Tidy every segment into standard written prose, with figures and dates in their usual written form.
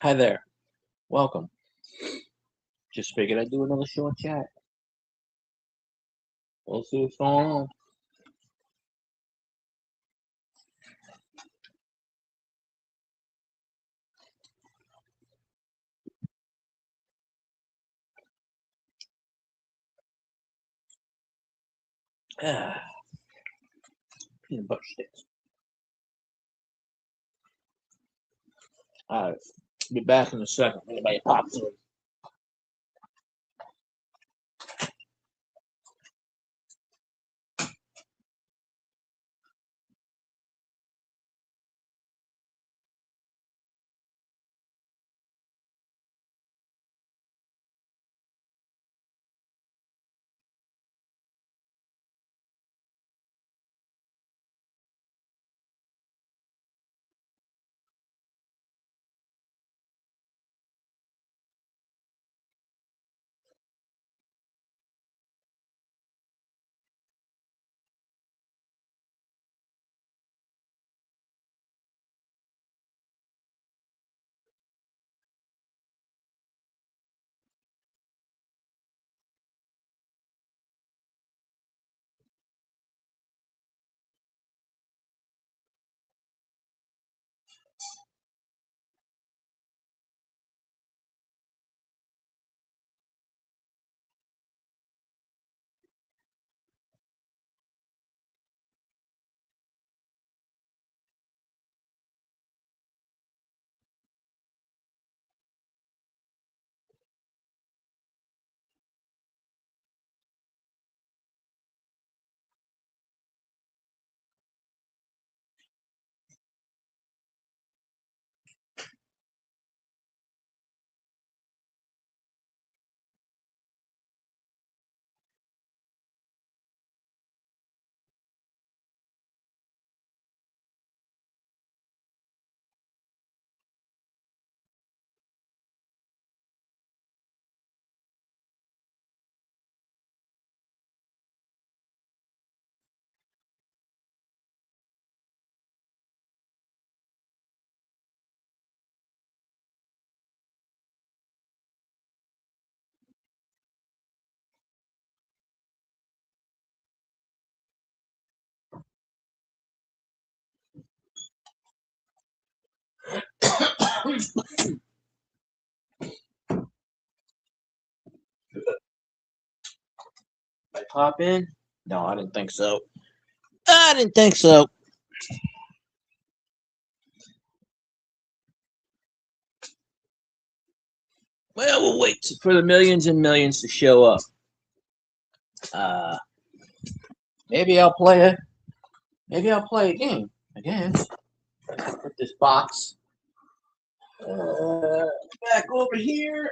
Hi there. Welcome. Just figured I'd do another short chat. We'll see what's going on. Ah, peanut butter sticks. Alright. Be back in a second. Anybody pops in. I pop in? No, I didn't think so. I didn't think so. Well, we'll wait for the millions and millions to show up. Uh, maybe I'll play it. Maybe I'll play a game. I guess. Put this box back over here.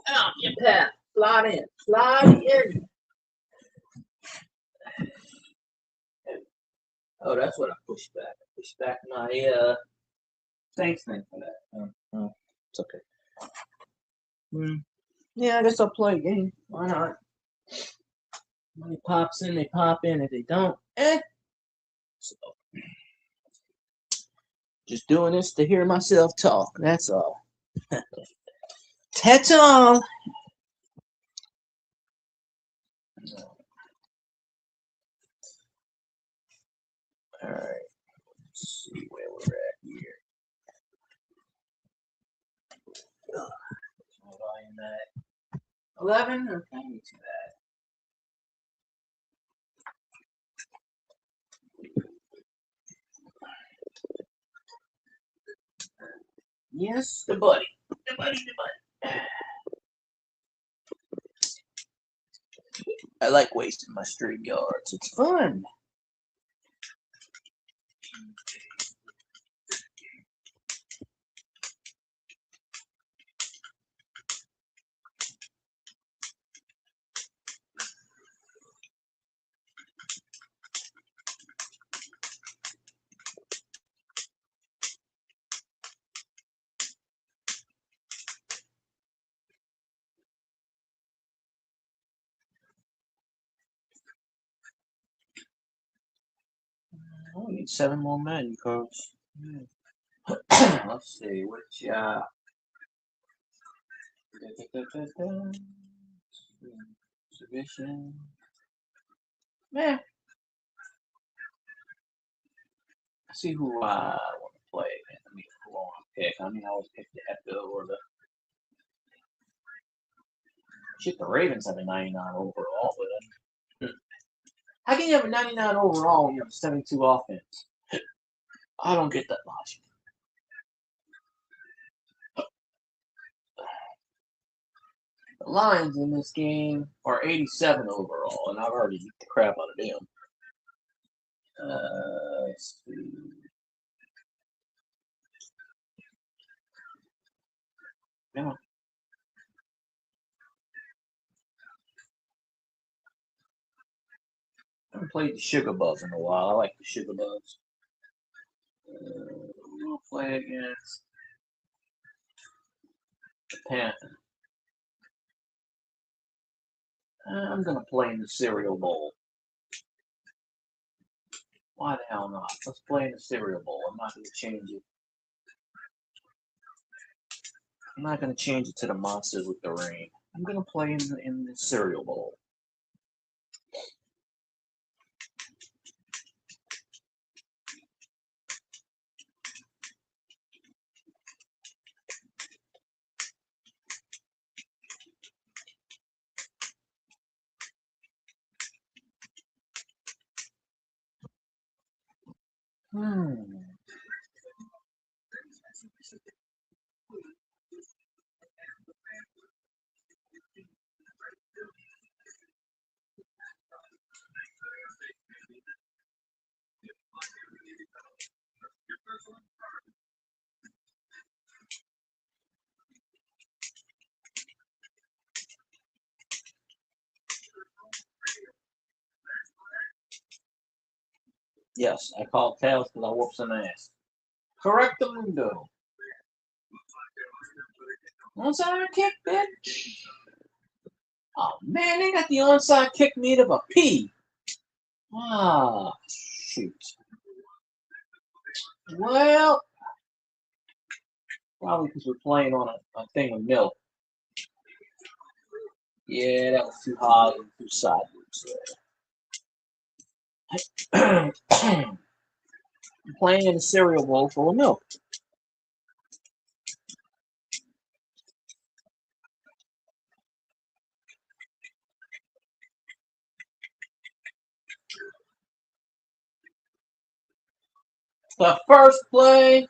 Out your path. Slide in. Slide in. Oh, that's what I pushed back. I pushed back my thanks thing for that. Oh, it's okay. Yeah, I guess I'll play a game. Why not? Money pops in, they pop in. If they don't, So, just doing this to hear myself talk. That's all. That's all. All right. Let's see where we're at here. What volume at? 11? Okay, me too bad. Yes, the buddy. The buddy, the buddy. I like wasting my stream yards. It's fun. need 7 more menu cards. Let's see which exhibition. Man, see who I want to play. I mean, who I want to pick. I mean, I always pick the Echo or the shit. The Ravens have a 99 overall, but how can you have a 99 overall when you have a 72 offense? I don't get that logic. The Lions in this game are 87 overall, and I've already beat the crap out of them. Let's see. Come on. I haven't played the Sugar Buzz in a while. I like the Sugar Buzz. We'll play against the Panther. I'm going to play in the Cereal Bowl. Why the hell not? Let's play in the Cereal Bowl. I'm not going to change it. I'm not going to change it to the Monsters with the Rain. I'm going to play in the Cereal Bowl. Yes, I call tails because I whoop some ass. Correct the mundo. Onside kick, bitch. Oh man, they got the onside kick made of a P. Ah, shoot. Well, probably because we're playing on a thing of milk. Yeah, that was too high and too sideways there. I'm playing in a cereal bowl full of milk. The first play.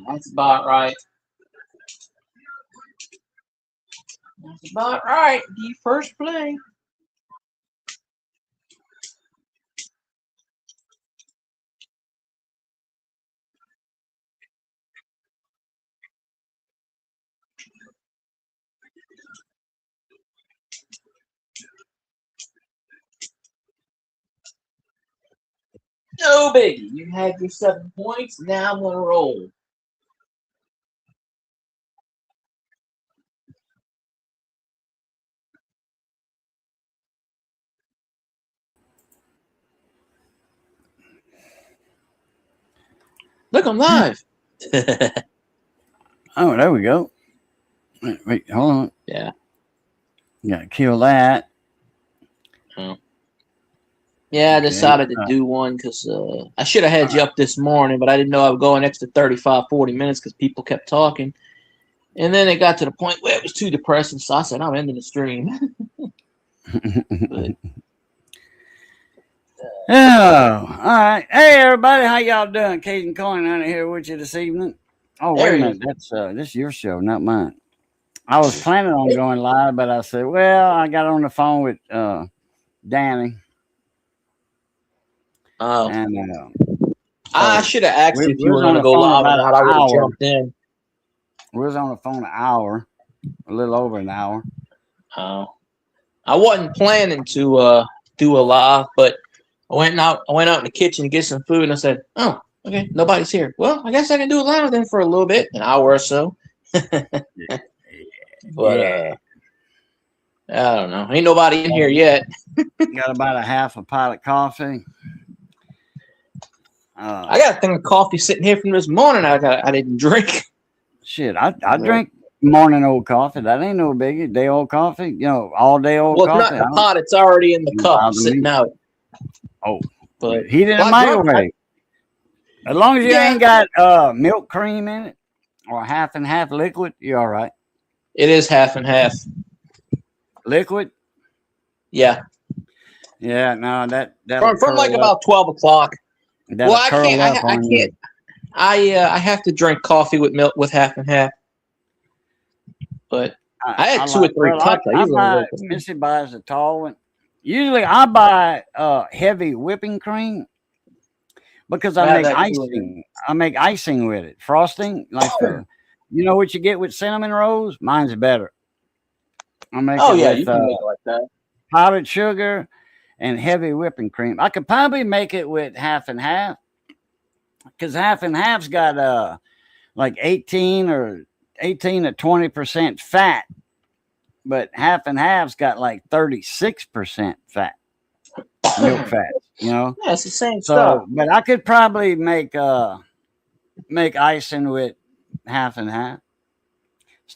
That's about right. That's about right. The first play. No biggie. You had your 7 points. Now I'm going to roll. Look, I'm live. Oh, there we go. Wait, hold on. Yeah. Got to kill that. Oh. Yeah, I decided to do one because I should have had you up this morning, but I didn't know I would go an extra 35, 40 minutes because people kept talking. And then it got to the point where it was too depressing, so I said, I'm ending the stream. But, oh, all right. Hey, everybody, how y'all doing? Cajun Coin out here with you this evening. Oh, wait a minute. This is your show, not mine. I was planning on going live, but I said, well, I got on the phone with Danny. Oh. And I should have asked you if you were going to go live or not. I would have jumped in. We was on the phone an hour, a little over an hour. Oh. I wasn't planning to do a live, but I went out in the kitchen to get some food, and I said, oh, okay, nobody's here. Well, I guess I can do a live then for a little bit, an hour or so. But I don't know. Ain't nobody in here yet. Got about a half a pot of coffee. I got a thing of coffee sitting here from this morning. I didn't drink. Shit, I drink morning old coffee. That ain't no biggie. Day old coffee, you know, all day old Well, coffee. it's not in the pot. It's already in the cup, sitting out. Oh, but heat in the microwave. As long as you ain't got milk cream in it or half and half liquid, you're all right. It is half and half. Liquid? Yeah. Yeah, no, that from like about 12 o'clock. Well, I can't. I have to drink coffee with milk with half and half. But I had two or three cups. Missy buys a tall one. Usually I buy heavy whipping cream because I make icing. I make icing with it. Frosting, like you know what you get with cinnamon rolls? Mine's better. I make you can make it like that. Powdered sugar and heavy whipping cream. I could probably make it with half and half because half and half's got like 18 to 20% fat, but half and half's got like 36% fat, milk fat. You know, yeah, it's the same stuff. But I could probably make icing with half and half.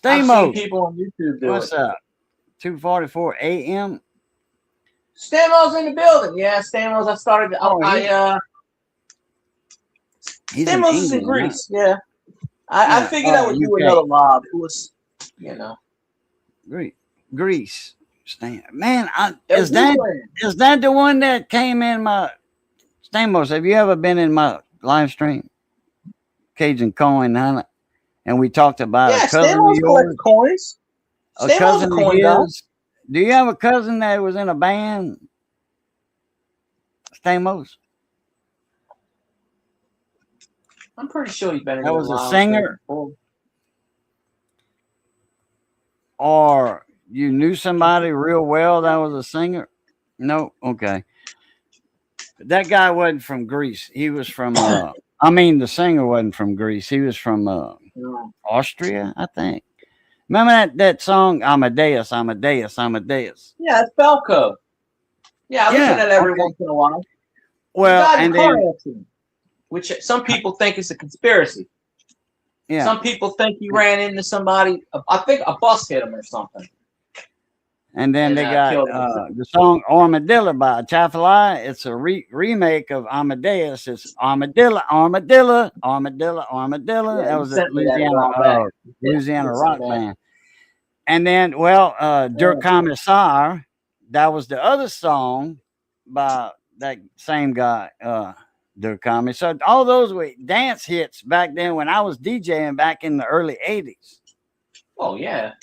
I've seen people on YouTube do What's up? 2:44 a.m. Stamo's in the building. Yeah, Stamos. I started. Stamos is in Greece. Right? Yeah. I figured I would do another live. It was, you know. Greece. Man, is that the one that came in my Stamos? Have you ever been in my live stream? Cajun Coin, huh? And we talked about a cousin of yours. Coins. A cousin of yours. Do you have a cousin that was in a band? Stamos? I'm pretty sure he's been in that was a singer. Or you knew somebody real well that was a singer? No? Okay. That guy wasn't from Greece. He was from, the singer wasn't from Greece. He was from Austria, I think. Remember that song, Amadeus, Amadeus, Amadeus? Yeah, it's Falco. Yeah, I listen to that every once in a while. Well, and then... Which some people think is a conspiracy. Yeah. Some people think he ran into somebody. I think a bus hit him or something. And then they got the song Armadillo by Chafalai. It's a remake of Amadeus. It's Armadillo, Armadillo, Armadillo, Armadillo. Yeah, that was a Louisiana rock band. And then, Der Kommissar, that was the other song by that same guy, Der Kommissar. So all those were dance hits back then when I was DJing back in the early 80s. Oh, yeah.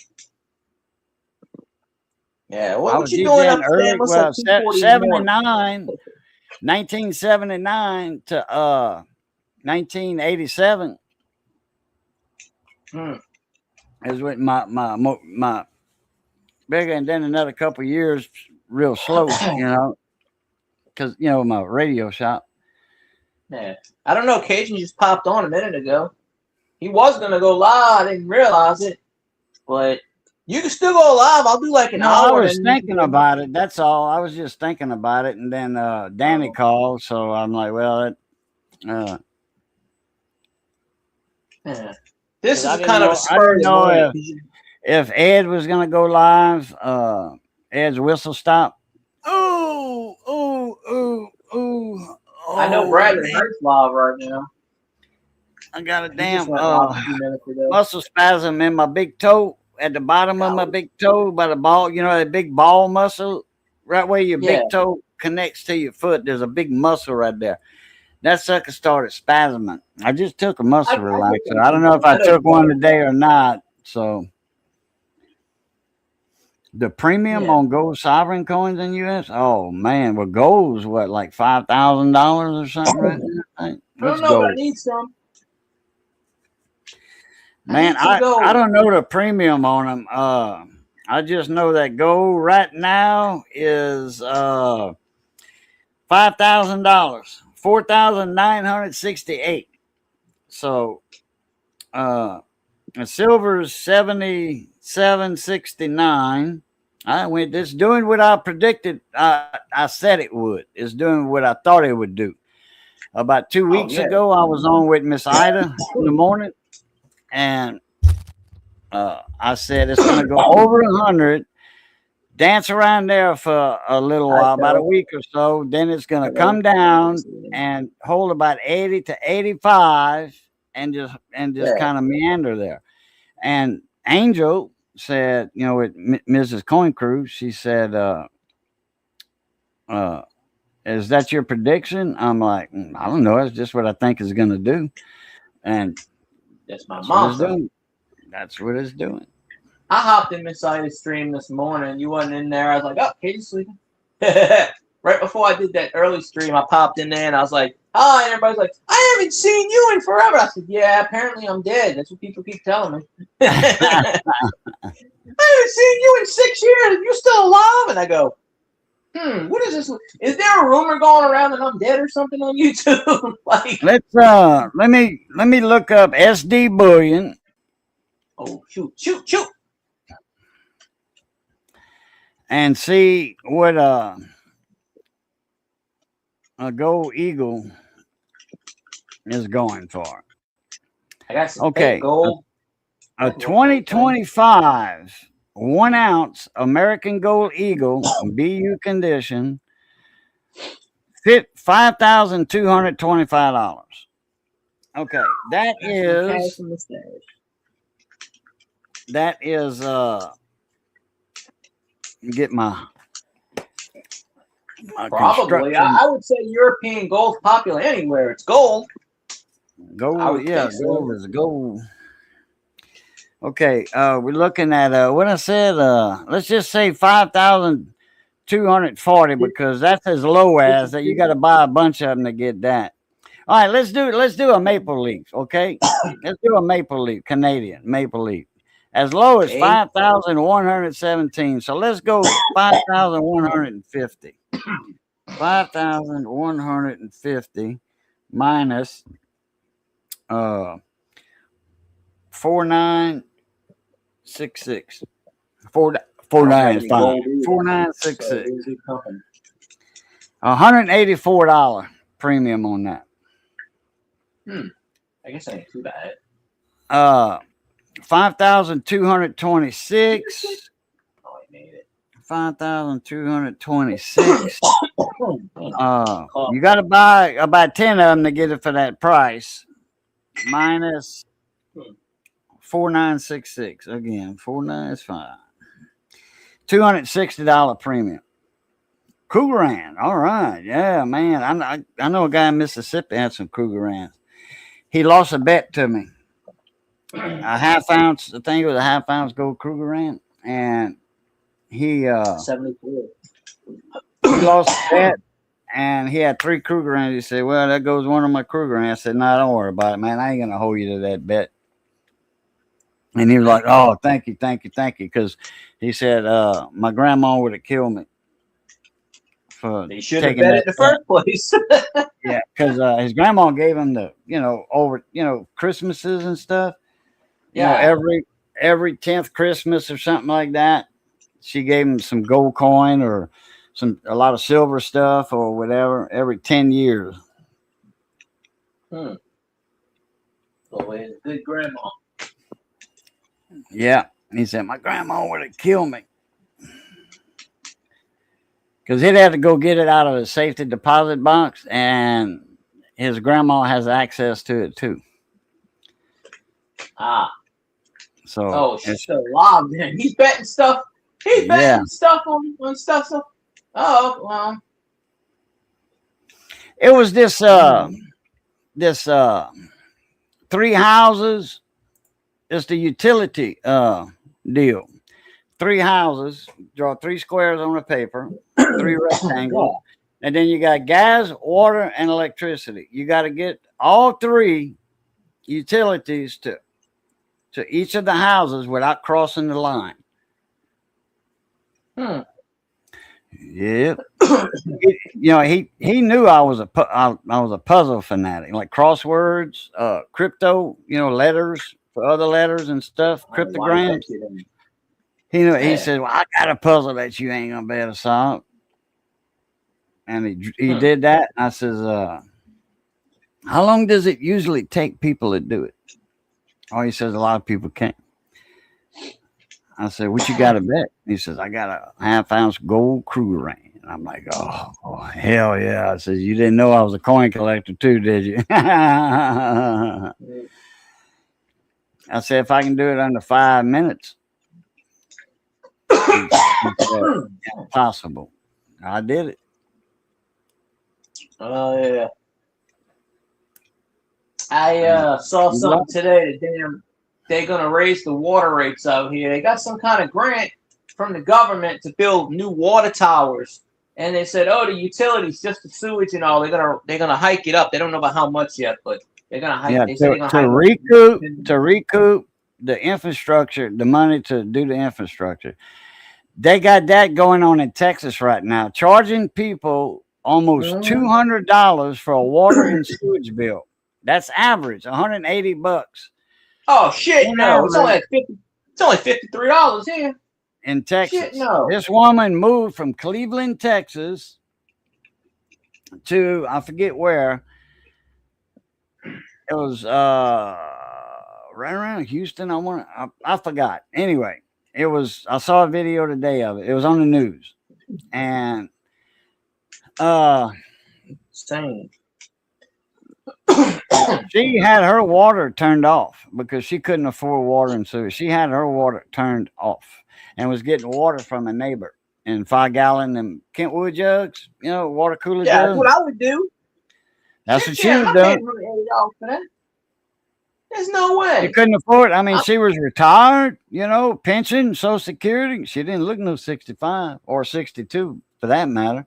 Yeah, what you doing up there? 1979 to 1987 is with my bigger, and then another couple years real slow, you know, because my radio shop. Yeah, I don't know. Cajun just popped on a minute ago. He was gonna go live. I didn't realize it, but. You can still go live. I'll do like an hour. I was thinking about it. That's all. I was just thinking about it. And then Danny called. So I'm like, well, yeah. This is kind of a spur. I don't know if Ed was going to go live. Ed's whistle stop. Ooh. I know Brandon Hurt's live right now. I got a damn muscle spasm in my big toe. At the bottom of my big toe by the ball, that big ball muscle, right where your big toe connects to your foot. There's a big muscle right there. That sucker started spasming. I just took a muscle relaxer. I don't know if I took one today or not. So the premium on gold sovereign coins in US. Oh man, well, gold's what, like $5,000 or something right now? I don't know, but I need some. Man, I don't know the premium on them. I just know that gold right now is $5,000, $4,968. So the silver is $77.69. It's doing what I predicted. I said it would. It's doing what I thought it would do. About 2 weeks yeah. ago, I was on with Miss Ida in the morning, and I said it's going to go over 100. Dance around there for a little while, about a week or so. Then it's going to come down and hold about 80 to 85, and just kind of meander there. And Angel said, you know, with Mrs. Coin Crew, she said, is that your prediction? I'm like, I don't know. It's just what I think it's going to do. And that's my mom. That's what it's doing. I hopped in Miss Ida's stream this morning. You wasn't in there. I was like, oh, Katie's sleeping. Right before I did that early stream, I popped in there and I was like, hi. And everybody's like, I haven't seen you in forever. I said, yeah, apparently I'm dead. That's what people keep telling me. I haven't seen you in 6 years. You're still alive? And I go, what is this? Is there a rumor going around that I'm dead or something on YouTube? Like, let me look up SD Bullion. Oh, shoot. And see what a Gold Eagle is going for. I got some gold. A 2025 1 ounce American Gold Eagle BU condition, $5,225. Okay, that is get my probably. I would say European gold's popular anywhere. It's gold. Gold, yeah, gold is gold. Okay, we're looking at what I said. Let's just say 5,240 because that's as low as that. You got to buy a bunch of them to get that. All right, let's do a maple leaf. Okay, let's do a maple leaf, Canadian maple leaf. As low as 5,117. So let's go 5,150. 5,150 minus 4966. 49 is fine. 4966. $184 premium on that. I guess that ain't too bad. 5,226. Oh, I made it. 5,226. You got to buy about 10 of them to get it for that price. Minus 4966. Again, 4965. $260 premium. Krugerrand. All right. Yeah, man. I know a guy in Mississippi had some Krugerrands. He lost a bet to me. A half ounce, I think it was a half ounce gold Krugerrand, and he 74. He lost a bet, and he had 3 Krugerrands. He said, "Well, that goes one of my Krugerrands." I said, "No, don't worry about it, man. I ain't gonna hold you to that bet." And he was like, "Oh, thank you," because he said, "My grandma would have killed me." They should have bet it in the first place. Yeah, because his grandma gave him the, over Christmases and stuff. Yeah, every 10th Christmas or something like that, she gave him some gold coin or a lot of silver stuff or whatever every 10 years. Always a good grandma. Yeah, he said my grandma would have killed me because he'd have to go get it out of the safety deposit box, and his grandma has access to it too. So she's still alive then. He's betting stuff. He's betting stuff on stuff. So, well. It was this 3 houses. It's the utility deal. 3 houses, draw 3 squares on the paper, 3 rectangles, and then you got gas, water, and electricity. You got to get all 3 utilities to each of the houses without crossing the line. Yeah. He knew I was a puzzle fanatic, like crosswords, crypto, letters for other letters and stuff, cryptograms. He knew. He said, "Well, I got a puzzle that you ain't gonna be able to solve," and he did that. And I says, how long does it usually take people to do it? Oh, he says a lot of people can't. I said, what you got to bet? He says, I got a half-ounce gold Kruger ring. And I'm like, oh, hell yeah. I says, you didn't know I was a coin collector too, did you? I said, if I can do it under 5 minutes, it's possible. I did it. Oh, yeah. I saw something today that they're going to raise the water rates out here. They got some kind of grant from the government to build new water towers. And they said, oh, the utilities, just the sewage and all, they're gonna hike it up. They don't know about how much yet, but they're gonna hike. Yeah, they said they're gonna to recoup the infrastructure, the money to do the infrastructure. They got that going on in Texas right now, charging people almost $200 for a water and sewage bill. That's average, $180. Oh shit! No, it's only like $50. It's only $53 here in Texas. Shit, no. This woman moved from Cleveland, Texas, to I forget where. It was right around Houston. I forgot. Anyway, it was. I saw a video today of it. It was on the news, and same. She had her water turned off because she couldn't afford water and sewage. She had her water turned off and was getting water from a neighbor in 5-gallon and Kentwood jugs, water cooler jugs. That's what I would do. That's what she was doing. $80 for that. There's no way. She couldn't afford it. I mean, she was retired, pension, Social Security. She didn't look no 65 or 62 for that matter.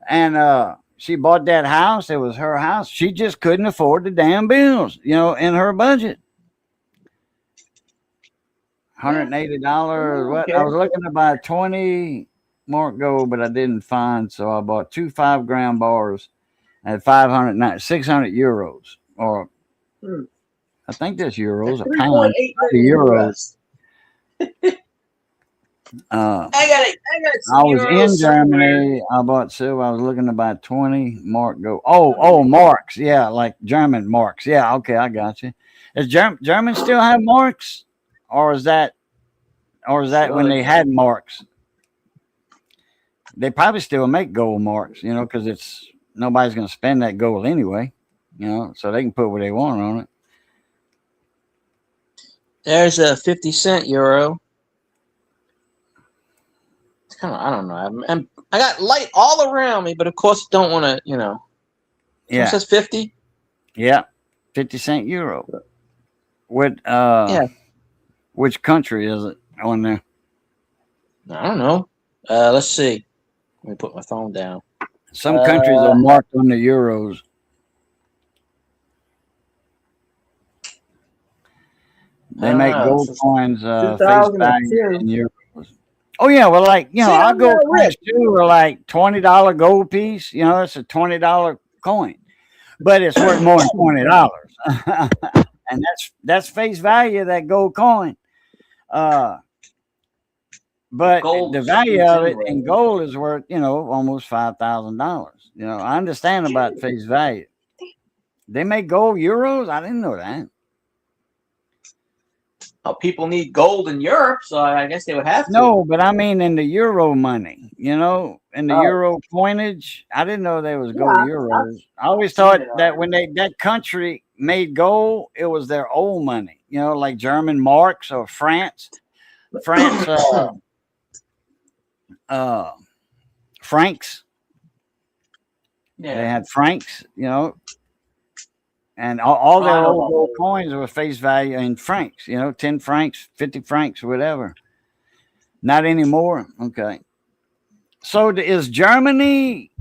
And she bought that house. It was her house. She just couldn't afford the damn bills, in her budget. $180. What? I was looking to buy 20 Mark Gold, but I didn't find. So I bought 2 5-gram bars at 600 euros. Or I think that's euros. A pound. Euros. I was in Germany. I bought silver. I was looking to buy 20 Mark Gold. Oh, marks. Yeah, like German marks. Yeah, okay, I got you. Does Germans still have marks, or is that when they had marks? They probably still make gold marks, because nobody's going to spend that gold anyway, so they can put what they want on it. There's a 50-cent euro. I don't know. I got light all around me, but of course, don't want to. Yeah. It says 50. Yeah, 50-cent euro. What? Which country is it on there? I don't know. Let's see. Let me put my phone down. Some countries are marked on the euros. They make gold coins face value in euros. Oh yeah, well, I'll go coins too are like $20 gold piece. It's a $20 coin, but it's worth more than $20, and that's face value of that gold coin. But the value of it in gold is worth almost $5,000. I understand about face value. They make gold euros. I didn't know that. People need gold in Europe, so I guess they would have to. No, but I mean in the euro money, in the euro coinage. I didn't know there was gold euros. I always thought that when that country made gold, it was their old money, like German marks or France. Francs. Yeah. They had francs, and all their old gold coins were face value in francs, 10 francs, 50 francs, whatever. Not anymore. Okay. So is Germany,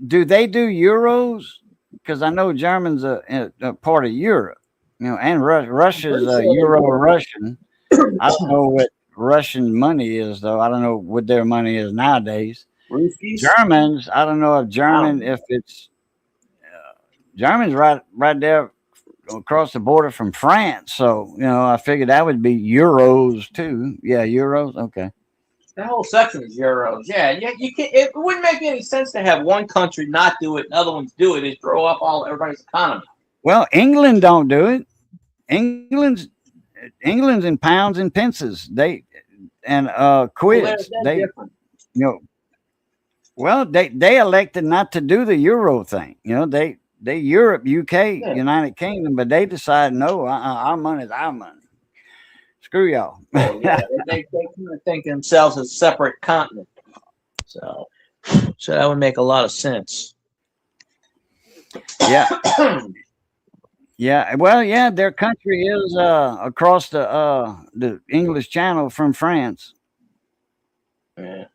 do they do euros? Because I know Germans are a part of Europe, and Russia's Euro-Russian. I don't know what Russian money is, though. I don't know what their money is nowadays. Germans, I don't know if it's Germans right there across the border from France. So, I figured that would be euros too. Yeah, euros. Okay. That whole section is euros. Yeah, you can. It wouldn't make any sense to have one country not do it and other ones do it. It throw up everybody's economy. Well, England don't do it. England's in pounds and pences. They and quids. They're They different. you know. Well, they elected not to do the euro thing. You know, they Europe, UK, United Kingdom, but they decided no, our money's our money. Screw y'all. Oh, yeah, they kind of think themselves as a separate continent. So that would make a lot of sense. Yeah. Yeah. Well, yeah, their country is across the English Channel from France. Yeah,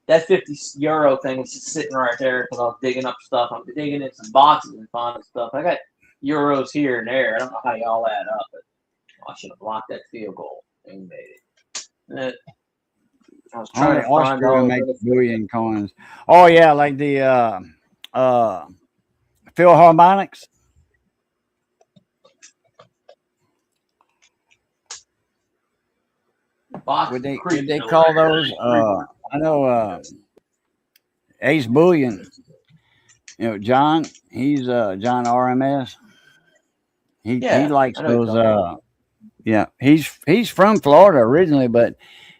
that 50 euro thing is just sitting right there because I was digging up stuff. I'm digging in some boxes and finding stuff. I got euros here and there. I don't know how y'all add up, but I should have blocked that field goal and made it. I was trying to find Austria makes bullion coins. Oh yeah, like the Philharmonics. Would they call those? I know Ace Bullion. You know, John. He's John RMS. He likes those. Yeah, he's from Florida originally, but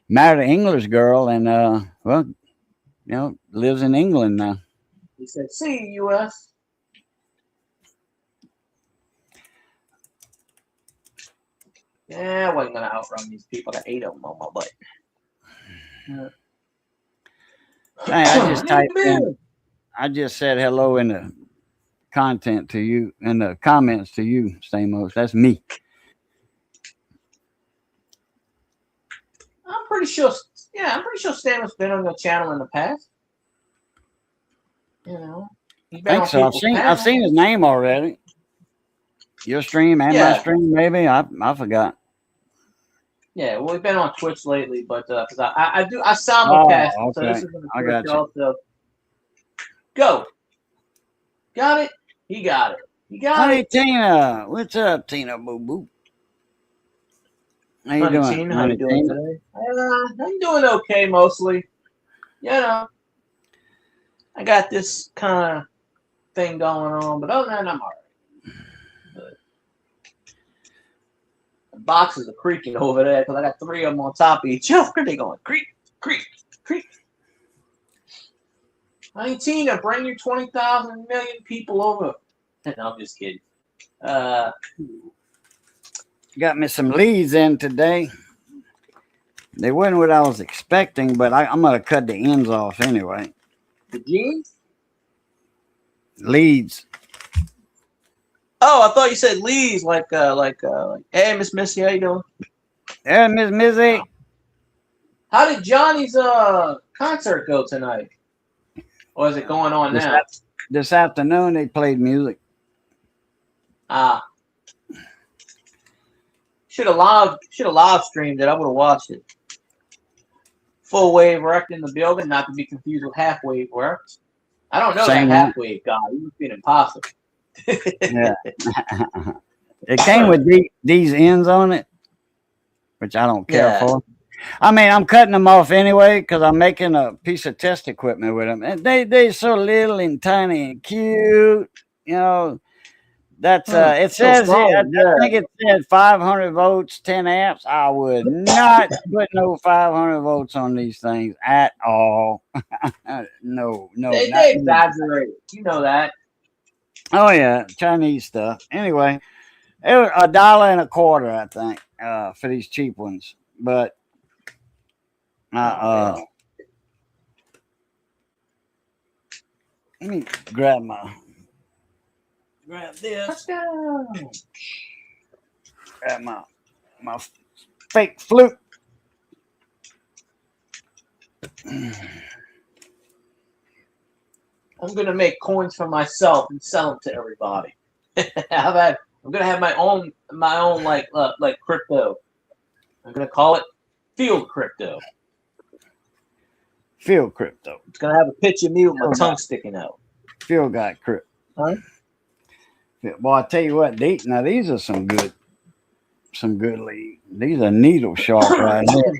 married an English girl, and well, you know, lives in England now. He said, "See you, U.S." Yeah, I wasn't gonna outrun these people. I got 8 of them on my butt. Hey, I just typed in. I just said hello in the content to you and the comments to you, Stamos. That's me. I'm pretty sure Stamos been on your channel in the past. You know, I think so. I've seen his name already. Your stream and my stream, maybe. I forgot. Yeah, well, we've been on Twitch lately, but because I simulcast, okay. so this is going to I got you. Also. Go. Got it. He got it. He got Honey it. Tina, what's up, Tina Boo Boo? How you doing? Tina, how you doing today? I'm doing okay, mostly. You know, I got this kind of thing going on, but other than that, I'm all right. Boxes are creaking over there because I got 3 of them on top of each other. They going creak, creak, creak. Honey Tina, bring your 20,000 million people over. No, I'm just kidding. Got me some leads in today. They weren't what I was expecting, but I'm gonna cut the ends off anyway. The jeans? Leads. Oh, I thought you said Lee's, like, hey, Miss Missy, how you doing? Hey, Miss Missy. How did Johnny's concert go tonight? Or is it going on now? This afternoon they played music. Should have live streamed it. I would have watched it. Full wave wrecked in the building, not to be confused with half wave wrecked. I don't know that half wave guy. He must be an imposter. Yeah. It came with these ends on it, which I don't care for. I mean, I'm cutting them off anyway because I'm making a piece of test equipment with them, and they're so little and tiny and cute. You know, that's it says I think it said 500 volts, 10 amps. I would not put no 500 volts on these things at all. No, they exaggerate. You know that. Oh yeah, Chinese stuff. Anyway, it was $1.25, I think, for these cheap ones. But let me grab this. Let's go. Grab my fake flute. I'm gonna make coins for myself and sell them to everybody. I'm gonna have my own like crypto. I'm gonna call it Field Crypto. Field Crypto. It's gonna have a picture of me with my tongue sticking out. Field Guy Crypto. Huh? Well, I tell you what, these are some good leads. These are needle sharp right here.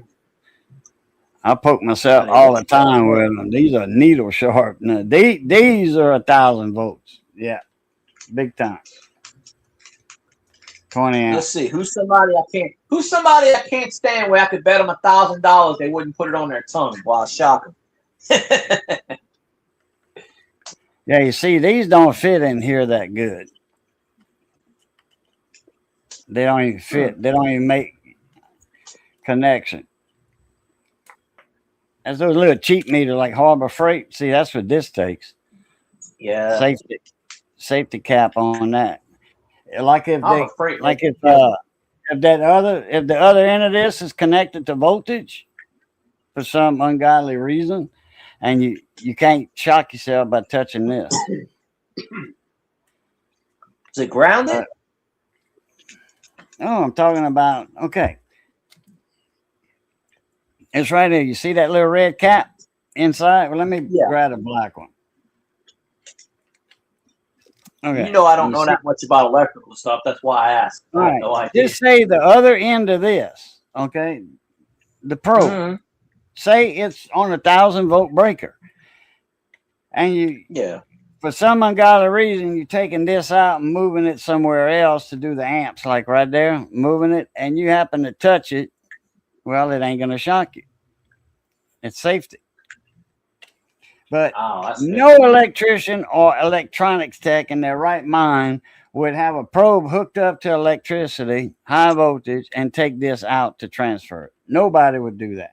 I poke myself all the time with them. These are needle sharp. Now, these are 1,000 volts. Yeah, big time. 20 amps. Let's see. Who's somebody I can't stand where I could bet them $1,000 they wouldn't put it on their tongue while I shock them. Yeah, you see, these don't fit in here that good. They don't even fit. They don't even make connection. That's those little cheap meters like Harbor Freight. See, that's what this takes. Yeah. Safety cap on that. Like if they, if the other end of this is connected to voltage for some ungodly reason, and you can't shock yourself by touching this. Is it grounded? Oh, I'm talking about, okay. It's right there. You see that little red cap inside? Well, let me grab a black one. Okay. You know I don't know that much about electrical stuff. That's why I asked. All right. No idea. Just say the other end of this, okay? The probe. Mm-hmm. Say it's on a 1,000-volt breaker. And you, for some ungodly reason, you're taking this out and moving it somewhere else to do the amps, like right there, moving it, and you happen to touch it. Well, it ain't going to shock you. It's safety. But no electrician or electronics tech in their right mind would have a probe hooked up to electricity, high voltage, and take this out to transfer it. Nobody would do that.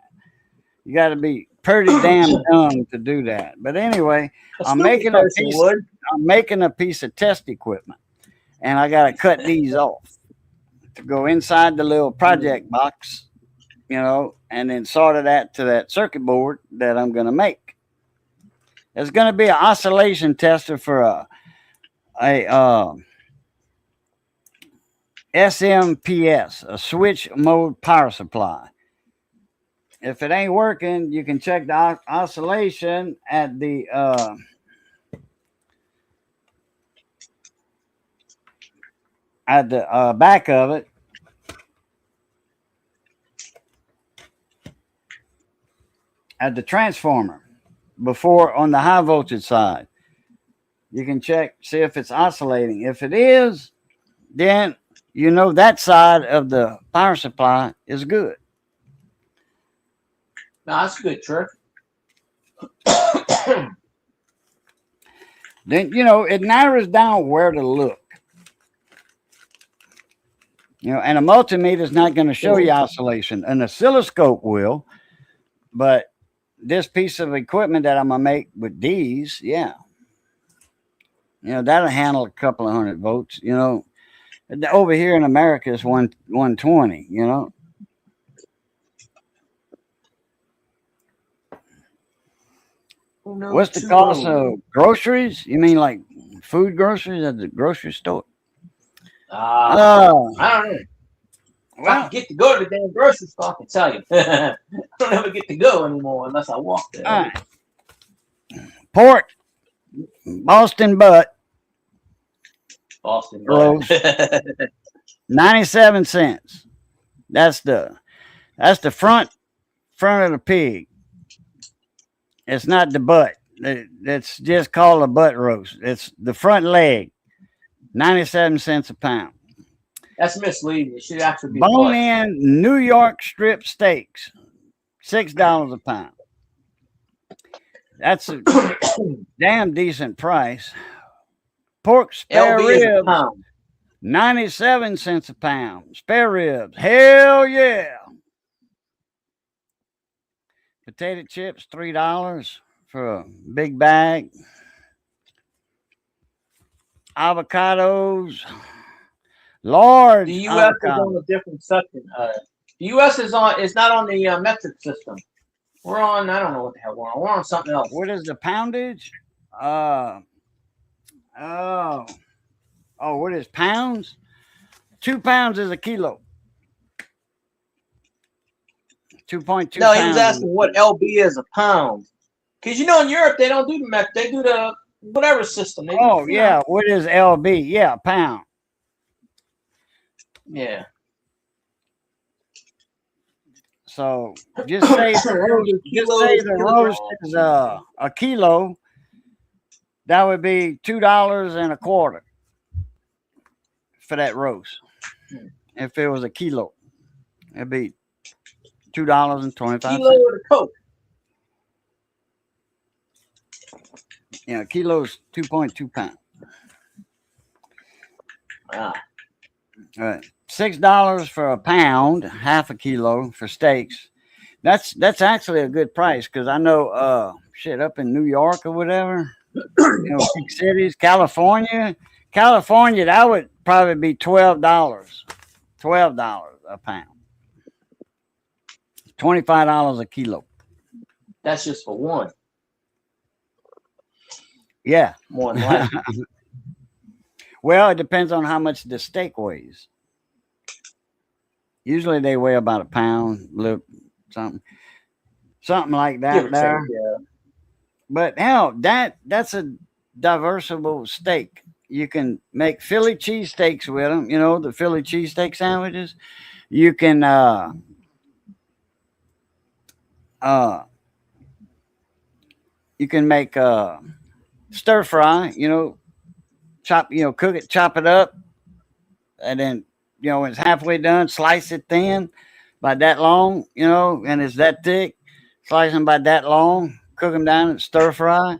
You got to be pretty damn dumb to do that. But anyway, I'm making a piece of test equipment, and I got to cut these off to go inside the little project box, and then solder that to that circuit board that I'm going to make. There's going to be an oscillation tester for a SMPS, a switch mode power supply. If it ain't working, you can check the oscillation at the back of it. At the transformer before on the high voltage side. You can check, see if it's oscillating. If it is, then that side of the power supply is good. No, that's a good trick. Then, it narrows down where to look. And a multimeter is not going to show you oscillation. An oscilloscope will, but this piece of equipment that I'm going to make with these, that'll handle a couple of 100 volts, Over here in America, it's 120, What's the cost of groceries? You mean like food groceries at the grocery store? I don't know. Well, I get to go to the damn grocery store, I can tell you. I don't ever get to go anymore unless I walk there. All right. Pork, Boston butt. Boston butt. 97 cents. That's the front of the pig. It's not the butt. It's just called a butt roast. It's the front leg. 97 cents a pound. That's misleading. It should actually be bone-in New York strip steaks, $6 a pound. That's a damn decent price. Pork spare ribs, 97 cents a pound. Spare ribs, hell yeah. Potato chips, $3 for a big bag. Avocados. Lord, the U.S. is on a different section. The U.S. is not on the metric system. We're on, I don't know what the hell we're on. We're on something else. What is the poundage? What is pounds? 2 pounds is a kilo. 2.2. No, he was asking what LB is a pound. Because in Europe they don't do the metric. They do the whatever system. What is LB? Yeah, pound. So just say the roast is a kilo. That would be $2.25 for that roast. If it was a kilo, it'd be $2.25. Kilo of the Coke. Yeah, kilo's 2.2 pounds. Ah. All right. $6 for a pound, half a kilo for steaks. That's actually a good price because I know up in New York or whatever, big cities, California, that would probably be $12 a pound, $25 a kilo. That's just for one. Yeah. More than likely. Well, it depends on how much the steak weighs. Usually they weigh about a pound, something like that there. Yeah. But hell, that's a diversible steak. You can make Philly cheesesteaks with them. The Philly cheesesteak sandwiches. You can make stir fry. Cook it, chop it up, and then when it's halfway done, slice it thin, by that long. And it's that thick. Slice them by that long. Cook them down and stir fry.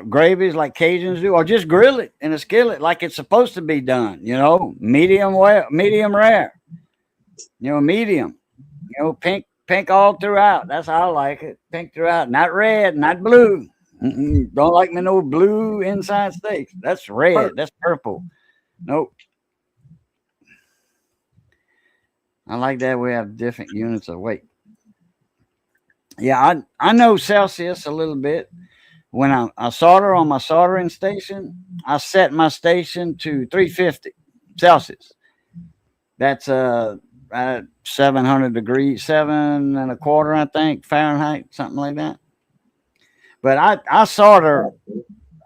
Gravies like Cajuns do, or just grill it in a skillet like it's supposed to be done. Medium rare. Medium. Pink all throughout. That's how I like it. Pink throughout, not red, not blue. Don't like me no blue inside steaks. That's red. That's purple. Nope. I like that we have different units of weight. Yeah, I know Celsius a little bit. When I solder on my soldering station, I set my station to 350 Celsius. That's 700 degrees, 7.25, I think, Fahrenheit, something like that. But I solder.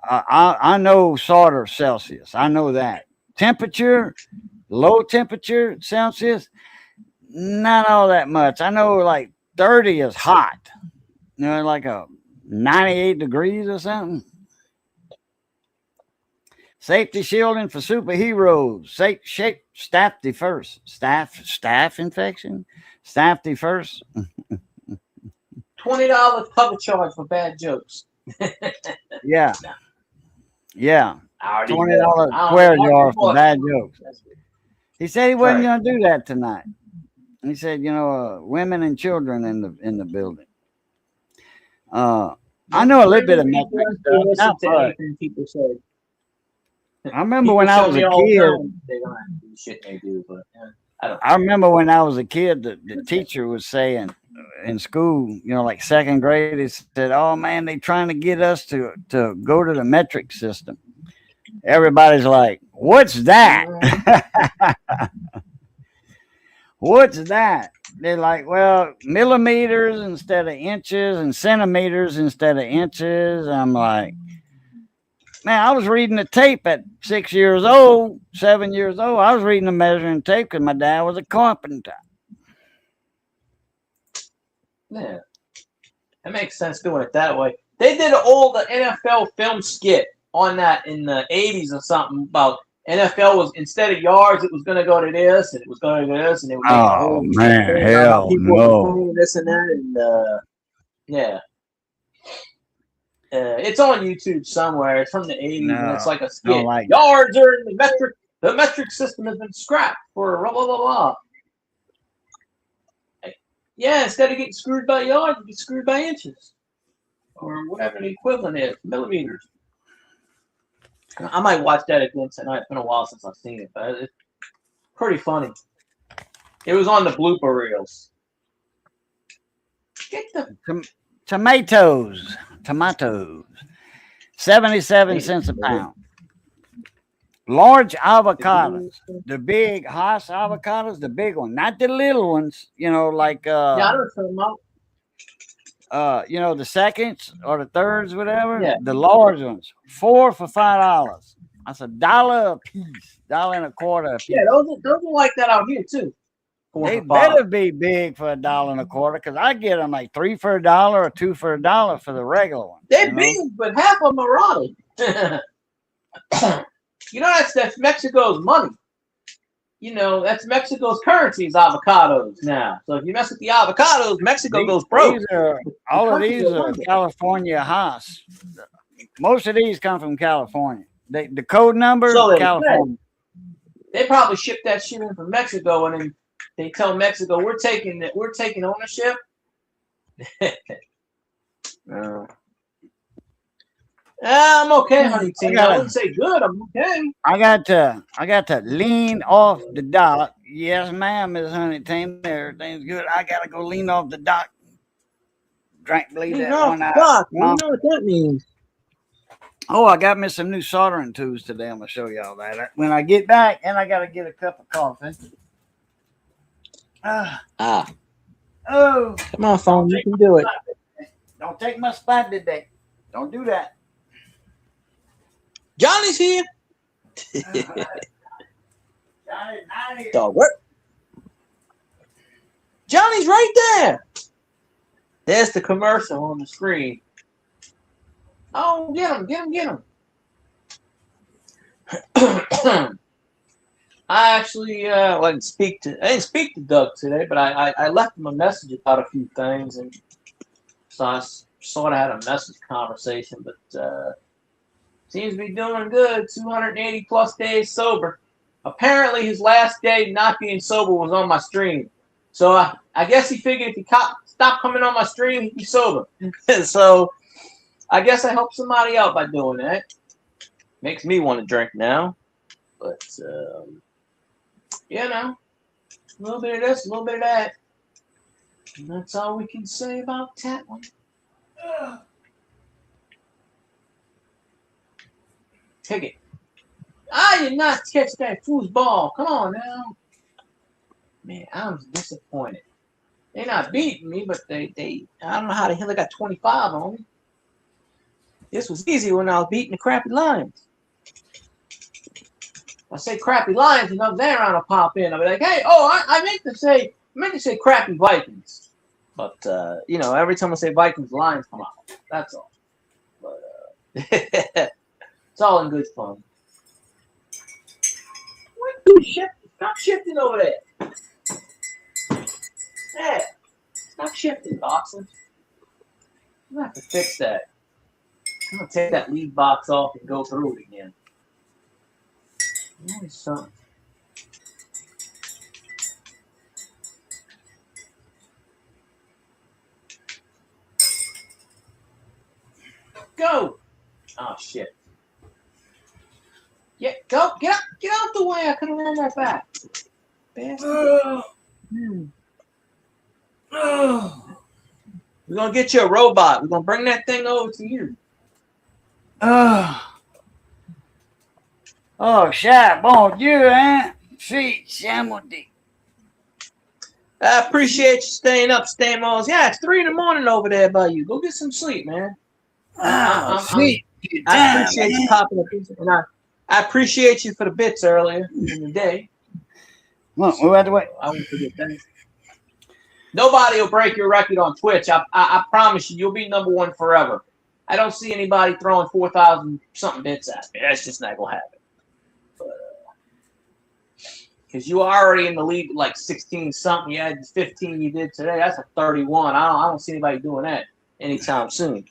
I know solder Celsius. I know that temperature, low temperature Celsius. Not all that much. I know like 30 is hot. Like a 98 degrees or something. Safety shielding for superheroes. Staph first. Staph infection. Staph first. $20 cover charge for bad jokes. Yeah. Yeah. $20 square jar for bad jokes. He said he wasn't going to do that tonight. He said, women and children in the building. I know a little bit of metric stuff. People say. I remember when I was a kid. They don't have to do shit they do, but I remember when I was a kid, the teacher was saying in school, like second grade, he said, "Oh man, they trying to get us to go to the metric system." Everybody's like, "What's that?" What's that? They're like, well, millimeters instead of inches and centimeters instead of inches. I'm like, man, I was reading the tape at 6 years old, 7 years old. I was reading the measuring tape because my dad was a carpenter. Yeah, that makes sense doing it that way. They did an old NFL film skit on that in the 80s or something about NFL was, instead of yards, it was going to go to this, and it was going to this, and it was hell no, this and that, and yeah, it's on YouTube somewhere. It's from the 80s, and it's like a skit. Yards are in the metric. The metric system has been scrapped for blah blah blah blah. Yeah, instead of getting screwed by yards, you get screwed by inches, or whatever the equivalent is, millimeters. I might watch that again tonight. It's been a while since I've seen it, but it's pretty funny. It was on the blooper reels. Get the tomatoes, 77 cents a pound. Large avocados, the big Hass avocados, the big one, not the little ones. Like I don't know. The seconds or the thirds, whatever. Yeah. The large ones, 4 for $5. That's $1 a piece, $1.25 a piece. Yeah, those are like that out here too. They better be big for $1.25 because I get them like 3 for $1 or 2 for $1 for the regular one. They're big, but half of them are rotted. That's Mexico's money. That's Mexico's currency is avocados now. So if you mess with the avocados, Mexico goes broke. All of these are California Haas. Most of these come from California. The code number, California. They probably ship that shit in from Mexico, and then they tell Mexico we're taking ownership. I'm okay, honey. I wouldn't say good. I'm okay. I got to lean off the dock. Yes, ma'am, Miss Honey Team. Everything's good. I gotta go lean off the dock. Believe that one out. Dock. You know what that means? Oh, I got me some new soldering tools today. I'm gonna show y'all that when I get back, and I gotta get a cup of coffee. Oh, come on, phone. You can do it. Don't take my spot today. Don't do that. Johnny's here. Dog, what? Johnny's right there. There's the commercial on the screen. Oh, get him. I actually I didn't speak to Doug today, but I left him a message about a few things, and so I sort of had a message conversation, but seems to be doing good. 280 plus days sober. Apparently, his last day not being sober was on my stream. So I guess he figured if he stopped coming on my stream, he'd be sober. So I guess I helped somebody out by doing that. Makes me want to drink now. But, a little bit of this, a little bit of that. And that's all we can say about that one. Take it. I did not catch that foosball. Come on now. Man, I'm disappointed. They're not beating me, but they I don't know how the hell they got 25 on me. This was easy when I was beating the crappy Lions. I say crappy Lions, and up there I'll pop in. I'll be like, hey, I meant to say crappy Vikings. But every time I say Vikings, Lions come out. That's all. But it's all in good fun. Stop shifting over there. Yeah. Stop shifting, Boxer. I'm gonna have to fix that. I'm gonna take that lead box off and go through it again. Nice something. Go! Oh shit. Yeah, go, get out the way. I could have ran that back. Bastard. We're gonna get you a robot. We're gonna bring that thing over to you. Chat, bon Dieu, hein? See, Shamody. I appreciate you staying up, Stamos. Yeah, it's 3 a.m. over there by you. Go get some sleep, man. Sleep. I appreciate you popping up, and I appreciate you for the bits earlier in the day. Well, we had to wait. I won't forget that. Nobody will break your record on Twitch. I promise you, you'll be #1 forever. I don't see anybody throwing 4,000 something bits at me. That's just not gonna happen. Because you are already in the lead with like 16 something. You had 15 you did today. That's a 31. I don't see anybody doing that anytime soon.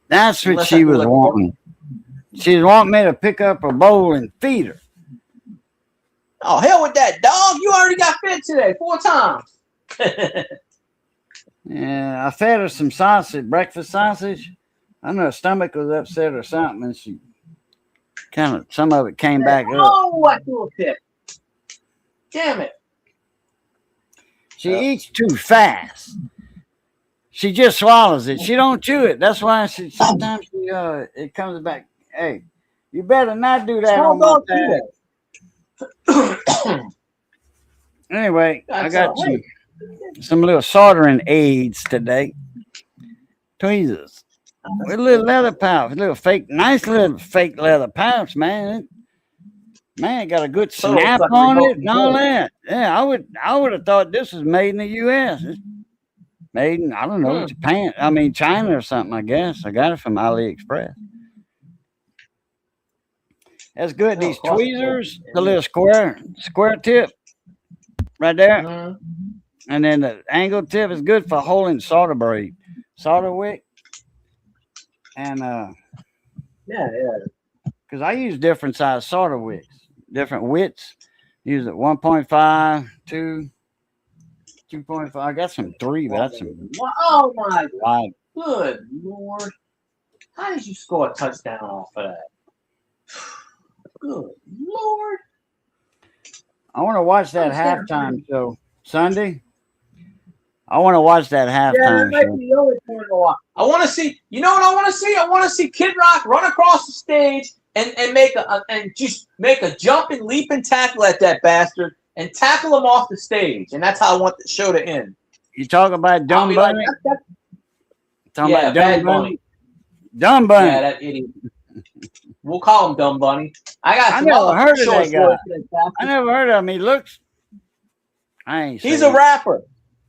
That's what she was wanting. She was wanting me to pick up a bowl and feed her. Oh, hell with that, dog. You already got fed today 4 times. Yeah, I fed her some sausage, breakfast sausage. I don't know, her stomach was upset or something, and she some of it came back up. Oh, I threw a pick. Damn it. She eats too fast. She just swallows it. She don't chew it. That's why sometimes it comes back. Hey, you better not do that on my pad. Anyway, I got some little soldering aids today. Tweezers. With little leather pouch, nice little fake leather pouch, man. Man, got a good Total snap fucking on remote it and all control. that. Yeah, I would have thought this was made in the U.S. It's made in, I don't know, Japan. I mean, China or something, I guess. I got it from AliExpress. That's good. No, These it costs tweezers, the little square tip right there. Mhm. And then the angle tip is good for holding solder braid, solder wick. And Yeah. because I use different size solder wicks, different widths. Use it 1.5, 2, 2.5. I got some 3, but that's some Oh my wide. good Lord. How did you score a touchdown off of that? Good Lord. I want to watch that Touchdown. halftime show Sunday. I want to watch that Yeah, halftime that might show. be the only point in a while. I want to see. You know what I want to see? I want to see Kid Rock run across the stage and just make a jumping, leaping tackle at that bastard and tackle him off the stage. And that's how I want the show to end. You talk about I'll Dumb be like, Bunny? that's Talking yeah, about Bad Dumb Bunny. Bunny? Dumb Bunny. Yeah, that idiot. We'll call him Dumb Bunny. I got I some never other heard of short that guy. stories for that bastard. I never heard of him. He looks. I ain't. He's saying a rapper.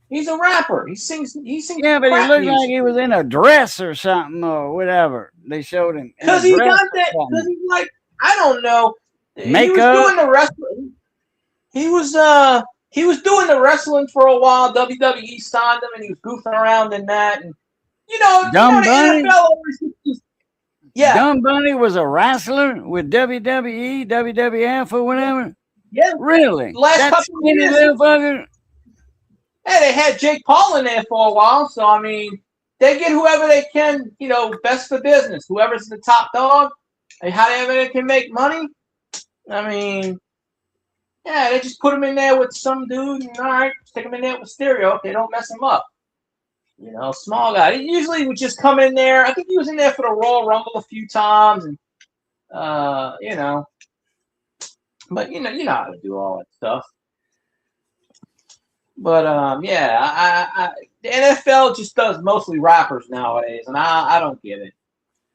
He's a rapper. He sings. Yeah, but he crap looked music. like he was in a dress or something or whatever. They showed him in a Because he dress got or that. something. Because he's like, I don't know. He was Makeup. doing the wrestling. He was doing the wrestling for a while. WWE signed him, and he was goofing around in that. And Dumb the Bunny? NFL always just, yeah, Dumb Bunny was a wrestler with WWE, WWF, or whatever. yeah. Really? Last That couple of skinny years. little fucker. Hey, they had Jake Paul in there for a while, so I mean, they get whoever they can, best for business. Whoever's the top dog, and however they can make money. I mean, yeah, they just put him in there with some dude, and all right, stick him in there with Stereo. They don't mess him up. Small guy. He usually would just come in there. I think he was in there for the Royal Rumble a few times, and but you know how to do all that stuff. But yeah, the NFL just does mostly rappers nowadays, and I don't get it.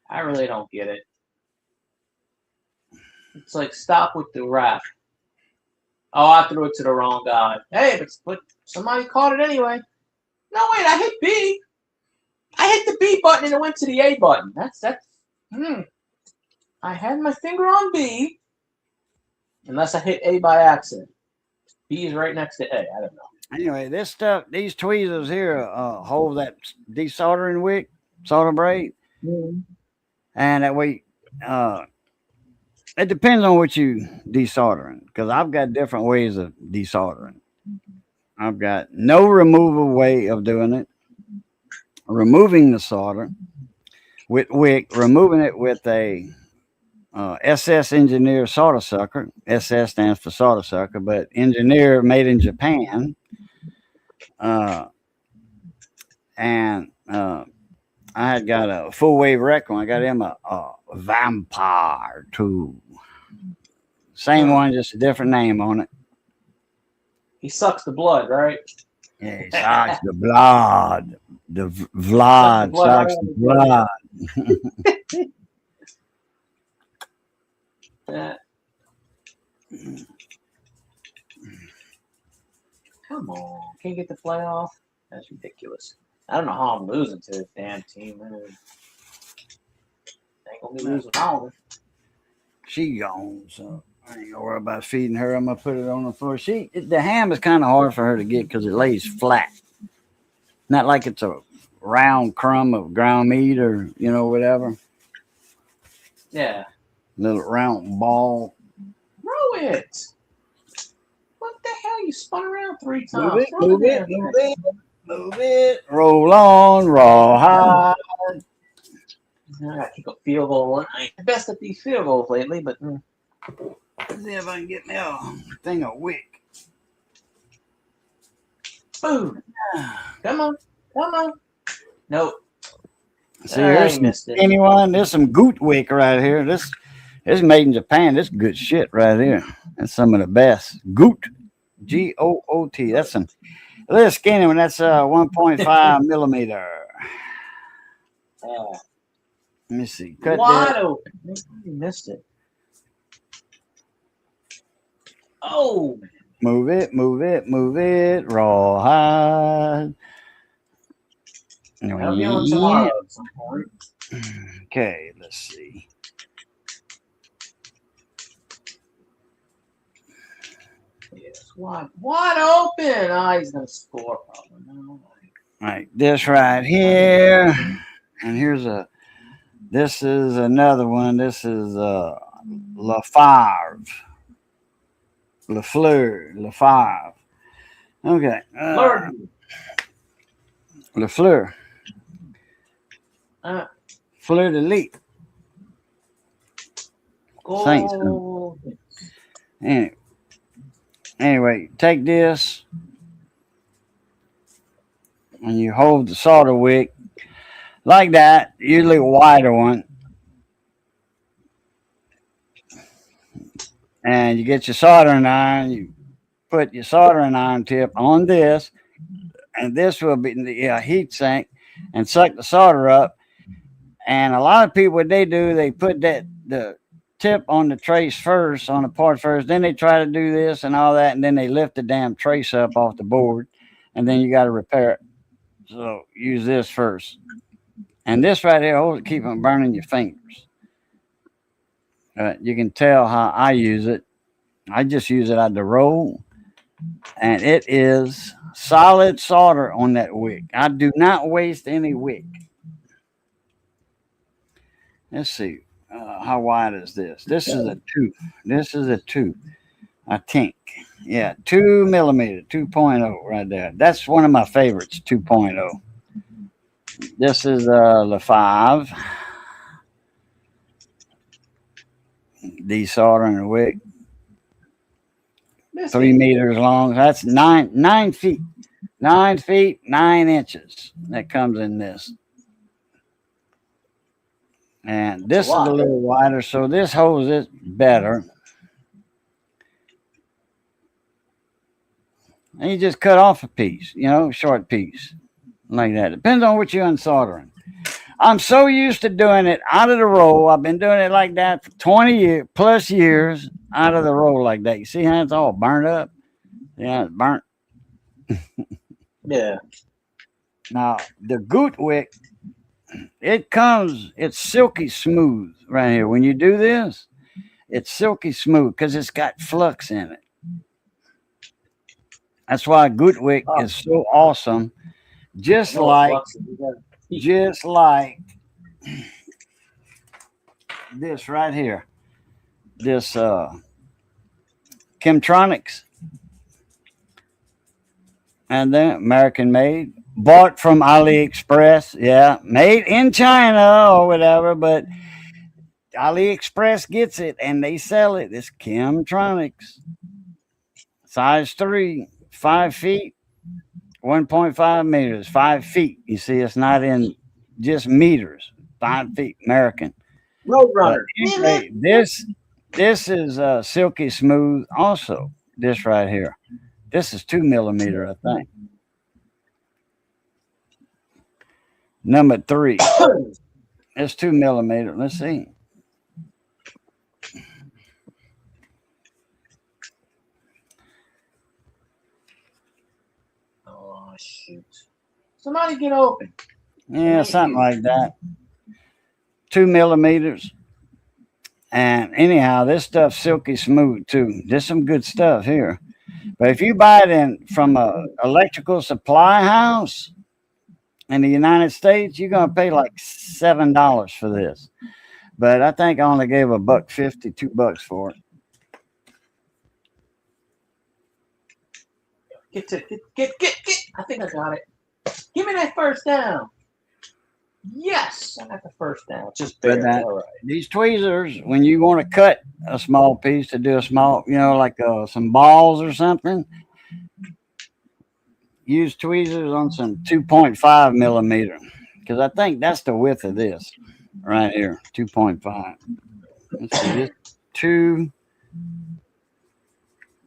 I really don't get it. It's like, stop with the rap. Oh, I threw it to the wrong guy. Hey, but somebody caught it anyway. No, wait, I hit B. I hit the B button and it went to the A button. That's. I had my finger on B, unless I hit A by accident. B is right next to A. I don't know. Anyway, this stuff, these tweezers here hold that desoldering wick, solder braid, and that way, it depends on what you desoldering. Because I've got different ways of desoldering. I've got no removal way of doing it. Removing the solder with wick, removing it with a SS Engineer solder sucker. SS stands for solder sucker, but engineer made in Japan. And I had got a full wave wreck one. I got him a vampire tool. Same one, just a different name on it. He sucks the blood, right? Yeah, he sucks the blood. The Vlad sucks the blood. Come on. Can't get the playoff? That's ridiculous. I don't know how I'm losing to this damn team. Ain't gonna be losing all of it. She gone, so I ain't gonna worry about feeding her. I'm gonna put it on the floor. The ham is kind of hard for her to get because it lays flat. Not like it's a round crumb of ground meat or whatever. Yeah. Little round ball. Throw it. What the hell? You spun around 3 times. Move it. Roll on, rawhide. I gotta kick a field goal. I ain't the best at these field goals lately, but Let's see if I can get me a thing of wick. boom. Come on. Nope. See, here's some skinny one. There's some goot wick right here. This is made in Japan. This is good shit right here. That's some of the best. Goot. G-O-O-T. That's some a little skinny one. That's 1.5 millimeter. Let me see. Cut wide that. open. You missed it. Oh, Move it, move it, move it. Rawhide. I'll be on tomorrow at some point. Okay, let's see. Yes, wide open. Oh, he's gonna score probably. No. All right, this right here, and this is another one. This is Lafave. Lafleur. Okay. Lafleur. Fleur de Lis. Saints. Anyway, take this and you hold the solder wick like that, usually a wider one. And you get your soldering iron, you put your soldering iron tip on this, and this will be the heat sink and suck the solder up. And a lot of people, what they do, they put the tip on the trace first, on the part first, then they try to do this and all that, and then they lift the damn trace up off the board, and then you got to repair it. So use this first. And this right here holds it, keep from burning your fingers. You can tell how I use it. I just use it at the roll, and it is solid solder on that wick. I do not waste any wick. Let's see. How wide is this? This is a 2. This is a 2. I think. Yeah, 2 millimeter, 2.0 right there. That's one of my favorites, 2.0. This is Lafave. Desoldering the wick. 3 meters long. That's 9 feet. 9 feet, 9 inches. That comes in this. And this is a little wider, so this holds it better. And you just cut off a piece, short piece like that. Depends on what you're unsoldering. I'm so used to doing it out of the roll. I've been doing it like that for 20 plus years out of the roll like that. You see how it's all burnt up? Yeah, it's burnt. Yeah. Now, the Goot wick, it's silky smooth right here. When you do this, it's silky smooth because it's got flux in it. That's why Goot wick is so awesome. Just like this right here. This Chemtronics. And then American made. Bought from AliExpress. Yeah. Made in China or whatever, but AliExpress gets it and they sell it. It's Chemtronics. Size 3, 5 feet, 1.5 meters, 5 feet. You see, it's not in just meters. 5 feet, American. Roadrunner. Anyway, this is silky smooth. Also, this right here. This is 2 millimeter, I think. Number 3. It's 2 millimeter. Let's see. Oh, shoot. Somebody get open. Yeah, something like that. 2 millimeters. And anyhow, this stuff's silky smooth too. There's some good stuff here. But if you buy it from an electrical supply house in the United States, you're gonna pay like $7 for this. But I think I only gave $1.50, $2 for it. Get. I think I got it. Give me that first down. Yes, I got the first down. Just barely. All right. These tweezers, when you want to cut a small piece to do a small, like some balls or something, use tweezers on some 2.5 millimeter. Because I think that's the width of this right here, 2.5. Let's see, this 2.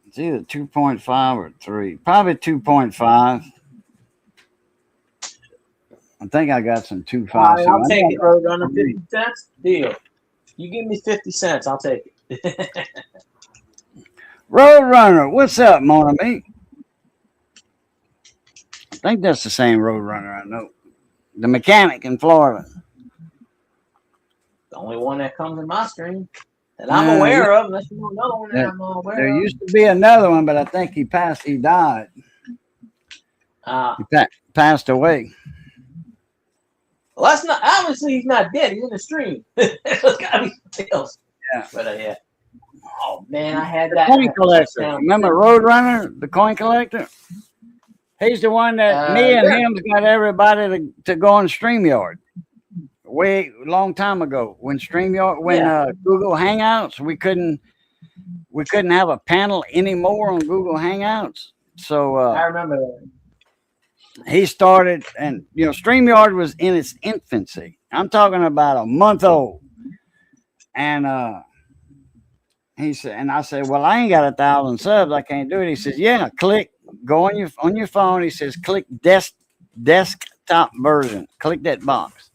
It's either 2.5 or 3. Probably 2.5. I think I got some 2.5. Right, I'll take it, Roadrunner. 50 cents? Deal. You give me 50 cents, I'll take it. Roadrunner, what's up, mon ami? I think that's the same Roadrunner I know. The mechanic in Florida. The only one that comes in my stream that I'm aware of, unless you know another one that I'm aware there of. used to be another one, but I think he died. He passed away. Well, that's not, obviously he's not dead. He's in the stream. It's got to be something else. Yeah. But yeah. Oh, man, I had that. Coin collector. Remember Roadrunner, the coin collector? He's the one that me and him got everybody to go on StreamYard. Way long time ago when Google Hangouts, we couldn't have a panel anymore on Google Hangouts. So I remember that. He started, and StreamYard was in its infancy. I'm talking about a month old. And he said, and I said, well, I ain't got 1,000 subs. I can't do it. He says, yeah, go on your phone. He says, click desktop version. Click that box.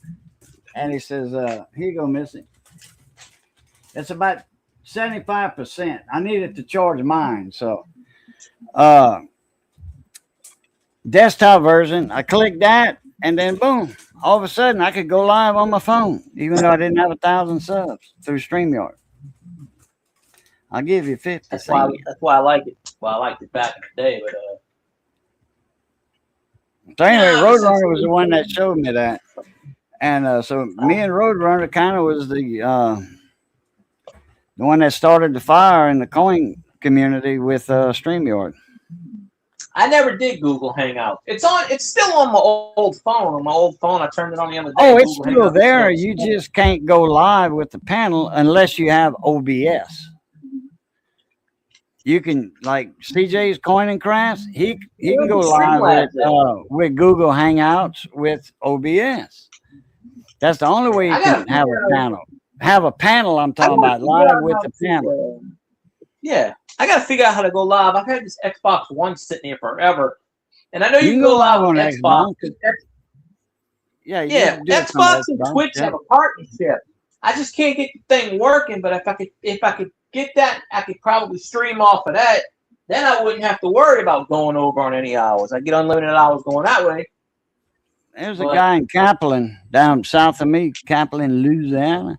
And he says, here you go, Missy. It's about 75%. I needed to charge mine. So, desktop version. I clicked that, and then boom, all of a sudden I could go live on my phone, even though I didn't have 1,000 subs through StreamYard. I'll give you 50. That's why I like it. Well, I liked it back in the day, but so anyway, Roadrunner was the one that showed me that, and so me and Roadrunner kind of was the one that started the fire in the coin community with StreamYard. I never did Google Hangout. It's still on my old phone. On my old phone, I turned it on the other day. Oh, it's still there. You just can't go live with the panel unless you have OBS. You can, like CJ's Coin and Crafts, he can go live with Google Hangouts with OBS. That's the only way you can have a panel. Have a panel, I'm talking about, live with the panel. Yeah. I got to figure out how to go live. I've had this Xbox One sitting here forever. And I know you can go live on Xbox. Xbox and Twitch have a partnership. I just can't get the thing working, but if I could get that, I could probably stream off of that. Then I wouldn't have to worry about going over on any hours. I get unlimited hours going that way. There's a guy in Kaplan, down south of me, Kaplan, Louisiana,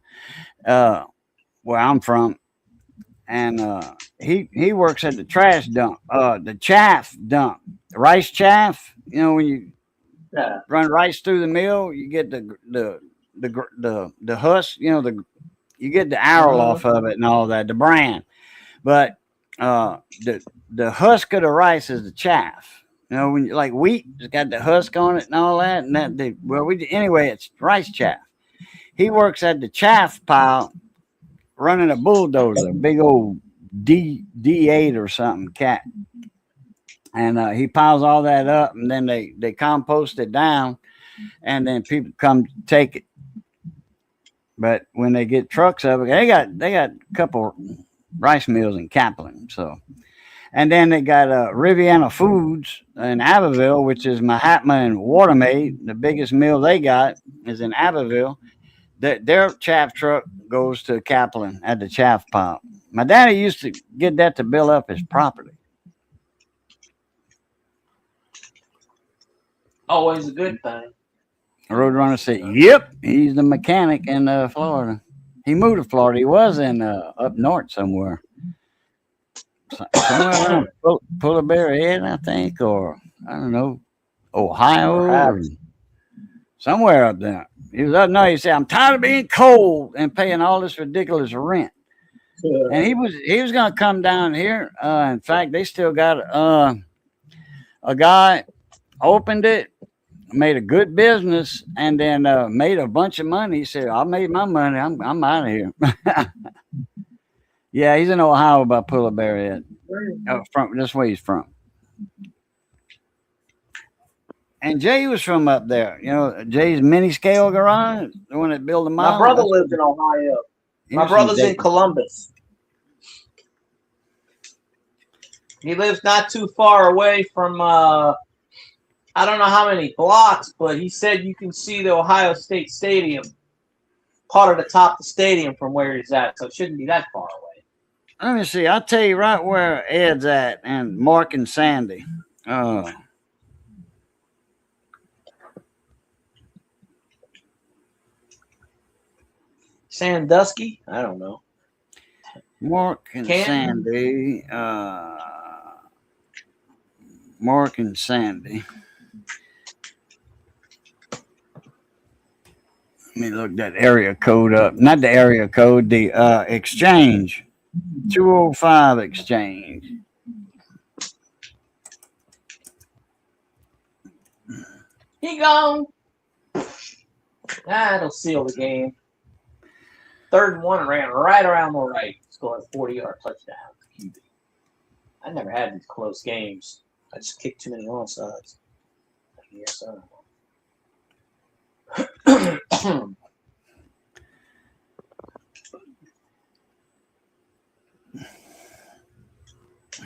where I'm from. And he works at the trash dump, the chaff dump, the rice chaff. When you run rice through the mill, you get the husk. You get the arrow off of it and all that, the bran. But the husk of the rice is the chaff. When you like wheat, it's got the husk on it and all that. And anyway, it's rice chaff. He works at the chaff pile, running a bulldozer, big old D8 or something cat. And he piles all that up, and then they compost it down, and then people come take it. But when they get trucks of it, they got a couple rice mills in Kaplan. So, and then they got Riviana Foods in Abbeville, which is Mahatma and Watermaid. The biggest mill they got is in Abbeville. Their chaff truck goes to Kaplan at the chaff pile. My daddy used to get that to build up his property. Always a good thing. Roadrunner said, yep, he's the mechanic in Florida. He moved to Florida. He was in up north somewhere. Somewhere around Puller Bear Head, I think, or I don't know, Ohio, or somewhere up there. He was up north. He said, I'm tired of being cold and paying all this ridiculous rent. And he was going to come down here. In fact, they still got a guy opened it, made a good business, and then made a bunch of money. He said, I made my money. I'm out of here. Yeah, he's in Ohio by Puller Bear Head. That's where he's from. And Jay was from up there. Jay's mini scale garage, the one that built the model. My brother lives in Ohio. My brother's in Columbus. He lives not too far away from, I don't know how many blocks, but he said you can see the Ohio State Stadium, part of the top of the stadium from where he's at, so it shouldn't be that far away. let me see. I'll tell you right where Ed's at and Mark and Sandy. Sandusky? I don't know. Mark and Sandy. Mark and Sandy. Let me look that area code up. Not the area code, the exchange. 205 exchange. He gone. That'll seal the game. 3rd and 1 ran right around the right. Scored a 40-yard touchdown. I never had these close games. I just kicked too many onside. Yes, I don't know.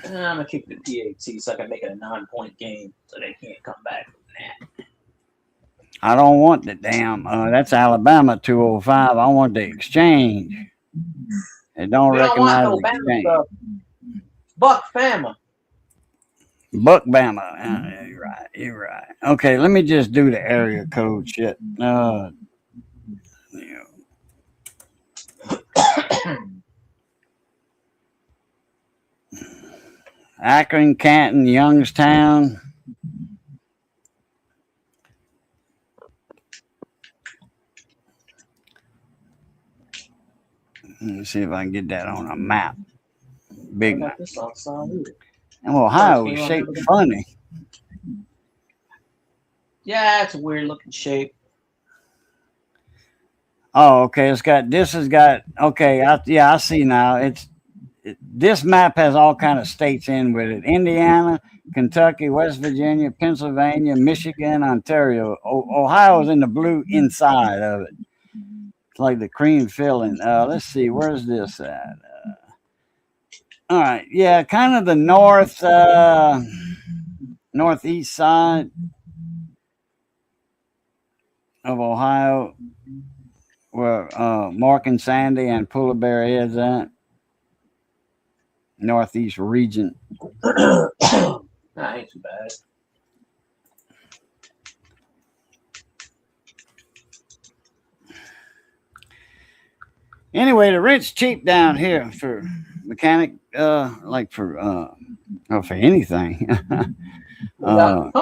I'm going to kick the PAT so I can make it a 9-point game so they can't come back from that. I don't want the damn, that's Alabama 205. I want the exchange. They don't recognize the exchange. Buck Bama. Buck Bama. You're right. Okay, let me just do the area code shit. Akron, Canton, Youngstown. Let me see if I can get that on a map. Big map. And Ohio is shaped funny. Yeah, it's a weird looking shape. Oh, okay. Okay. I see now. This map has all kind of states in with it: Indiana, Kentucky, West Virginia, Pennsylvania, Michigan, Ontario. Ohio's in the blue inside of it. It's like the cream filling. Let's see, where's this at? All right, yeah, kind of the northeast side of Ohio, where Mark and Sandy and Polar Bear is at. Northeast region. Nah, ain't too bad. Anyway, the rent's cheap down here for mechanic, like for anything. Not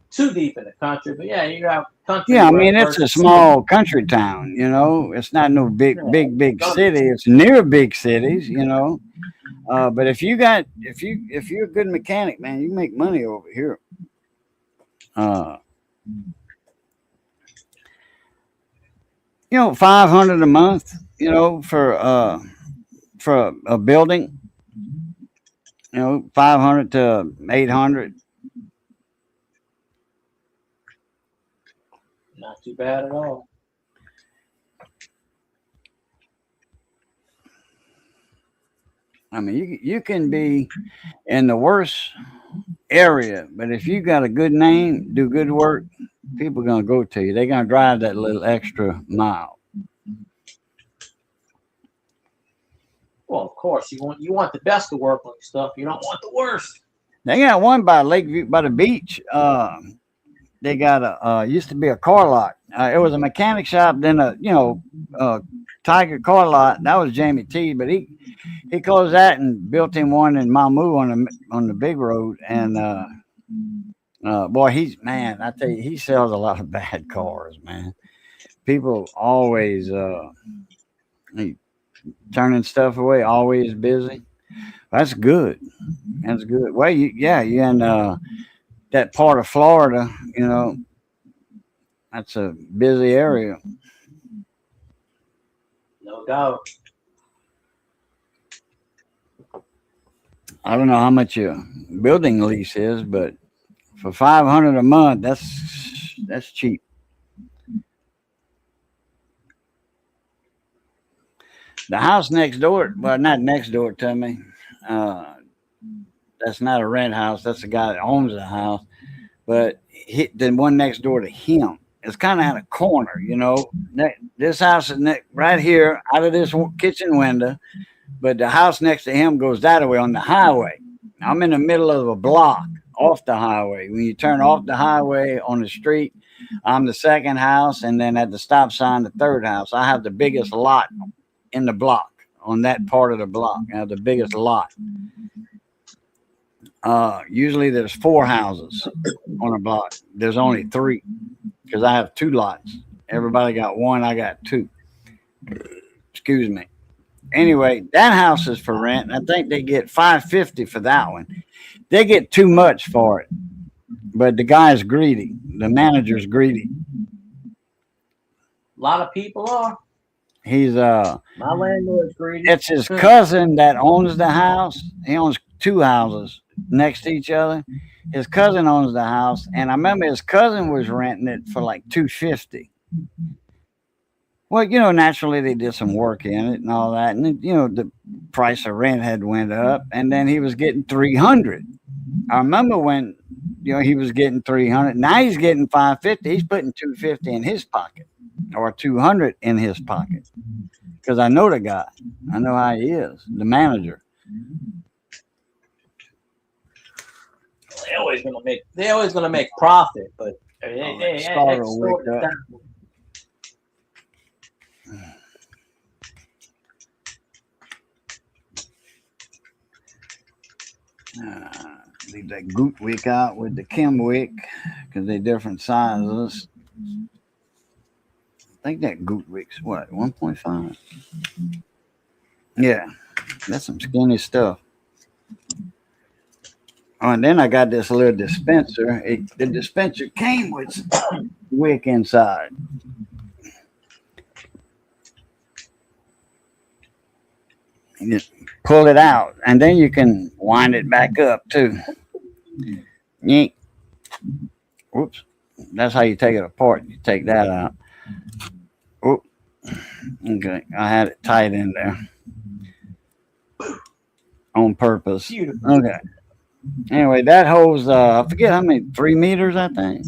too deep in the country, but yeah, you got country. Yeah, I mean it's a small country town, you know. It's not no big city. It's near big cities, you know. But if you're a good mechanic, man, you make money over here. You know, $500 a month, you know, for a building, you know, 500 to 800. Not too bad at all. I mean, you can be in the worst area, but if you got a good name, do good work, people are gonna go to you. They're gonna drive that little extra mile. Well, of course, you want the best to work on your stuff. You don't want the worst. They got one by Lakeview, by the beach. They got a used to be a car lot. It was a mechanic shop, then a Tiger car lot. That was Jamie T. But he closed that and built him one in Mamu on the big road. And boy, I tell you, he sells a lot of bad cars, man. People always turning stuff away, always busy. That's good. That's good. Well, you're in that part of Florida, you know. That's a busy area. No doubt. I don't know how much your building lease is, but for $500 a month, that's cheap. The house next door, well, not next door to me. That's not a rent house. That's the guy that owns the house. But the one next door to him, it's kind of at a corner, you know. This house is right here, out of this kitchen window. but the house next to him goes that way on the highway. I'm in the middle of a block off the highway. When you turn off the highway on the street, I'm the second house, and then at the stop sign, the third house. I have the biggest lot in the block on that part of the block. I have the biggest lot. Usually there's 4 houses on a block. There's only 3 because I have 2 lots. Everybody got 1. I got 2. Excuse me. Anyway, that house is for rent. I think they get $550 for that one. They get too much for it, but the guy's greedy. The manager's greedy. A lot of people are. He's My landlord's greedy. It's his cousin that owns the house. He owns 2 houses next to each other. His cousin owns the house, and I remember his cousin was renting it for like $250. Well, naturally they did some work in it and all that, and the price of rent had went up, and then he was getting $300. I remember when he was getting $300. Now he's getting $550. He's putting $250 in his pocket or $200 in his pocket because I know the guy. I know how he is, the manager. They're always gonna make profit, but they extort it down. Leave that Goot wick out with the Kim wick because they're different sizes. I think that Goot wick's what, 1.5? Yeah, that's some skinny stuff. Oh, and then I got this little dispenser. The dispenser came with wick inside. You just pull it out, and then you can wind it back up too. Yeet. Whoops. That's how you take it apart. You take that out. Oop. Okay. I had it tight in there on purpose. Okay. Anyway, that holds, I forget how many, 3 meters, I think.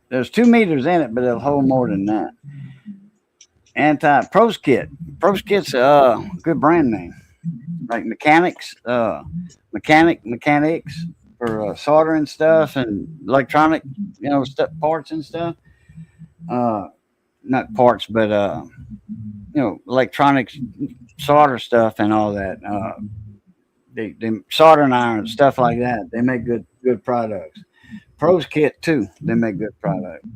There's 2 meters in it, but it'll hold more than that. Proskit. Proskit's a good brand name. Like mechanics for soldering stuff and electronic, parts and stuff. Not parts, but electronics, solder stuff and all that. They soldering iron stuff like that. They make good products. Proskit too. They make good products.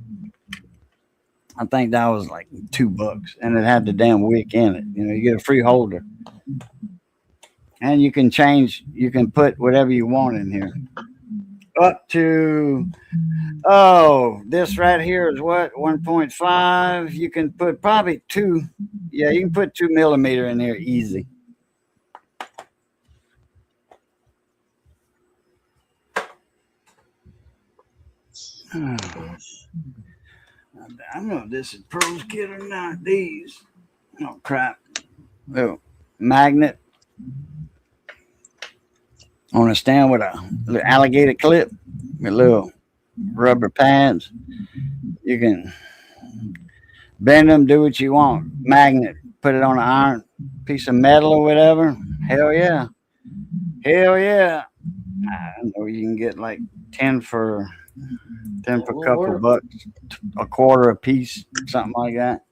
I think that was like $2, and it had the damn wick in it. You get a free holder, and you can put whatever you want in here. Up to, this right here is what, 1.5. You can put probably 2. Yeah, you can put 2 millimeter in there easy. I don't know if this is Proskit or not. These. Oh, crap. Little magnet on a stand with a little alligator clip with little rubber pads. You can bend them, do what you want. Magnet, put it on an iron piece of metal or whatever. Hell yeah. Hell yeah. I know you can get like 10 for a couple bucks, a quarter a piece, something like that.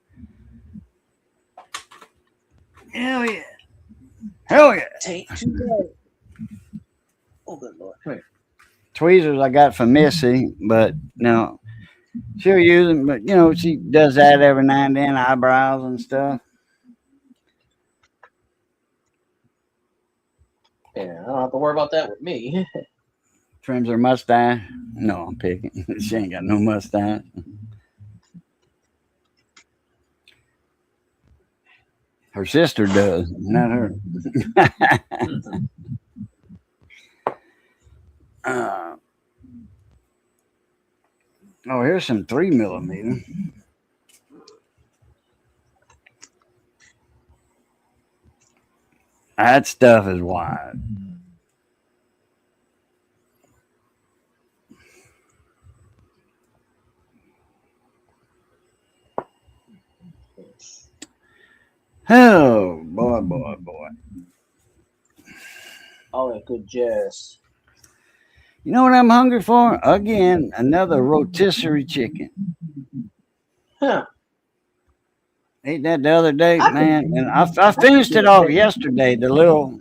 Hell yeah. Hell yeah. Take 2 Oh, good Lord. Wait. Tweezers I got for Missy, but no, she'll use them. But she does that every now and then, eyebrows and stuff. Yeah, I don't have to worry about that with me. Trims her mustache. No, I'm picking. She ain't got no mustache. Her sister does, not her. Here's some 3 millimeter. That stuff is wide. Oh, boy. All that good jazz. You know what I'm hungry for? Again, another rotisserie chicken. Huh. Ate that the other day, I man, and I finished it off yesterday. The little,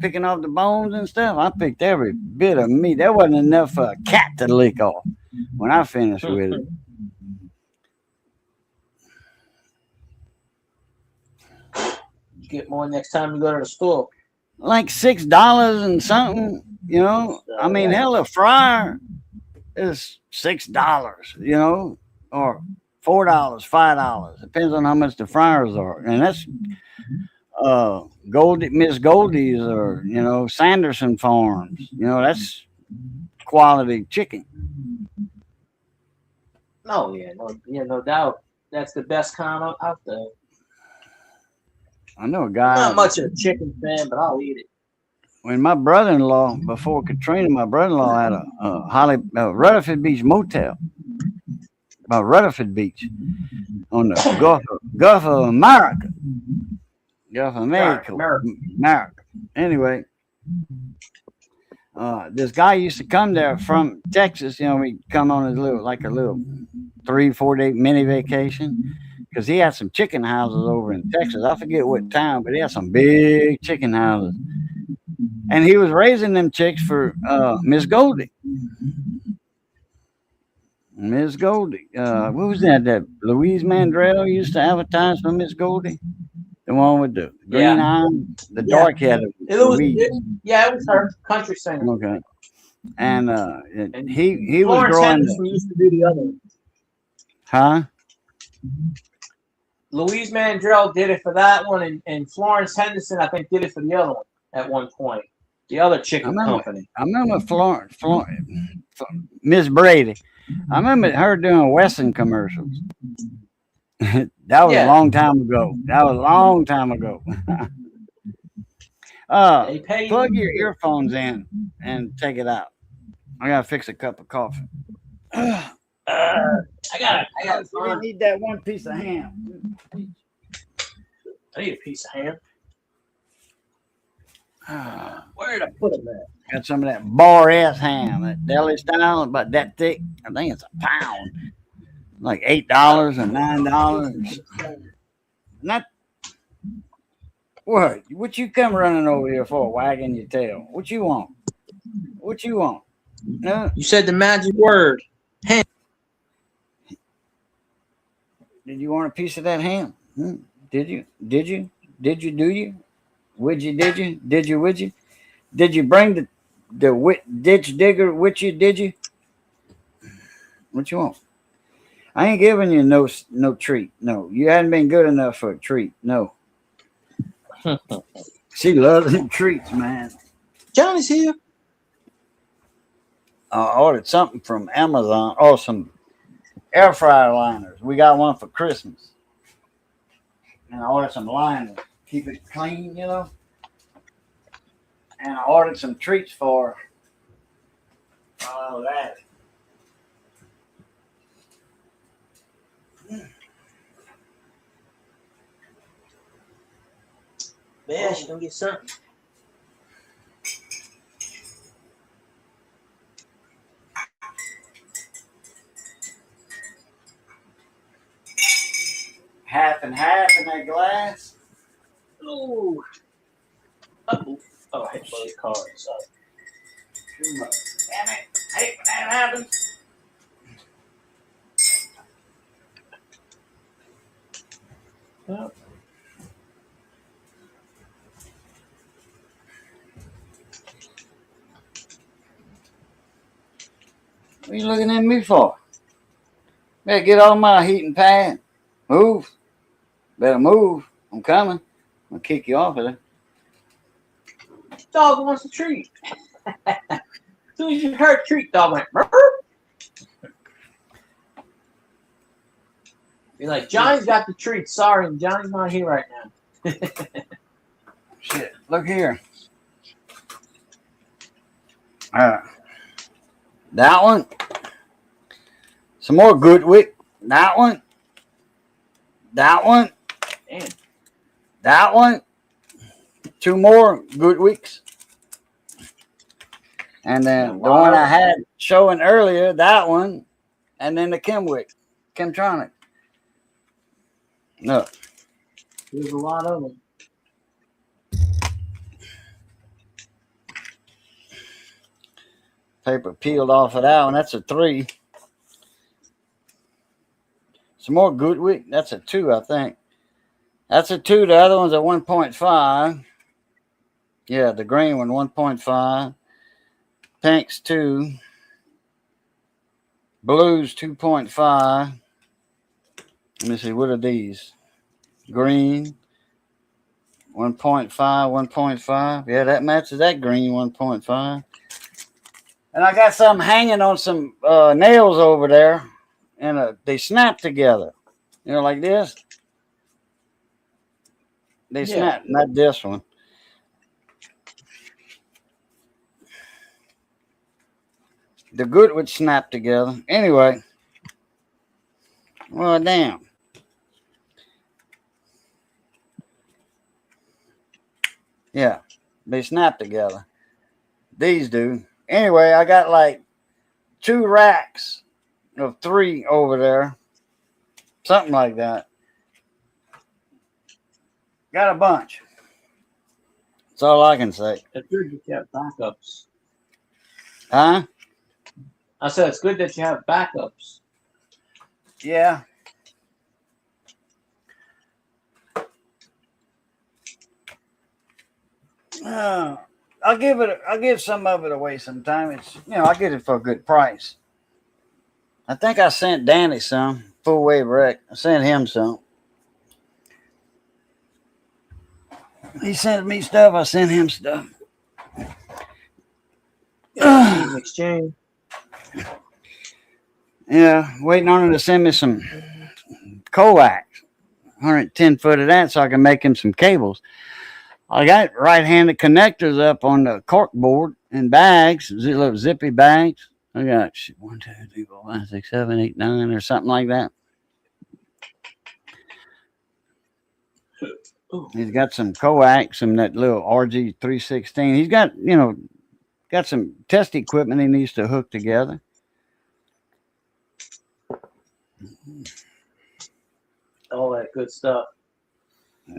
picking off the bones and stuff. I picked every bit of meat. That wasn't enough for a cat to lick off when I finished with it. You get more next time you go to the store. Like $6 and something, I mean, hell, a fryer is $6, or $4, $5. Depends on how much the fryers are, and that's Miss Goldie's or Sanderson Farms. That's quality chicken. Oh yeah, no doubt. That's the best kind out there. I know a guy. I'm not much of a chicken fan, but I'll eat it. When my brother-in-law, before Katrina, my brother-in-law had a Rutherford Beach motel. Rutherford Beach on the Gulf of America. Gulf of America. Anyway, this guy used to come there from Texas. He'd come on his little 3-4 day mini vacation because he had some chicken houses over in Texas. I forget what town, but he had some big chicken houses. And he was raising them chicks for Miss Goldie. Miss Goldie. What was that? That Louise Mandrell used to advertise for Miss Goldie? The one with the green eye, the dark head. It was her, country singer. Okay. And he was Florence growing. Henderson used to do the other one. Huh? Louise Mandrell did it for that one, and Florence Henderson, I think, did it for the other one at one point. The other chicken company. I remember Florence, Miss Brady. I remember her doing Wesson commercials. That was a long time ago. Plug your earphones in and take it out. I gotta fix a cup of coffee. I got it. I need that one piece of ham. I need a piece of ham. Where did I put it at? Got some of that bar ass ham, that deli style, about that thick. I think it's a pound, like $8 or $9. Not what? What you come running over here for, wagging your tail? What you want? No. You said the magic word. Ham. Did you want a piece of that ham? Did you? Do you? Would you? Did you? Would you? Did you bring the ditch digger with you? Did you? What you want? I ain't giving you no treat. No, you hadn't been good enough for a treat. No. She loves them treats, man. Johnny's here. I ordered something from Amazon. Oh, some air fryer liners. We got one for Christmas. And I ordered some liners. Keep it clean, And I ordered some treats for all that. Man, she's gonna get something. Half and half in that glass. Ooh. Uh-oh. Oh, I hit both cards. Sorry. Too much. Damn it. I hate when that happens. Well. What are you looking at me for? Better get on my heating pad. Move. Better move. I'm coming. I'm going to kick you off of there. Dog wants a treat. As soon as you heard treat, dog went, burp. You're like, Johnny's got the treat. Sorry, and Johnny's not here right now. Shit. Look here. That one. Some more Goodwick. That one. Damn. That one, 2 more good weeks. And then the one I had showing earlier, that one, and then the Chemtronic. No. There's a lot of them. Paper peeled off of that one. That's a 3. Some more Goodwick. That's a 2, I think. That's a 2. The other one's a 1.5. Yeah, the green one, 1.5. Pink's 2. Blue's 2.5. Let me see. What are these? Green, 1.5, 1.5. Yeah, that matches that green 1.5. And I got some hanging on some nails over there. And they snap together. You know, like this. They snap, not this one. The good would snap together. Anyway. Well, damn. Yeah, they snap together. These do. Anyway, I got like 2 racks of 3 over there. Something like that. Got a bunch. That's all I can say. It's good that you have backups. Huh? I said it's good that you have backups. Yeah. I'll give some of it away sometime. It's, you know, I get it for a good price. I think I sent Danny some full wave wreck. I sent him some. He sent me stuff. I sent him stuff. Exchange. Yeah, waiting on him to send me some coax, 110 foot of that, so I can make him some cables. I got right-handed connectors up on the cork board in bags, little zippy bags. I got 1, 2, 3, 4, 5, 6, 7, 8, 9, or something like that. He's got some coax, some that little RG316. He's got, you know, got some test equipment he needs to hook together. All that good stuff.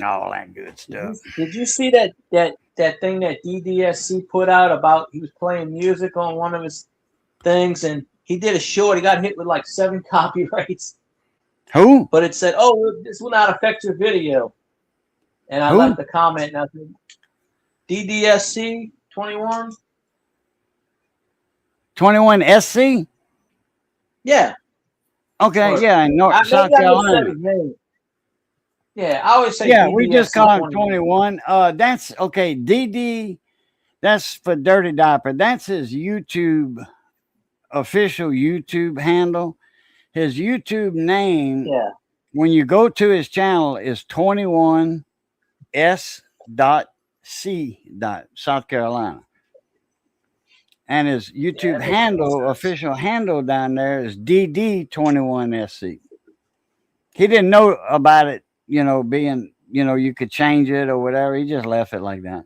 All that good stuff. Did you see that thing that DDSC put out about he was playing music on one of his things and he did a short. He got hit with like 7 copyrights. Who? But it said, "Oh, this will not affect your video." And I left a comment. And I said, DDSC 21. 21SC? Yeah. Okay, yeah, in South Carolina. Yeah, I always say. Yeah, DDSC we just call him 21. That's okay. DD, that's for Dirty Diaper. That's his YouTube official YouTube handle. His YouTube name, when you go to his channel, is 21S.C. South Carolina. And his YouTube handle, official handle down there is DD21SC. He didn't know about it, you know, being, you know, you could change it or whatever. He just left it like that.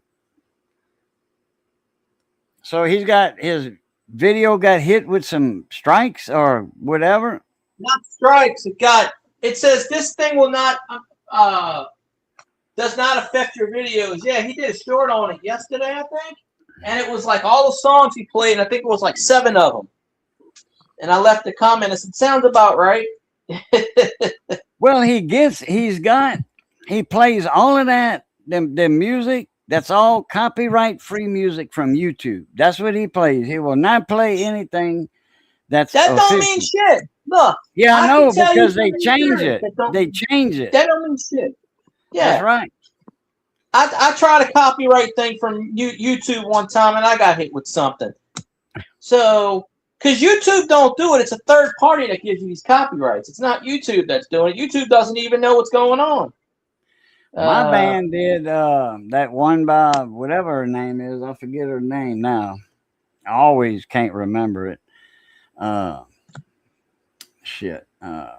So he's got his video got hit with some strikes or whatever. Not strikes. It says this thing will not does not affect your videos. Yeah, he did a short on it yesterday, I think. And it was like all the songs he played, and I think it was like 7 of them. And I left a comment. I said, sounds about right. Well, he plays all of that, them music. That's all copyright free music from YouTube. That's what he plays. He will not play anything that don't mean shit. Look. Yeah, I know, because they change it. They change it. That don't mean shit. Yeah. That's right. I tried a copyright thing from YouTube one time, and I got hit with something. So, because YouTube don't do it, it's a third party that gives you these copyrights. It's not YouTube that's doing it. YouTube doesn't even know what's going on. My band did that one by whatever her name is. I forget her name now. I always can't remember it. Shit. Can't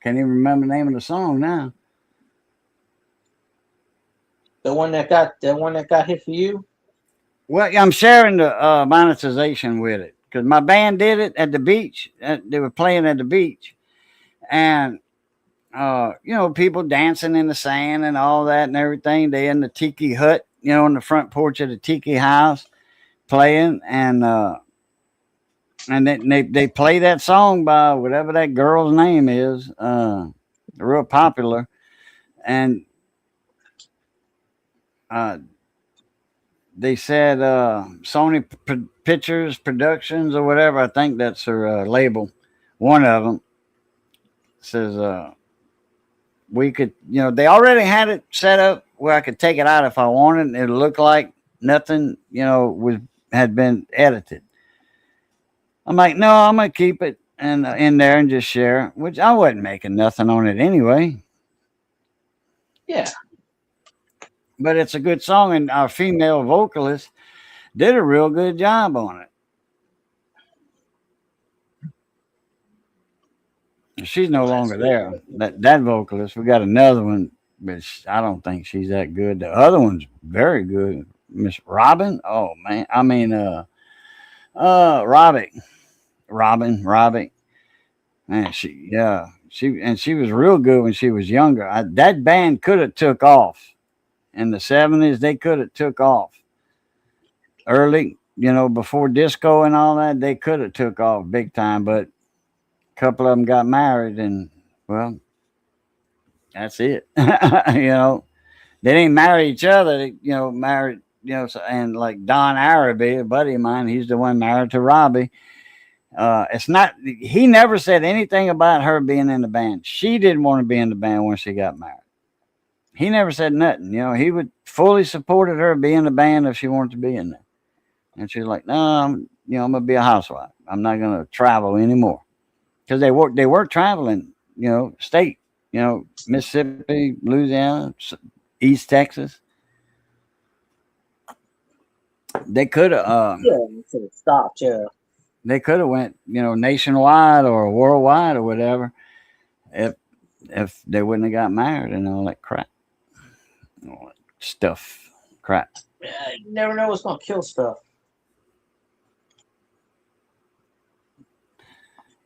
even remember the name of the song now. The one that got hit for you? Well, I'm sharing the monetization with it because my band did it at the beach. They were playing at the beach, and people dancing in the sand and all that and everything. They in the tiki hut, on the front porch of the tiki house, playing, and they play that song by whatever that girl's name is, real popular, and they said Sony Pictures Productions or whatever. I think that's her label. One of them says we could, they already had it set up where I could take it out if I wanted. It looked like nothing, had been edited. I'm like, no, I'm gonna keep it and in there and just share, which I wasn't making nothing on it anyway. Yeah. But it's a good song, and our female vocalist did a real good job on it. She's no longer there. That vocalist, we got another one, but I don't think she's that good. The other one's very good, Miss Robin. Oh man, I mean, Robbie. Man, she was real good when she was younger. That band could have took off. In the 70s, they could have took off early, before disco and all that. They could have took off big time, but a couple of them got married, and well, that's it. They didn't marry each other. They, married, and like Don Araby, a buddy of mine, he's the one married to Robbie. It's not. He never said anything about her being in the band. She didn't want to be in the band when she got married. He never said nothing. He would fully supported her being in the band if she wanted to be in there. And she's like, no, I'm gonna be a housewife. I'm not gonna travel anymore. Because they were traveling, state, Mississippi, Louisiana, East Texas. They could have stopped, yeah. They could have went, nationwide or worldwide or whatever if they wouldn't have got married and all that crap. All that stuff. Crap. Yeah, you never know what's gonna kill stuff.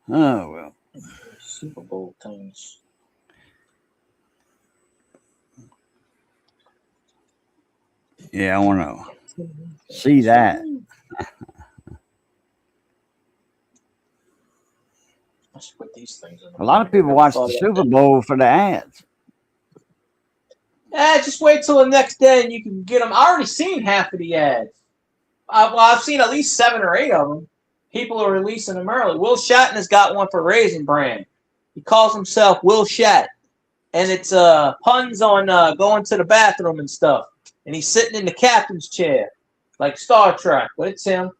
Oh well. Super Bowl things. Yeah, I want to see that. Let's put these things in. A lot of people watch the Super Bowl for the ads. Yeah, just wait till the next day and you can get them. I already seen half of the ads. I've seen at least 7 or 8 of them. People are releasing them early. Will Shatner's got one for Raisin Bran. He calls himself Will Shat. And it's puns on going to the bathroom and stuff. And he's sitting in the captain's chair, like Star Trek, but it's him.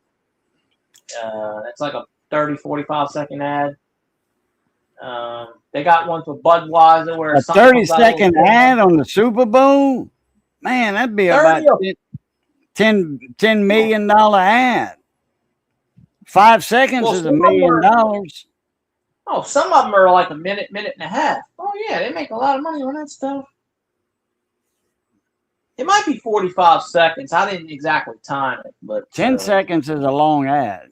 That's like a 30, 45-second ad. They got one for Budweiser where a 30-second ad on the Super Bowl? Man, that'd be about $10 million ad. 5 seconds is $1 million. Oh, some of them are like a minute and a half. Oh yeah, they make a lot of money on that stuff. It might be 45 seconds. I didn't exactly time it, but 10 seconds is a long ad.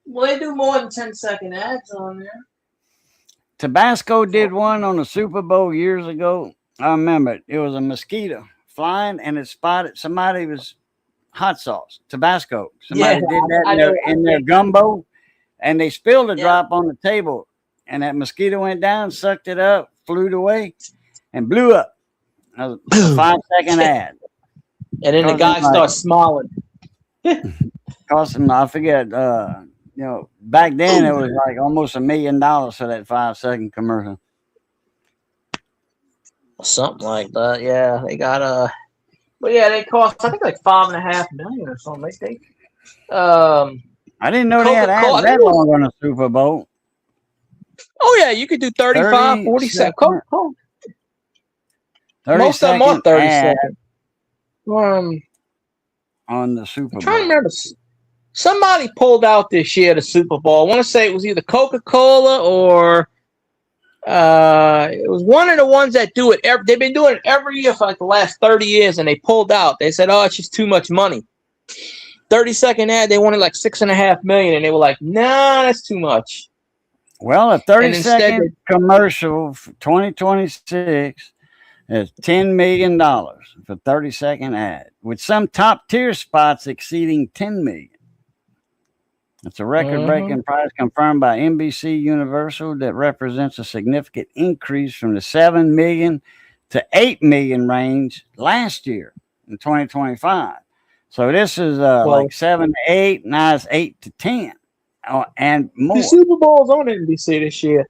Well, they do more than 10-second ads on there. Tabasco did one on the Super Bowl years ago. I remember it. It was a mosquito flying, and it spotted somebody was hot sauce, Tabasco. Somebody did that in their gumbo, and they spilled a drop on the table, and that mosquito went down, sucked it up, flew away, and blew up. That was a 5-second ad. And then the guy starts smiling. Cost him, I forget, back then it was like almost $1 million for that 5-second commercial. Something like that, yeah. They got but yeah, they cost I think like $5.5 million or something. I didn't know they had ads that long on a Super Bowl. Oh yeah, you could do 35, 40 seconds. Most of them are 30 seconds. On the Super Bowl. I'm trying to remember. Somebody pulled out this year the Super Bowl. I want to say it was either Coca-Cola or It was one of the ones that do it. They've been doing it every year for like the last 30 years, and they pulled out. They said, "Oh, it's just too much money." 30-second ad, they wanted like $6.5 million, and they were like, "Nah, that's too much." Well, a 30-second instead commercial for 2026 is $10 million for 30-second ad, with some top tier spots exceeding $10 million. It's a record-breaking price confirmed by NBC Universal that represents a significant increase from the $7 million to $8 million range last year in 2025. So this is like 7 to 8, now it's 8 to 10, and more. The Super Bowl's on NBC this year.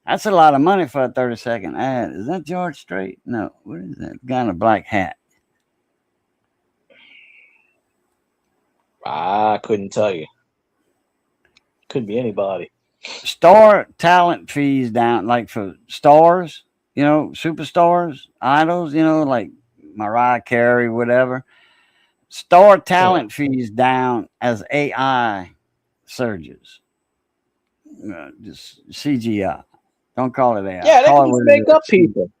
That's a lot of money for a 30-second ad. Is that George Strait? No. What is that guy in a black hat? I couldn't tell you. Could be anybody. Star talent fees down, like for stars, superstars, idols, like Mariah Carey, whatever. Star talent fees down as AI surges. Just CGI. Don't call it AI. Yeah, they can just make up people.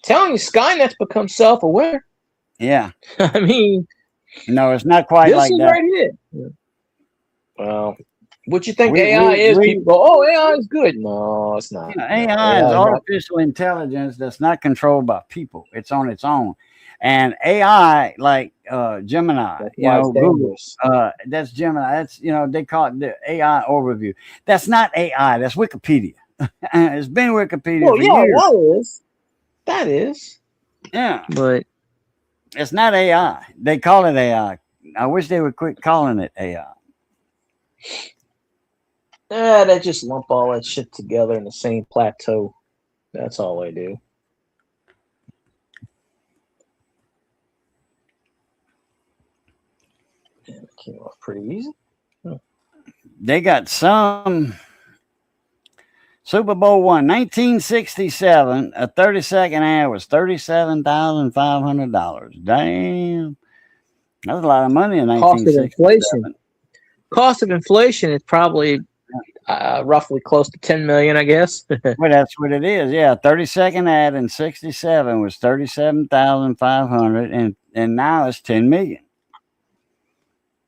Telling you, Skynet's become self-aware. Yeah. I mean, no, it's not quite like that. Right here. Yeah. Well, what you think AI is? People go, "Oh, AI is good." No, it's not. AI is artificial intelligence that's not controlled by people. It's on its own. And AI, like Gemini, Google, that's Gemini. That's, they call it the AI overview. That's not AI. That's Wikipedia. It's been Wikipedia for years. That is. Yeah. But it's not AI. They call it AI. I wish they would quit calling it AI. They just lump all that shit together in the same plateau. That's all they do. And it came off pretty easy. They got some Super Bowl I, 1967, a 30-second ad was $37,500. Damn. That was a lot of money in 1967. Cost of inflation is probably roughly close to 10 million, I guess. Well, that's what it is. Yeah, 30-second ad in 67 was 37,500, and now it's 10 million.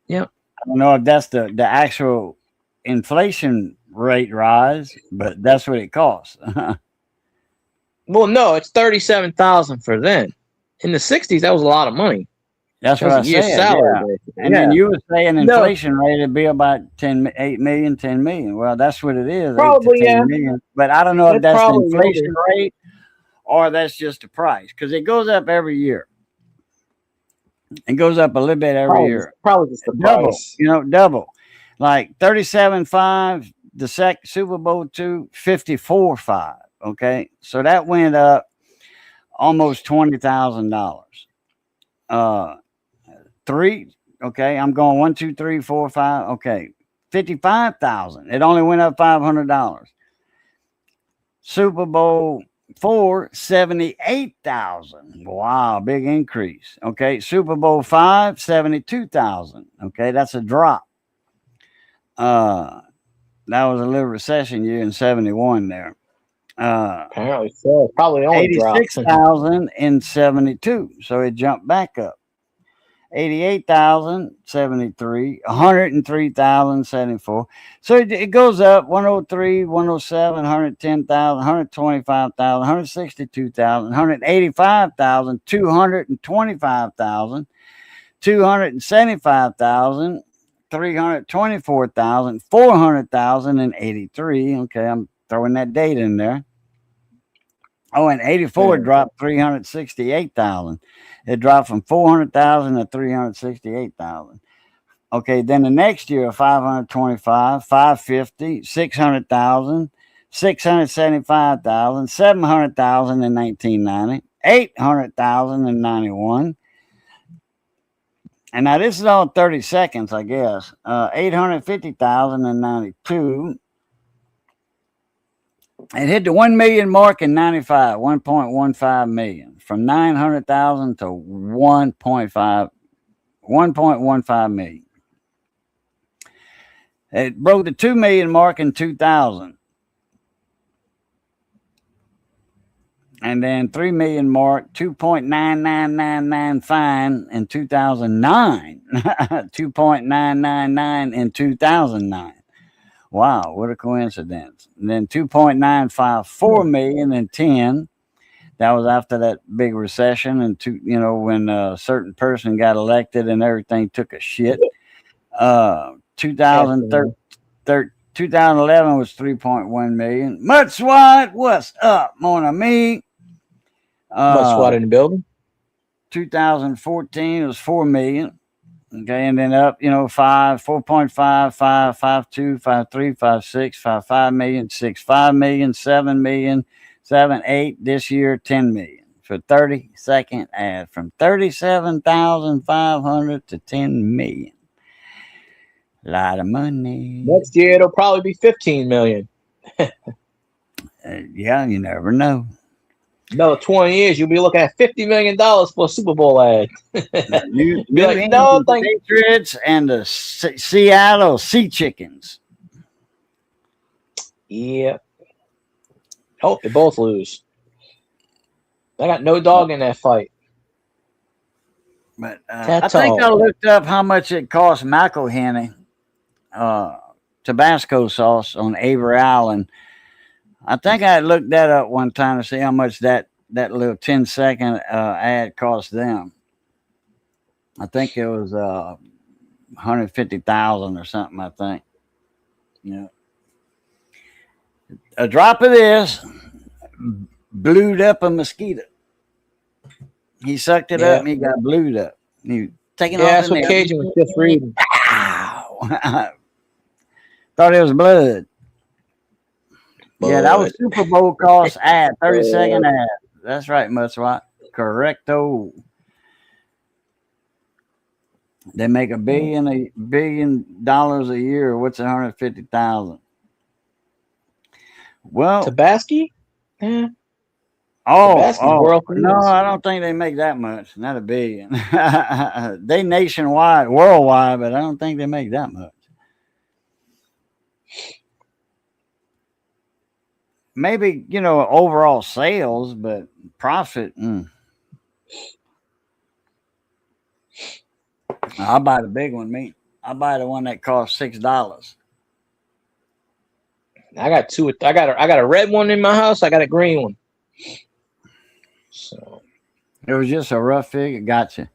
Yep. I don't know if that's the actual inflation rate rise, but that's what it costs. Well, no, it's 37,000 for then. In the 60s, that was a lot of money. That's what I said. Salary, yeah. And then you were saying inflation rate would be about 8 million, 10 million. Well, that's what it is. Probably, 8 to 10 million. But I don't know if that's the inflation rate or that's just the price, because it goes up every year. It goes up a little bit every year. Probably just the price. Double. Like 37.5, the Super Bowl II, 54.5. Okay. So that went up almost $20,000. 3. Okay. I'm going 1, 2, 3, 4, 5. Okay. 55,000. It only went up $500. Super Bowl IV, 78,000. Wow, big increase. Okay, Super Bowl V, 72,000. Okay, that's a drop. That was a little recession year in 71 there. Apparently so. Probably only 86,000 in 72. So it jumped back up. 88,000, 73, 103,000, 74. So it goes up 103, 107, 110,000, 125,000, 162,000, 185,000, 225,000, 275,000, 324,000, 400,000, and 83. Okay, I'm throwing that date in there. Oh, and 84 dropped 368,000. It dropped from 400,000 to 368,000. Okay, then the next year, 525, 550, 600,000, 675,000, 700,000 in 1990, 800,000 in 91. And now this is all 30 seconds, I guess. 850,000 in 92. It hit the 1 million mark in 95, 1.15 million, from 900,000 to 1.15 million. It broke the 2 million mark in 2000. and then 3 million mark, 2.9999 fine in 2009, 2.999 in 2009. Wow, what a coincidence. And then 2.954 million in 10. That was after that big recession and when a certain person got elected and everything took a shit. 2011 was 3.1 million. Mudswat, what's up, mon ami? Mudswat in the building. 2014 was 4 million. Okay, and then up, 4.5, 5, 5.2, 5.3, 5.6, 5.5 million, 6.5 million, 7 million, 7.8 this year, 10 million for 30-second ad from 37,500 to 10 million. A lot of money. Next year it'll probably be 15 million. Yeah, you never know. Another 20 years, you'll be looking at $50 million for a Super Bowl ad. New like, no, thank Patriots and the Seattle Sea Chickens. Yeah. Hope they both lose. I got no dog in that fight. But I think I looked up how much it cost McElhenney Tabasco sauce on Avery Island. I think I looked that up one time to see how much that little 10-second ad cost them. I think it was $150,000 or something. I think. Yeah. A drop of this blued up a mosquito. He sucked it up and he got blued up. He taking off. That's what Cajun was just reading. Ow. Thought it was blood. Yeah, that was Super Bowl cost ad, 30-second ad. That's right, Mudswat. Correcto. They make $1 billion a year. What's 150,000? Well, Tabasco? Yeah. No, I don't think they make that much. Not $1 billion. They nationwide, worldwide, but I don't think they make that much. Maybe, overall sales, but profit. I'll buy the big one, mate. I'll buy the one that costs $6. I got two. I got a red one in my house. I got a green one. So it was just a rough figure. Gotcha.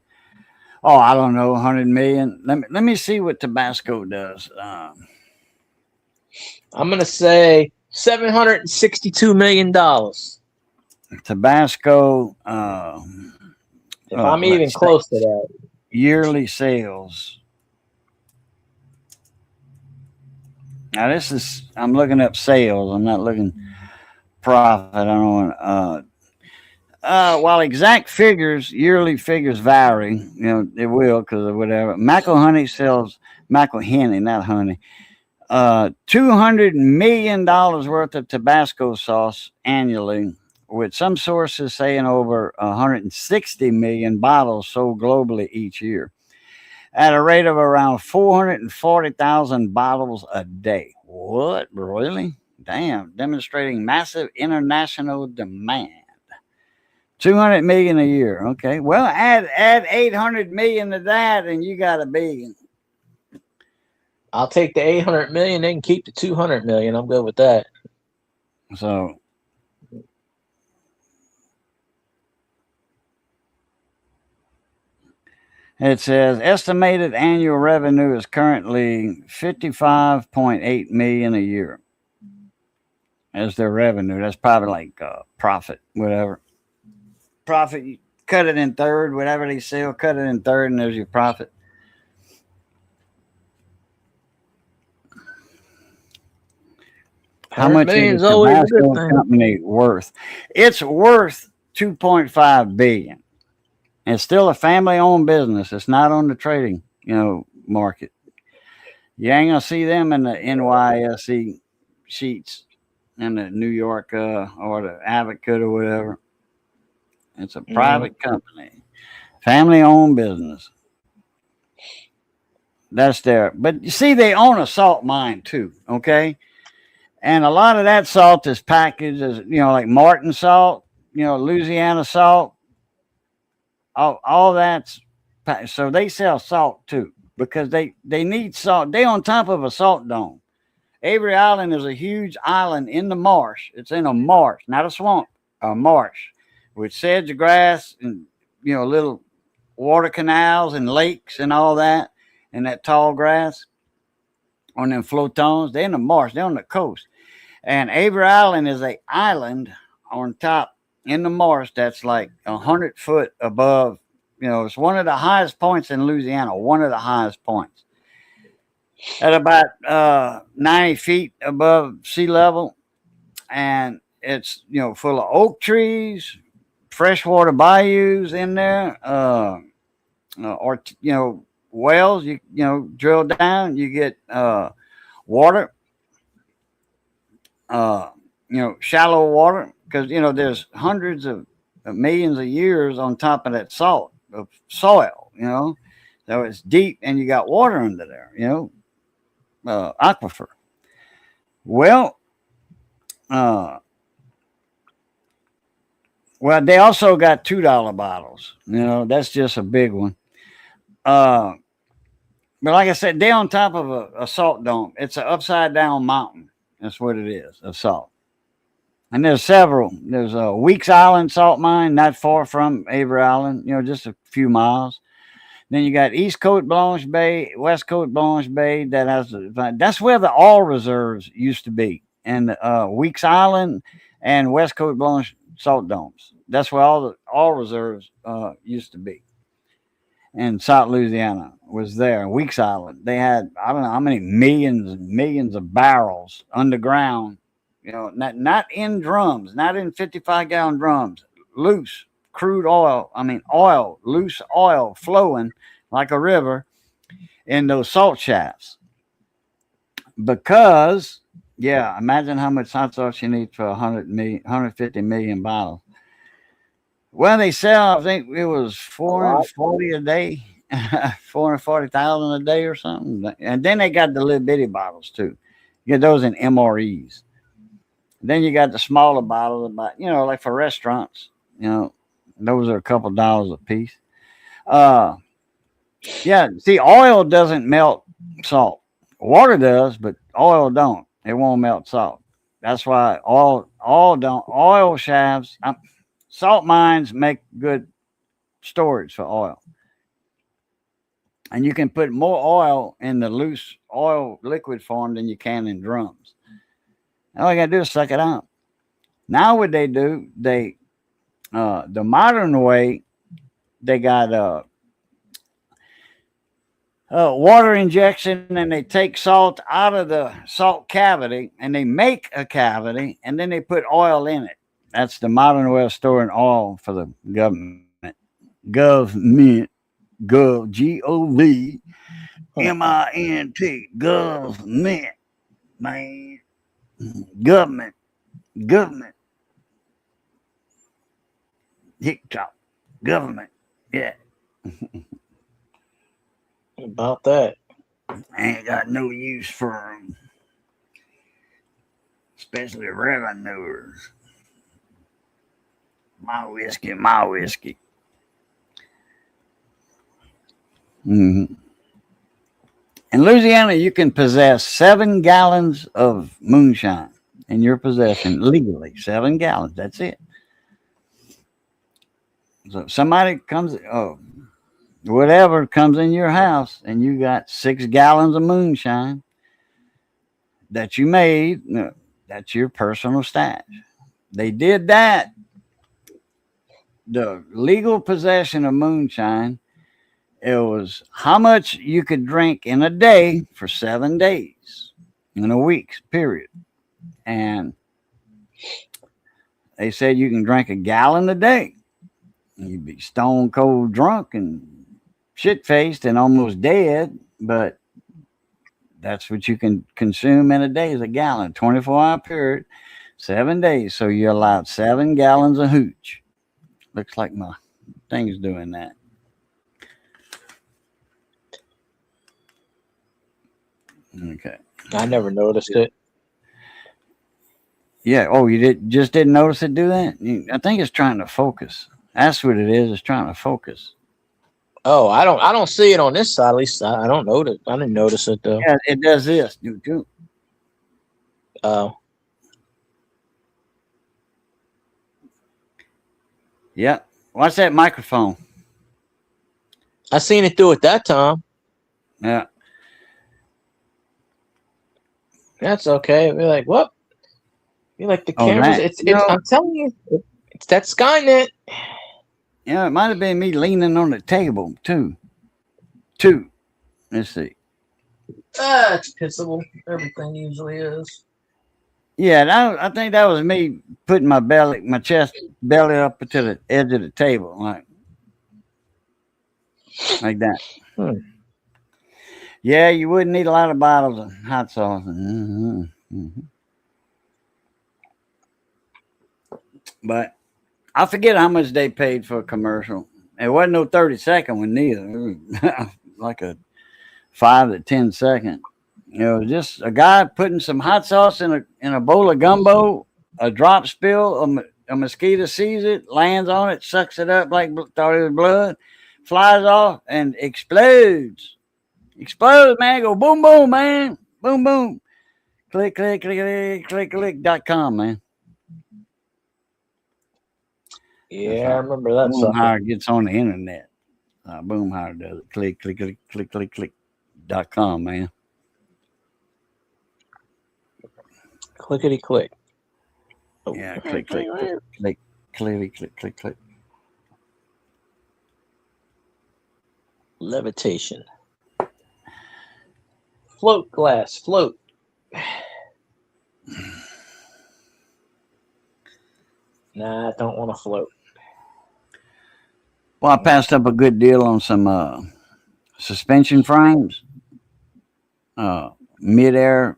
Oh, I don't know, 100 million. Let me see what Tabasco does. I'm gonna say $762 million. Tabasco. If I'm even close to that. Yearly sales. Now I'm looking up sales. I'm not looking profit. I don't want. While exact figures, yearly figures vary. It will because of whatever. McElhenney, not honey. $200 million worth of Tabasco sauce annually, with some sources saying over 160 million bottles sold globally each year, at a rate of around 440,000 bottles a day. What? Really? Damn. Demonstrating massive international demand. 200 million a year. Okay. Well, add 800 million to that and you got $1 billion. I'll take the 800 million. They can keep the 200 million. I'm good with that. So it says estimated annual revenue is currently 55.8 million a year as their revenue. That's probably like profit, whatever. Profit, you cut it in third, whatever they sell, cut it in third, and there's your profit. How much is the Tabasco company worth? It's worth $2.5 billion. It's still a family-owned business. It's not on the trading, market. You ain't gonna see them in the NYSE sheets in the New York or the Advocate or whatever. It's a private company, family-owned business. That's there. But you see, they own a salt mine too. Okay. And a lot of that salt is packaged as, like Martin salt. Louisiana salt, all that's so they sell salt too because they need salt. They on top of a salt dome. Avery Island is a huge island in the marsh. It's in a marsh, not a swamp, a marsh with sedge grass and little water canals and lakes and all that, and that tall grass on them flotons. They're in the marsh. They're on the coast. And Avery Island is an island on top in the marsh that's like 100 foot above. It's one of the highest points in Louisiana, one of the highest points. At about 90 feet above sea level. And it's, full of oak trees, freshwater bayous in there, or, wells, drill down, you get water. Shallow water, because there's hundreds of millions of years on top of that salt of soil, so it's deep and you got water under there, aquifer. Well, they also got $2 bottles. That's just a big one. But like I said, they're on top of a salt dome. It's an upside down mountain. That's what it is, of salt. And there's several. There's a Weeks Island salt mine, not far from Avery Island, just a few miles. Then you got East Coast Blanche Bay, West Coast Blanche Bay. That's where the oil reserves used to be. And Weeks Island and West Coast Blanche salt domes. That's where all the oil reserves used to be. And South Louisiana was there. Weeks Island. They had, I don't know how many millions and millions of barrels underground, not in drums, not in 55-gallon drums, loose crude oil. Loose oil flowing like a river in those salt shafts. Because, imagine how much hot sauce you need for 150 million bottles. Well, they sell, I think it was 440 a day, 440,000 a day or something. And then they got the little bitty bottles too. You get those in MREs. Then you got the smaller bottles, about, like for restaurants, those are a couple dollars a piece. See, oil doesn't melt salt. Water does, but oil don't. It won't melt salt. That's why oil shafts, salt mines make good storage for oil. And you can put more oil in the loose oil liquid form than you can in drums. All you got to do is suck it out. Now what they do, the modern way, they got water injection, and they take salt out of the salt cavity and they make a cavity and then they put oil in it. That's the modern way of storing oil for the government. Government. Government. Government. Man. Government. TikTok. Government. Yeah. About that. I ain't got no use for them. Especially revenuers. My whiskey. Mm-hmm. In Louisiana, you can possess 7 gallons of moonshine in your possession legally. 7 gallons. That's it. So somebody comes, whatever comes in your house, and you got 6 gallons of moonshine that you made, that's your personal stash. They did that. The legal possession of moonshine, it was how much you could drink in a day for 7 days, in a week, period. And they said you can drink a gallon a day. You'd be stone cold drunk and shit-faced and almost dead, but that's what you can consume in a day is a gallon, 24-hour period, 7 days. So you're allowed 7 gallons of hooch. Looks like my thing's doing that. Okay. I never noticed it. Yeah. Oh, you just didn't notice it do that? I think it's trying to focus. That's what it is. It's trying to focus. Oh, I don't see it on this side. At least I don't notice. I didn't notice it though. Yeah, it does this. Oh, Yeah. Watch that microphone. I seen it do it that time. Yeah. That's okay. We're like, what? You like the Oh, cameras? that- It's. no. I'm telling you, it's that Skynet. Yeah, it might have been me leaning on the table too. Let's see. It's pissable. Everything usually is. Yeah, I think that was me putting my chest belly up to the edge of the table, like that. Yeah, you wouldn't need a lot of bottles of hot sauce. But I forget how much they paid for a commercial. It wasn't no 30-second one neither. It was like a 5 to 10 second. Just a guy putting some hot sauce in a bowl of gumbo, a drop spill, a mosquito sees it, lands on it, sucks it up like thought it was blood, flies off and explodes. Explodes, man. Go boom, boom, man. Boom, boom. Click, .com, man. Yeah, I remember that. Boomhauer gets on the internet. Boomhauer does it. Click.com, man. Clickety click. Oh. Yeah, click. Levitation. Float glass, float. Nah, I don't want to float. Well, I passed up a good deal on some suspension frames. Midair.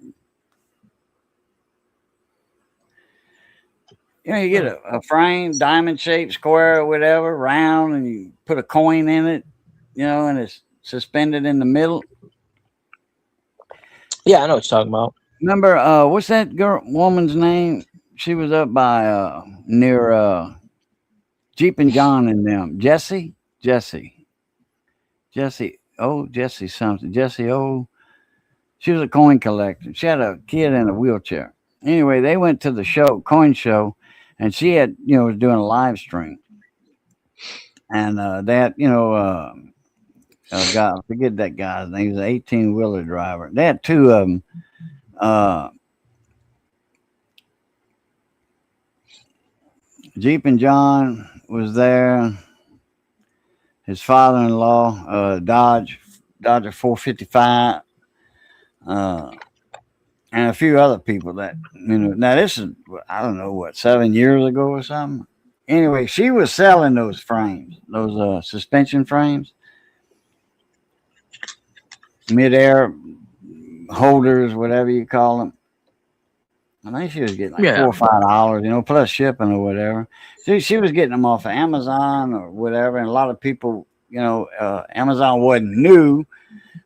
You get a frame, diamond shaped, square, or whatever, round, and you put a coin in it, and it's suspended in the middle. Yeah, I know what you're talking about. Remember, what's that woman's name? She was up by near Jeep and John and them. Jesse something. Jesse O. She was a coin collector. She had a kid in a wheelchair. Anyway, they went to the coin show, and she had, was doing a live stream. And that, guy, I forget that guy's name. He was an 18-wheeler driver. They had two of them. Jeep and John was there. His father-in-law, Dodge 455, and a few other people that, now this is, I don't know, 7 years ago or something. Anyway, she was selling those frames, those suspension frames, midair holders, whatever you call them. I think she was getting like $4 or $5, plus shipping or whatever. She was getting them off of Amazon or whatever. And a lot of people, Amazon wasn't new,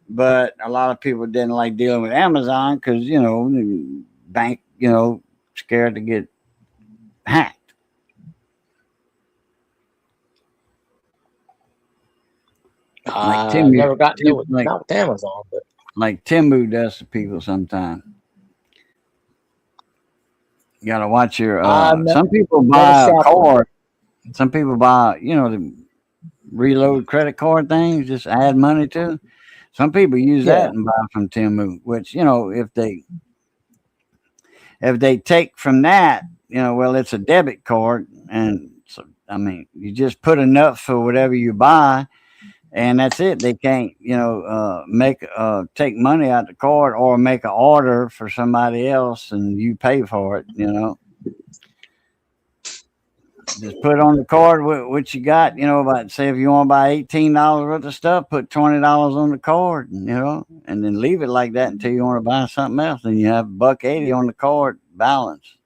but a lot of people didn't like dealing with Amazon because, bank, scared to get hacked. I never got to do it not with Amazon, but like Temu does to people sometimes. You gotta watch your. Some people buy a card. Some people buy, the reload credit card things. Just add money to. Some people use that and buy from Temu. Which if they take from that, it's a debit card, and so you just put enough for whatever you buy, and that's it. They can't, take money out the card or make an order for somebody else and you pay for it, Just put on the card what you got, about, say if you want to buy $18 worth of stuff, put $20 on the card, and then leave it like that until you want to buy something else, and you have $1.80 on the card balance.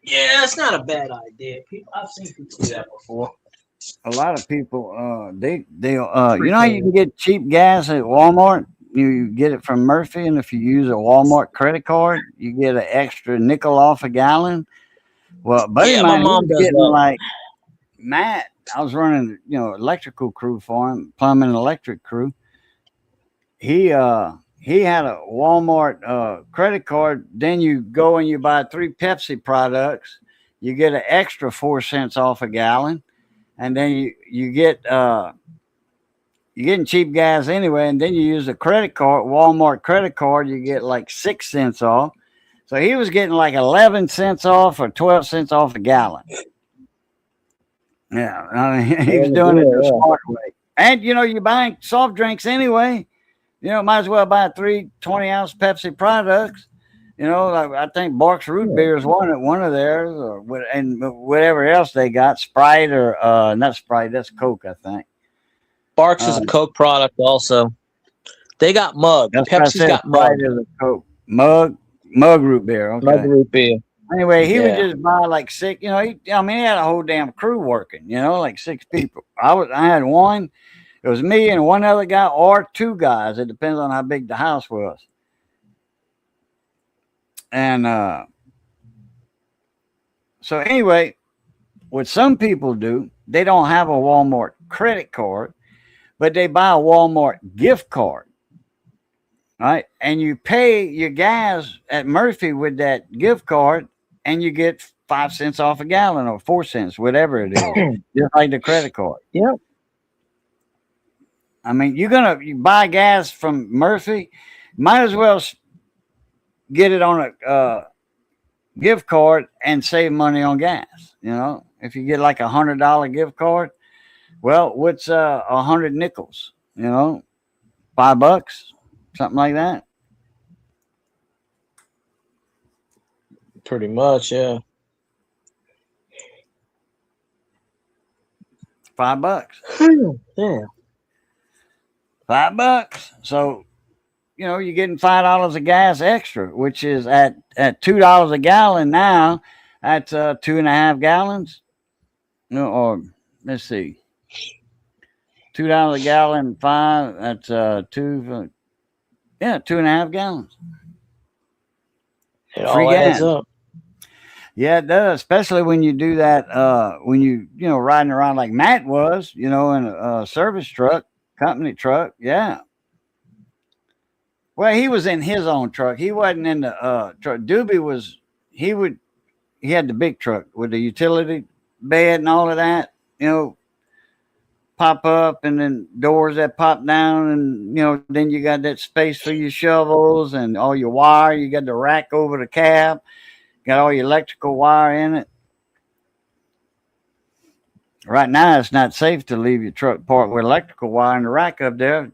Yeah, it's not a bad idea. I've seen people do that before. A lot of people, you can get cheap gas at Walmart. you get it from Murphy, and if you use a Walmart credit card, you get an extra nickel off a gallon. Well, buddy Yeah, of my mine, he mom was does getting that. like Matt. I was running, electrical crew for him, plumbing and electric crew. He had a Walmart credit card. Then you go and you buy 3 Pepsi products. You get an extra 4 cents off a gallon, and then you get you're getting cheap gas anyway. And then you use a credit card, Walmart credit card. You get like 6 cents off. So he was getting like 11 cents off or 12 cents off a gallon. Yeah, I mean, he was doing it the smart way. And you're buying soft drinks anyway. Might as well buy 3 20-ounce Pepsi products. Like I think Barks Root Beer is one of theirs, and whatever else they got, Sprite or not Sprite, that's Coke, I think. Barks is a Coke product also. They got Mug. Pepsi's got Mug. Sprite is a Coke. Mug Root Beer. Okay. Mug Root Beer. Anyway, he would just buy like 6. He had a whole damn crew working. Like 6 people. I had one. It was me and one other guy or 2 guys. It depends on how big the house was. And so anyway, what some people do, they don't have a Walmart credit card, but they buy a Walmart gift card. Right? And you pay your gas at Murphy with that gift card, and you get 5 cents off a gallon or 4 cents, whatever it is, just like the credit card. Yep. I mean, you buy gas from Murphy, might as well get it on a gift card and save money on gas. If you get like $100 gift card, well, what's 100 nickels? $5, something like that. Pretty much, yeah. $5. Yeah. $5. So, you're getting $5 of gas extra, which is at $2 a gallon now. That's 2.5 gallons. Or let's see, $2 a gallon, 5. That's 2. 2.5 gallons. It all adds up. Yeah, it does, especially when you do that. When you riding around like Matt was, in a service truck, company truck. Yeah. Well, he was in his own truck. He wasn't in the truck. Doobie was. He had the big truck with the utility bed and all of that. Pop up and then doors that pop down, and then you got that space for your shovels and all your wire. You got the rack over the cab. Got all your electrical wire in it. Right now, it's not safe to leave your truck parked with electrical wire in the rack up there.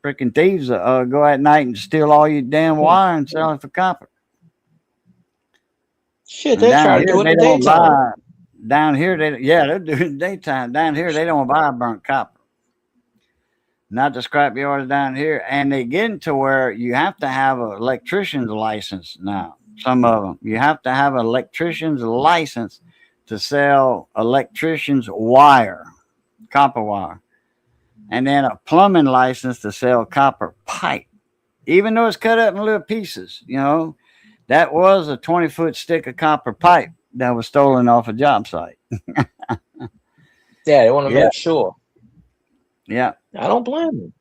Freaking thieves go at night and steal all your damn wire and sell it for copper. Shit, they try to do it in the daytime. Down here, they're doing it in the daytime. Down here, they don't buy burnt copper. Not the scrap yards down here. And they get into where you have to have an electrician's license now. Some of them. You have to have an electrician's license to sell electrician's wire, copper wire. And then a plumbing license to sell copper pipe. Even though it's cut up in little pieces, that was a 20-foot stick of copper pipe that was stolen off a job site. Yeah, they want to make sure. Yeah. I don't blame them.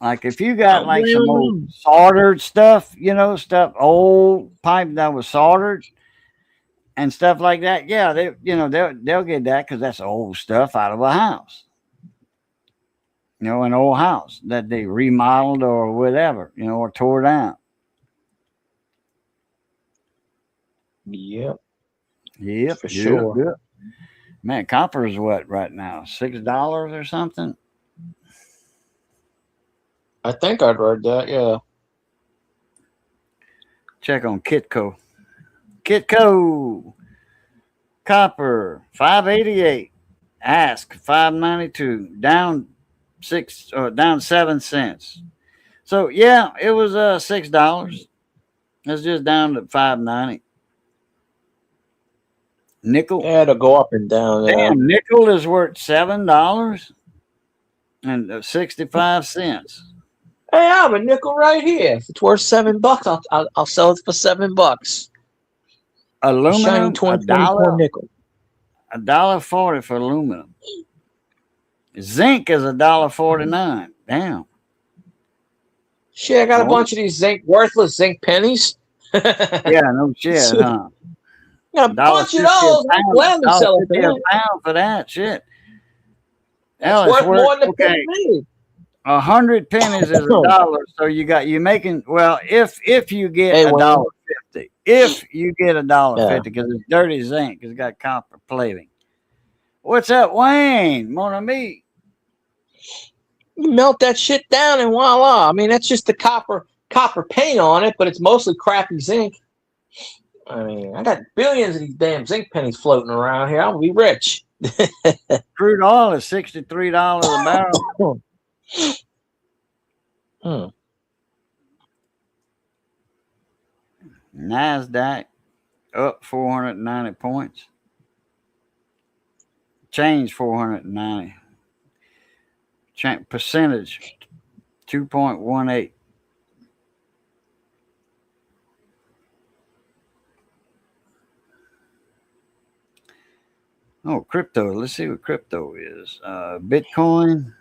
Like if you got like some old soldered stuff, old pipe that was soldered and stuff like that, yeah, they'll get that because that's old stuff out of a house. An old house that they remodeled or whatever, or tore down. Yep. Yep, for sure. Yep. Man, copper is what right now? $6 or something? I think I'd read that, yeah. Check on Kitco. Kitco. Copper, $5.88. Ask, $5.92. Down 7 cents. So yeah, it was $6. It's just down to $5.90. Nickel. Yeah, it'll go up and down. Damn, nickel is worth $7 and 65 cents. Hey, I have a nickel right here. If it's worth $7, I'll sell it for $7. A shiny Aluminum, a 2024 dollar, nickel. $1.40 for aluminum. Zinc is $1.49. Damn. Shit, I got a Oh, bunch of these worthless zinc pennies. yeah, no shit, huh? Got a bunch of $1.50 a those. I'll pound. gladly sell it for $1.50 a that. pound for that shit. That's Hell, it's worth worth more than a okay. penny made. 100 pennies is $1. So you're making well if you get Hey, Wayne. $1.50. If you get $1.50 Yeah. because it's dirty zinc, it's got copper plating. What's up, Wayne? Mon ami. You melt that shit down and voila. I mean, that's just the copper paint on it, but it's mostly crappy zinc. I mean, I got billions of these damn zinc pennies floating around here. I'll be rich. Crude oil is $63 a barrel. NASDAQ up 490 points. Change 490. Percentage 2.18. Oh, crypto. Let's see what crypto is. Bitcoin,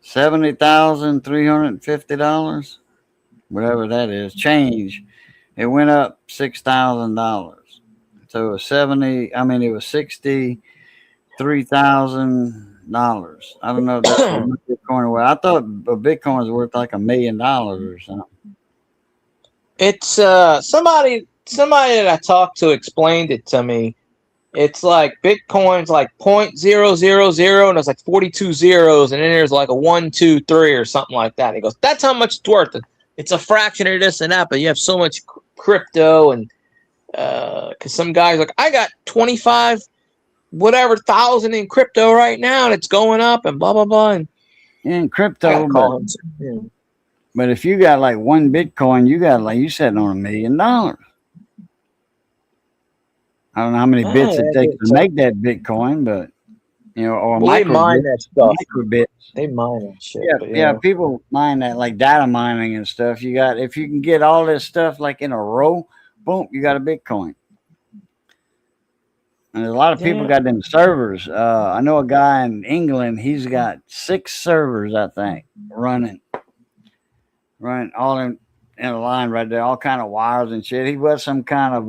$70,350. Whatever that is. Change. It went up $6,000. So it was it was $63,000. I don't know if that's what Bitcoin was. I thought a Bitcoin was worth like $1 million or something. It's somebody that I talked to explained it to me. It's like Bitcoin's like 0.000 and there's like 42 zeros and then there's like a 1, 2, 3 or something like that. He goes, that's how much it's worth. It's a fraction of this and that, but you have so much crypto and because some guys like I got 25 whatever thousand in crypto right now and it's going up and blah blah blah and in crypto, but if you got like one Bitcoin, you got like you sitting on $1 million. I don't know how many bits it takes to make that Bitcoin, but or they mine that stuff. Microbits. They mine that shit. Yeah, people mine that like data mining and stuff. If you can get all this stuff like in a row, boom, you got a Bitcoin. And there's a lot of people got them servers. I know a guy in England, he's got 6 servers, I think, running all in a line right there, all kind of wires and shit. He was some kind of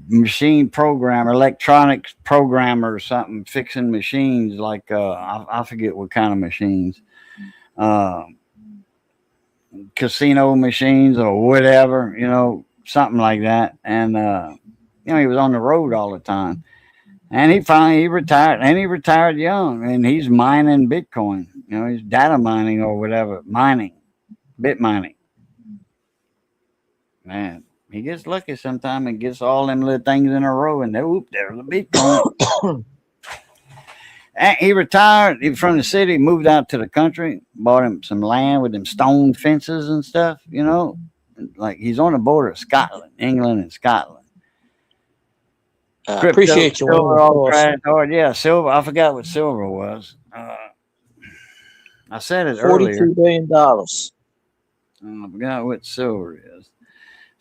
machine programmer, electronics programmer or something, fixing machines like I forget what kind of machines. Casino machines or whatever, something like that. And he was on the road all the time. And he retired, and he retired young, and he's mining Bitcoin. He's data mining or whatever, bit mining. Man, he gets lucky sometimes and gets all them little things in a row, and there's the Bitcoin. And he retired from the city, moved out to the country, bought him some land with them stone fences and stuff, like he's on the border of Scotland, England and Scotland. Crypto, appreciate you. Silver, yeah, silver. I forgot what silver was. I said it earlier. $42 billion. I forgot what silver is.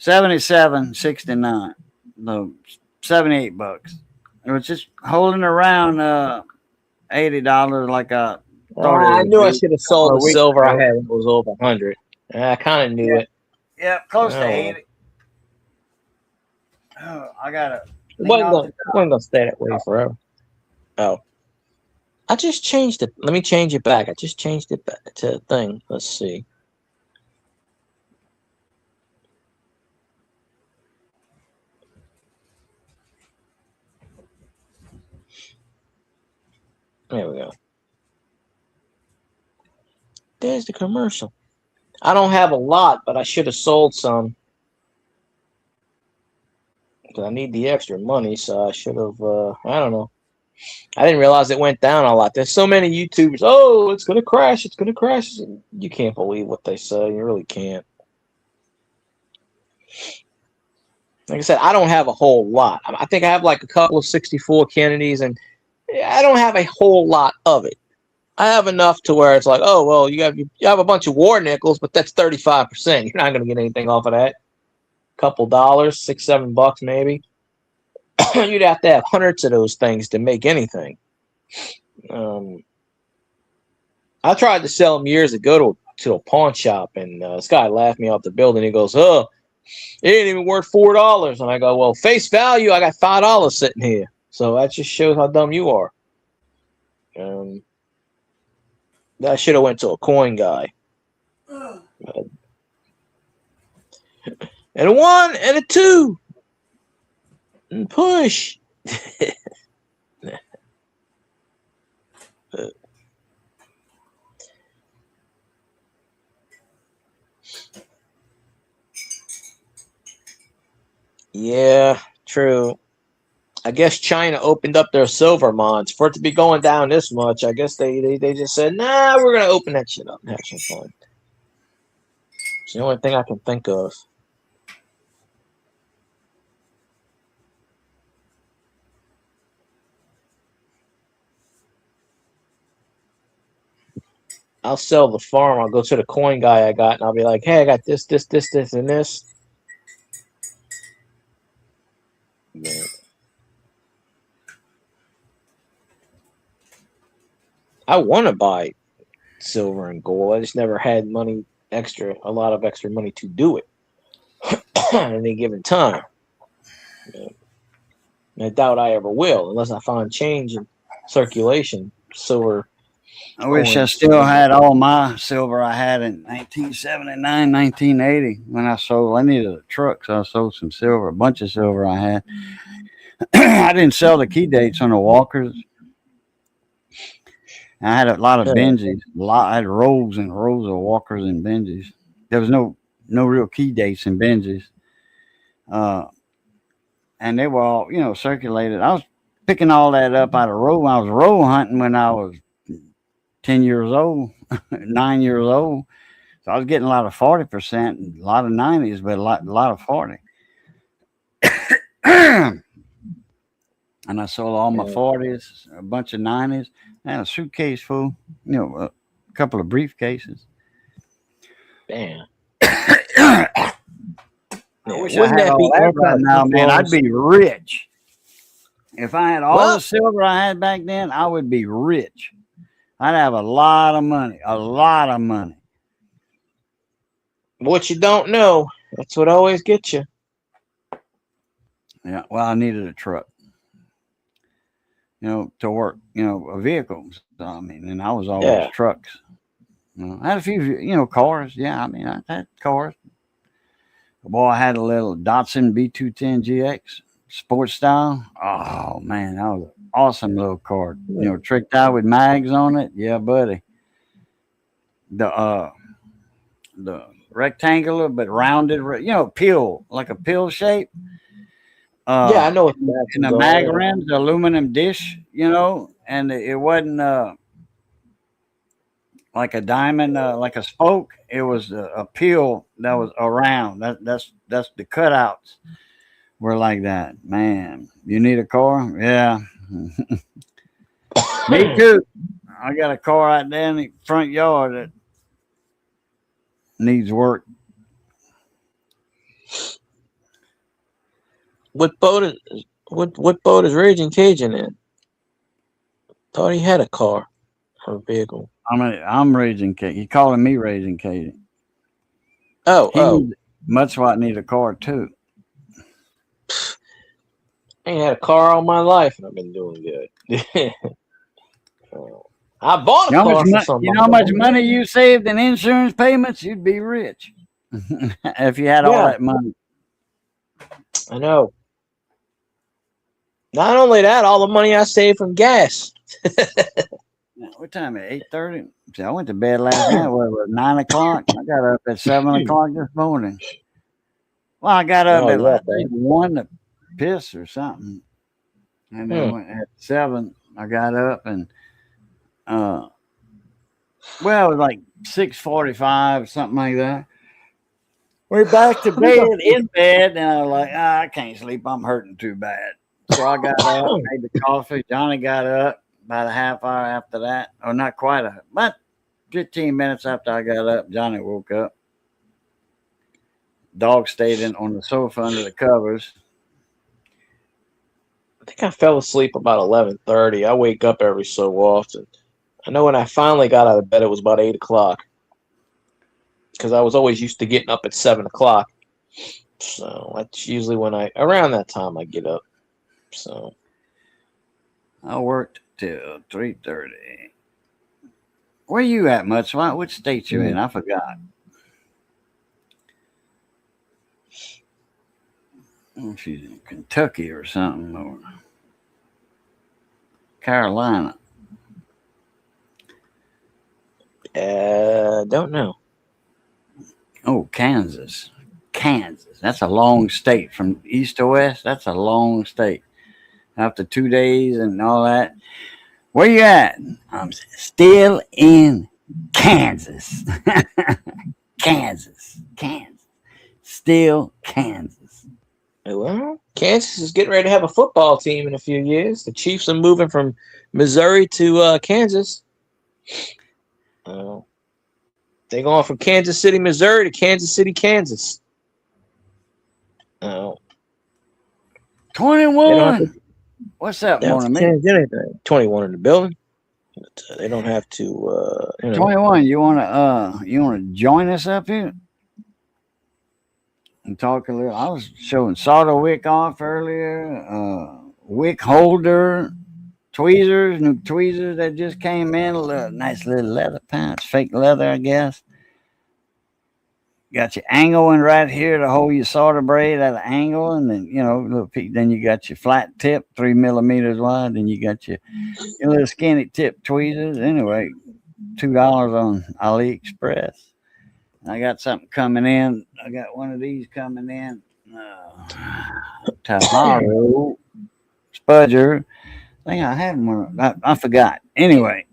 77.69. No, $78. It was just holding around $80 like I thought. I knew I should have sold the silver I had when it was over 100. I kind of knew it. Yeah, close to 80. Oh, I gotta. It wasn't gonna stay that way forever. Oh, I just changed it. Let me change it back. I just changed it back to a thing. Let's see. There we go. There's the commercial. I don't have a lot, but I should have sold some. Because I need the extra money, so I should have, I don't know. I didn't realize it went down a lot. There's so many YouTubers. Oh, it's going to crash. It's going to crash. You can't believe what they say. You really can't. Like I said, I don't have a whole lot. I think I have like a couple of 64 Kennedys, and I don't have a whole lot of it. I have enough to where it's like, oh well, you have a bunch of war nickels, but that's 35%. You're not going to get anything off of that. Couple dollars, $6-7 maybe. You'd have to have hundreds of those things to make anything. I tried to sell them years ago to a pawn shop, and this guy laughed me off the building. He goes, "Oh, it ain't even worth $4." And I go, "Well, face value, I got $5 sitting here." So that just shows how dumb you are. That should have went to a coin guy. And a 1 and a 2. And push. Yeah, true. I guess China opened up their silver mines for it to be going down this much. I guess they just said, nah, we're gonna open that shit up and have some fun. It's the only thing I can think of. I'll sell the farm. I'll go to the coin guy I got, and I'll be like, hey, I got this, and this. Yeah. I want to buy silver and gold. I just never had a lot of extra money to do it at any given time. Yeah. I doubt I ever will, unless I find change in circulation. Silver. I wish I still had all my silver I had in 1979, 1980 when I sold. I needed a truck, so I sold some silver, a bunch of silver I had. I didn't sell the key dates on the walkers. I had a lot of Benjis. I had rows and rows of walkers and Benjis. There was no real key dates in Benjis. And they were all, circulated. I was picking all that up out of row. I was row hunting when I was 10 years old, 9 years old. So I was getting a lot of 40%, a lot of 90s, but a lot of 40. And I sold all my 40s, a bunch of 90s, and a suitcase full, a couple of briefcases. Damn. I wish I had all that right now, man. I'd be rich. If I had all the silver I had back then, I would be rich. I'd have a lot of money. What you don't know, that's what always gets you. Yeah, well, I needed a truck, to work, a vehicle. So, and I was always trucks. I had a few, cars. Yeah, I had cars. Boy, I had a little Datsun B210 GX sports style. Oh, man, that was an awesome little car. Tricked out with mags on it. Yeah, buddy. The rectangular but rounded, pill, like a pill shape. I know what and the mag rims, the aluminum dish, and it wasn't like a diamond, like a spoke. It was a peel that was around. That's the cutouts were like that. Man, you need a car? Yeah. Me too. I got a car out there in the front yard that needs work. What boat is Raging Cajun in? Thought he had a car or a vehicle. I'm Raging Cajun. You calling me Raging Cajun? Mudspot need a car too. I ain't had a car all my life, and I've been doing good. I bought a car for somebody. You know how much money you saved in insurance payments? You'd be rich if you had all that money. I know. Not only that, all the money I saved from gas. What time? At 8:30. See, I went to bed last night. What was it, 9 o'clock? I got up at 7 o'clock this morning. Well, I got up at like 1 to piss or something, and then went at 7. I got up and it was like 6:45, something like that. We're back to bed in bed, and I was like, I can't sleep. I'm hurting too bad. So I got up, made the coffee. Johnny got up. about a half hour after that, or not quite about 15 minutes after I got up, Johnny woke up. Dog stayed in on the sofa under the covers. I think I fell asleep about 11:30. I wake up every so often. I know when I finally got out of bed, it was about 8 o'clock. Because I was always used to getting up at 7 o'clock. So that's usually when around that time I get up. So I worked till 3:30. Where you at, Mutz? Which state you in? I forgot. She's in Kentucky or something, or Carolina. Don't know. Oh, Kansas. Kansas. That's a long state from east to west. That's a long state. After 2 days and all that. Where you at? I'm still in Kansas. Kansas. Still Kansas. Well, Kansas is getting ready to have a football team in a few years. The Chiefs are moving from Missouri to Kansas. They're going from Kansas City, Missouri to Kansas City, Kansas. 21. What's up, morning? 21 in the building. But, they don't have to. 21. You wanna join us up here and talk a little? I was showing solder wick off earlier. Wick holder, tweezers, new tweezers that just came in. A little nice little leather pants, fake leather, I guess. Got your angle one right here to hold your solder braid at an angle, and then then you got your flat tip, 3 millimeters wide, and you got your little skinny tip tweezers. Anyway, $2 on AliExpress. I got something coming in. I got one of these coming in tomorrow. Spudger. I think I had one. I forgot. Anyway,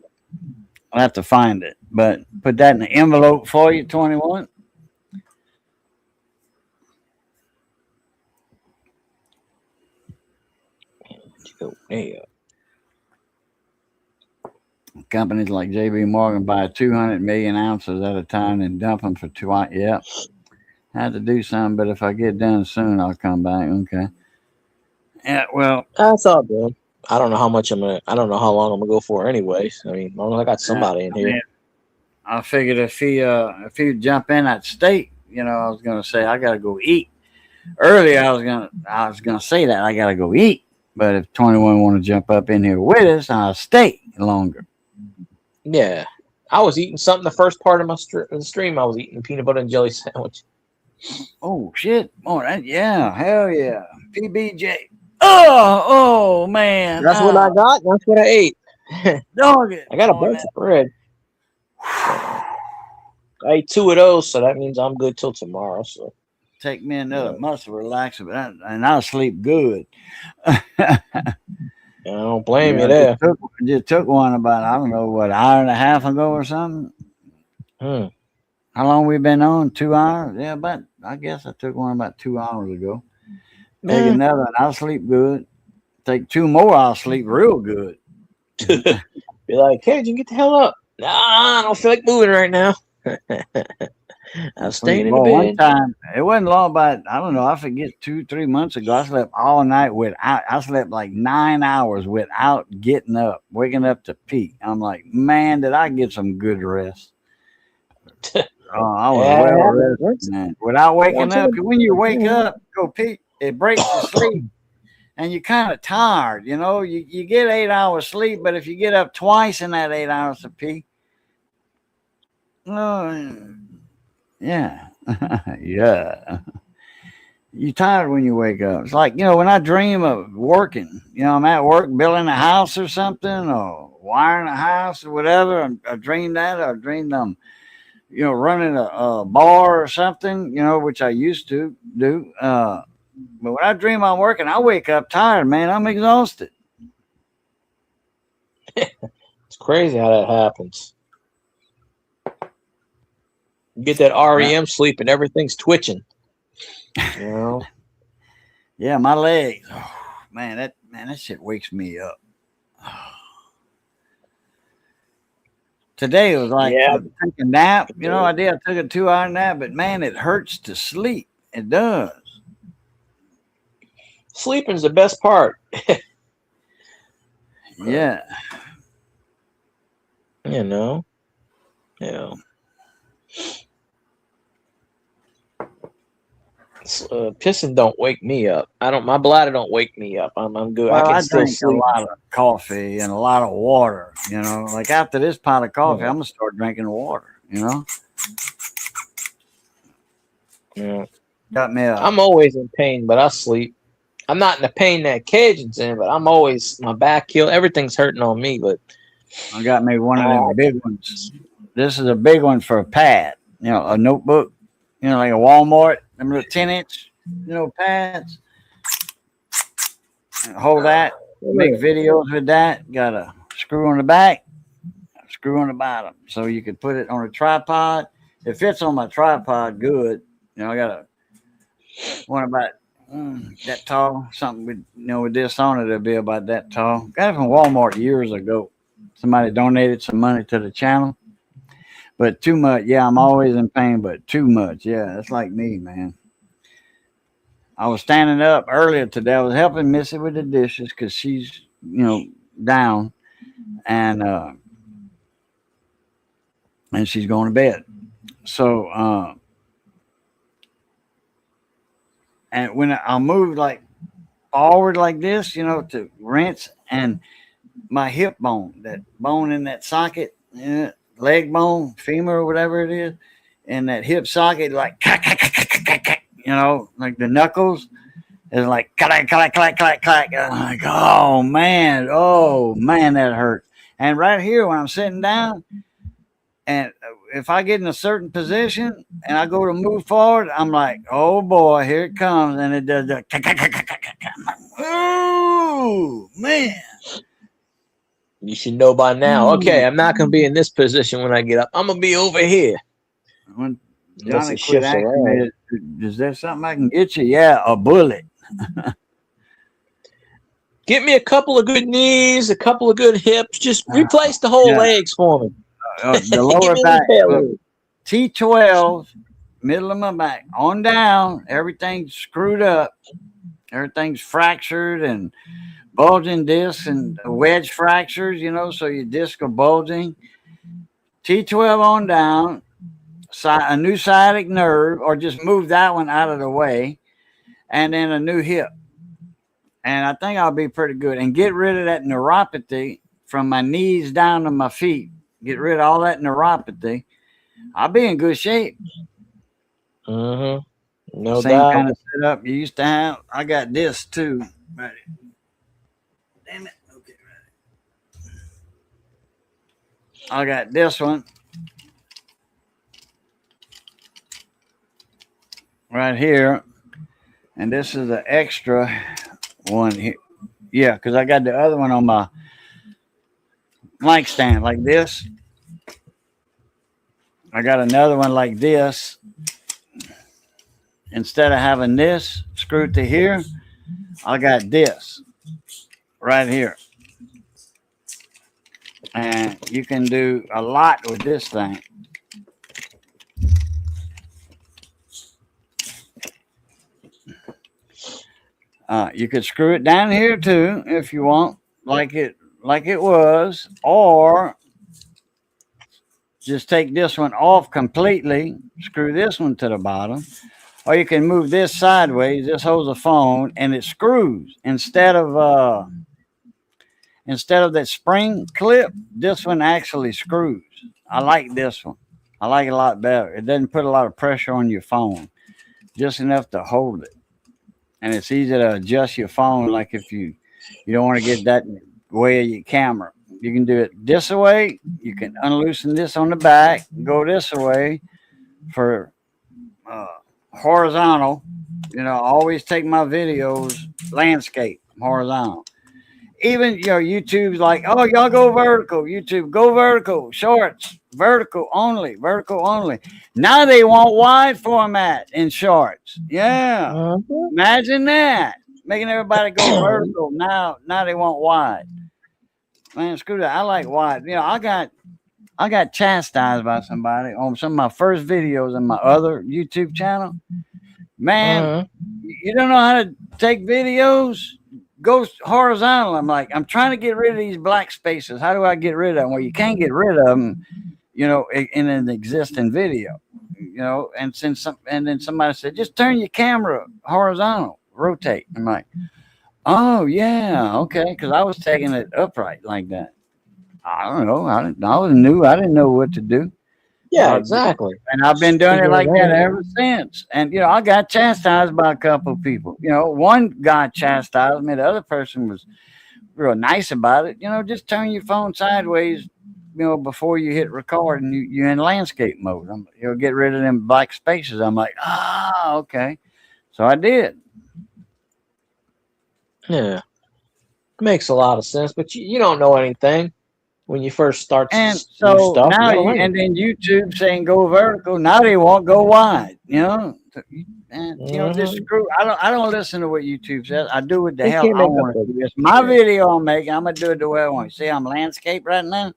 I'll have to find it, but put that in the envelope for you, 21. Companies like JB Morgan buy 200 million ounces at a time and dump them for 2 hours. Yep. Had to do something, but if I get done soon, I'll come back. Okay. Yeah, well. That's all good. I don't know how long I'm gonna go for anyways. I mean, as long as I got somebody in here. I figured if he jump in that state, I was gonna say I gotta go eat. Earlier I was gonna say that I gotta go eat. But if 21 want to jump up in here with us, I'll stay longer. Yeah. I was eating something the first part of my stream. I was eating a peanut butter and jelly sandwich. Oh, shit. Oh, yeah. Hell yeah. PBJ. Oh, man. That's what I got. That's what I ate. Dog it. I got a bunch of bread. I ate 2 of those, so that means I'm good till tomorrow. So take me another muscle relaxer, and I'll sleep good. I don't blame you there. Just took one about, I don't know, what, hour and a half ago or something. How long we been on? 2 hours? Yeah, but I guess I took one about 2 hours ago. Take another, and I'll sleep good. Take 2 more, I'll sleep real good. Be like, hey, you get the hell up. Nah, I don't feel like moving right now. I'm staying in the bed. One time, it wasn't long, but I don't know. I forget 2-3 months ago. I slept all night I slept like 9 hours without getting up, waking up to pee. I'm like, man, did I get some good rest? I was well rested, man. Without waking up. When you wake up, go pee, it breaks your sleep, and you're kind of tired. You get 8 hours sleep, but if you get up twice in that 8 hours to pee, yeah. Yeah. You're tired when you wake up. It's like, when I dream of working, I'm at work building a house or something, or wiring a house or whatever. I dreamed that. I dreamed I'm, running a bar or something, which I used to do. But when I dream I'm working, I wake up tired, man. I'm exhausted. It's crazy how that happens. You get that REM sleep and everything's twitching. Yeah, my legs. Oh, man, that shit wakes me up. Today it was like Yeah. take a nap. You know, I took a 2-hour nap, but man, it hurts to sleep. It does. Sleeping's the best part. Yeah. You know. Yeah. Pissing don't wake me up. My bladder don't wake me up. I'm good. Well, I can I still drink a sleep. lot of coffee and a lot of water. You know, like after this pot of coffee, Yeah. I'm gonna start drinking water. You know. Yeah. Got me. I'm always in pain, but I sleep. I'm not in the pain that Cajun's in, but I'm always my back heel. Everything's hurting on me, but I got me one of them big ones. This is a big one for a pad. You know, a notebook. You know, like a Walmart. Them little 10-inch, pads. And hold that. Make videos with that. Got a screw on the back, a screw on the bottom, so you could put it on a tripod. It fits on my tripod good. You know, I got one about that tall. Something with with this on it, it'll be about that tall. Got it from Walmart years ago. Somebody donated some money to the channel. But too much, yeah, I'm always in pain, but too much, yeah, that's like me, man. I was standing up earlier today. I was helping Missy with the dishes because she's, down, and she's going to bed. So, and when I'll move like forward like this, to rinse, and my hip bone, that bone in that socket, leg bone, femur, or whatever it is, and that hip socket, like, like the knuckles is like, clack, clack, clack, clack, clack. I'm like, oh man, that hurt. And right here, when I'm sitting down, and if I get in a certain position and I go to move forward, I'm like, oh boy, here it comes. And it does that. Oh, man. You should know by now. Okay, I'm not going to be in this position when I get up. I'm going to be over here. When Johnny quit asking me, is there something I can get you? Yeah, a bullet. Get me a couple of good knees, a couple of good hips. Just replace the whole legs for me. The lower back, T12, middle of my back, on down, everything's screwed up. Everything's fractured and bulging discs and wedge fractures, so your discs are bulging. T12 on down, a new sciatic nerve, or just move that one out of the way, and then a new hip. And I think I'll be pretty good. And get rid of that neuropathy from my knees down to my feet. Get rid of all that neuropathy. I'll be in good shape. Mm-hmm. No Same doubt. kind of setup you used to have. I got this too. Right. Damn it. Okay, right. I got this one. Right here. And this is the extra one here. Yeah, because I got the other one on my mic stand like this. I got another one like this. Instead of having this screwed to here, I got this right here. And you can do a lot with this thing. You could screw it down here too if you want, like it was, or just take this one off completely, screw this one to the bottom, or you can move this sideways. This holds a phone and it screws instead of that spring clip. This one actually screws. I like this one. I like it a lot better. It doesn't put a lot of pressure on your phone, just enough to hold it. And it's easy to adjust your phone. Like if you don't want to get that way of your camera, you can do it this way. You can unloosen this on the back, go this way for horizontal. I always take my videos landscape, horizontal. Even YouTube's like, oh, y'all go vertical. YouTube, go vertical. Shorts, vertical only. Now they want wide format in shorts. Yeah, Imagine that, making everybody go vertical. Now they want wide. Man, screw that. I like wide. I got I got chastised by somebody on some of my first videos on my other YouTube channel. Man, you don't know how to take videos? Go horizontal. I'm like, I'm trying to get rid of these black spaces. How do I get rid of them? Well, you can't get rid of them, in an existing video, and then somebody said, just turn your camera horizontal, rotate. I'm like, oh yeah, okay. Because I was taking it upright like that. I don't know. I was new. I didn't know what to do. Yeah, exactly. And I've been doing it like that ever since. And, I got chastised by a couple of people. One guy chastised me. The other person was real nice about it. Just turn your phone sideways, before you hit record and you're in landscape mode. You'll get rid of them black spaces. I'm like, okay. So I did. Yeah. Makes a lot of sense, but you don't know anything when you first start to and do so stuff. now and then YouTube saying go vertical, now they won't go wide, and just screw. I don't listen to what YouTube says. I do what the hell I want to do. It's my video I'm making. I'm gonna do it the way I want. See, I'm landscape right now.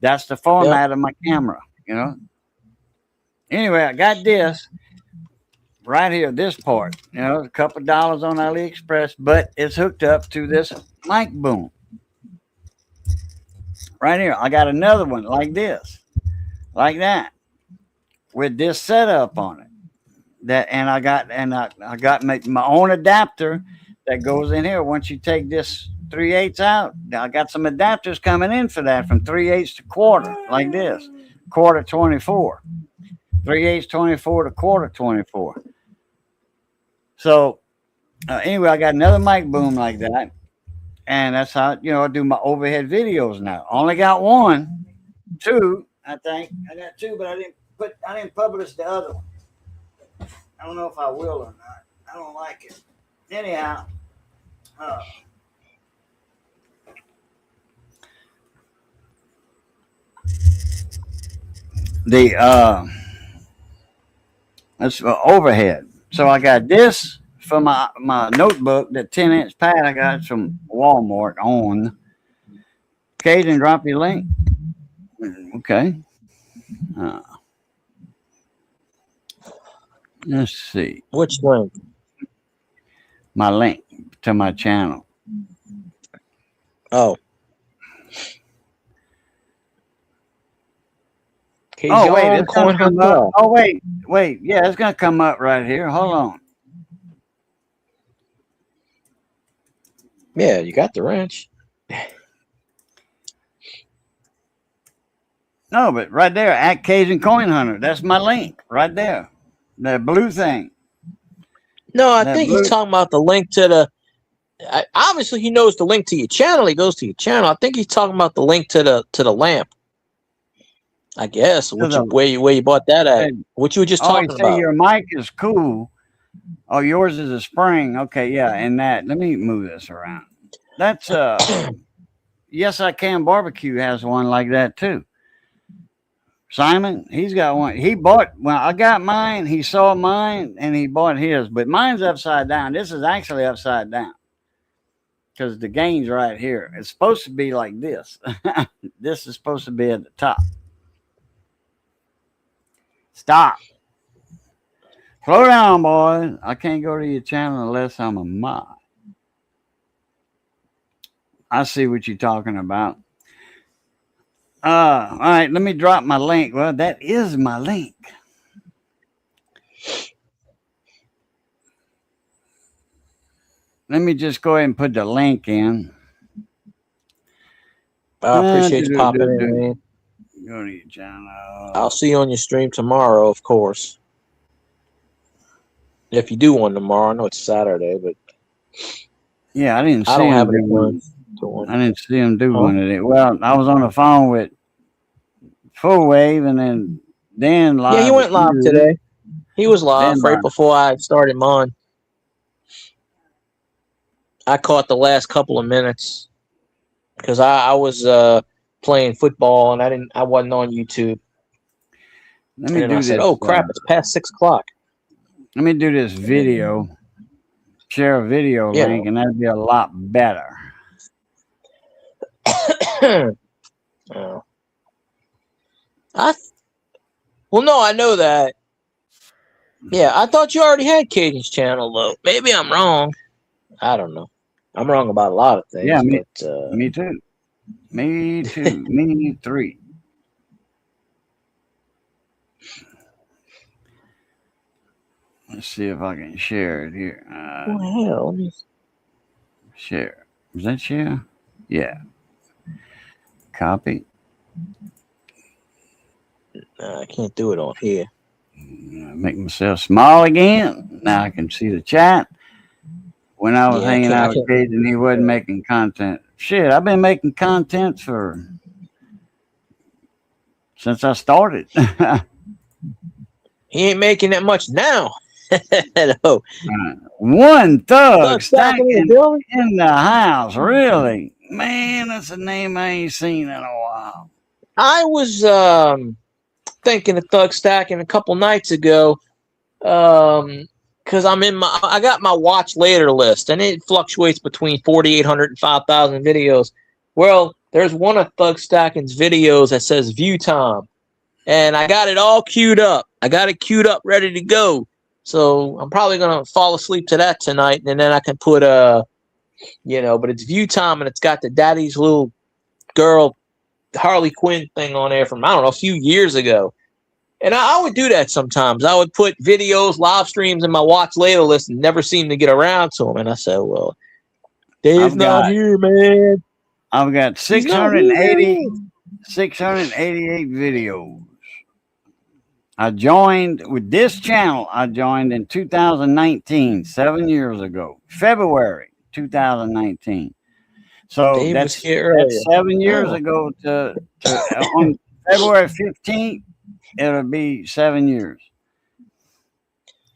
That's the format of my camera, Anyway, I got this right here, this part, a couple of dollars on AliExpress, but it's hooked up to this mic boom. Right here, I got another one like this, like that, with this setup on it. I got my own adapter that goes in here. Once you take this 3/8 out, I got some adapters coming in for that from 3/8 to quarter, like this, quarter 24, 3/8 24 to quarter 24. So anyway, I got another mic boom like that. And that's how, I do my overhead videos now. Only got one, two, I think. I got two, but I didn't publish the other one. I don't know if I will or not. I don't like it. Anyhow, that's overhead. So I got this for my notebook, the 10-inch pad I got from Walmart on. Cajun, drop your link. Okay. Let's see. Which link? My link to my channel. Oh. Oh, wait. It's gonna come up. Oh, wait. Yeah, it's going to come up right here. Hold on. Yeah, you got the wrench. No, but right there, at Cajun Coin Hunter. That's my link right there. The blue thing. No, I think he's talking about the link to the. Obviously, he knows the link to your channel. He goes to your channel. I think he's talking about the link to the lamp. I guess where you bought that at? What you were just talking about? Your mic is cool. Oh, yours is a spring. Okay, yeah, and that. Let me move this around. That's Yes I Can Barbecue has one like that too. Simon, he's got one. He bought. Well, I got mine. He saw mine and he bought his, but mine's upside down. This is actually upside down because the gain's right here. It's supposed to be like this. This is supposed to be at the top. Stop. Slow down, boys. I can't go to your channel unless I'm a mod. I see what you're talking about. All right, let me drop my link. Well, that is my link. Let me just go ahead and put the link in. I appreciate you popping in, man. Go to your channel. I'll see you on your stream tomorrow, of course. If you do one tomorrow, I know it's Saturday, but yeah, I didn't see him. I didn't see him do one of it. Well, I was on the phone with Full Wave, and then Dan live. Yeah, he went live today. He was live right before I started mine. I caught the last couple of minutes because I was playing football and I wasn't on YouTube. Let me do this. Said, oh crap! It's past 6 o'clock. Let me do this video. Share a video link, and that'd be a lot better. Oh. Well, no, I know that. Yeah, I thought you already had Caden's channel though. Maybe I'm wrong. I don't know. I'm wrong about a lot of things, Yeah, but me too. Me too. Me three. Let's see if I can share it here. well, hell, Share. Is that share? Yeah. Copy. I can't do it on here. Make myself small again. Now I can see the chat. When I was hanging out with Cajun, he wasn't making content. Shit, I've been making content since I started. He ain't making that much now. No. One thug Stacking stacking in the house. Really? Man, that's a name I ain't seen in a while. I was thinking of Thug Stacking a couple nights ago. Because I got my watch later list, and it fluctuates between 4,800 and 5,000 videos. Well, there's one of Thug Stacking's videos that says view time, and I got it all queued up. I got it queued up, ready to go. So I'm probably gonna fall asleep to that tonight, and then I can put but it's view time, and it's got the Daddy's Little Girl Harley Quinn thing on there from, I don't know, a few years ago. And I would do that sometimes. I would put videos, live streams in my watch later list and never seem to get around to them. And I said, well, Dave's not here, man. I've got 688 videos. I joined with this channel. I joined in 2019, 7 years ago, February 2019. So that's 7 years ago on February 15th. It'll be 7 years.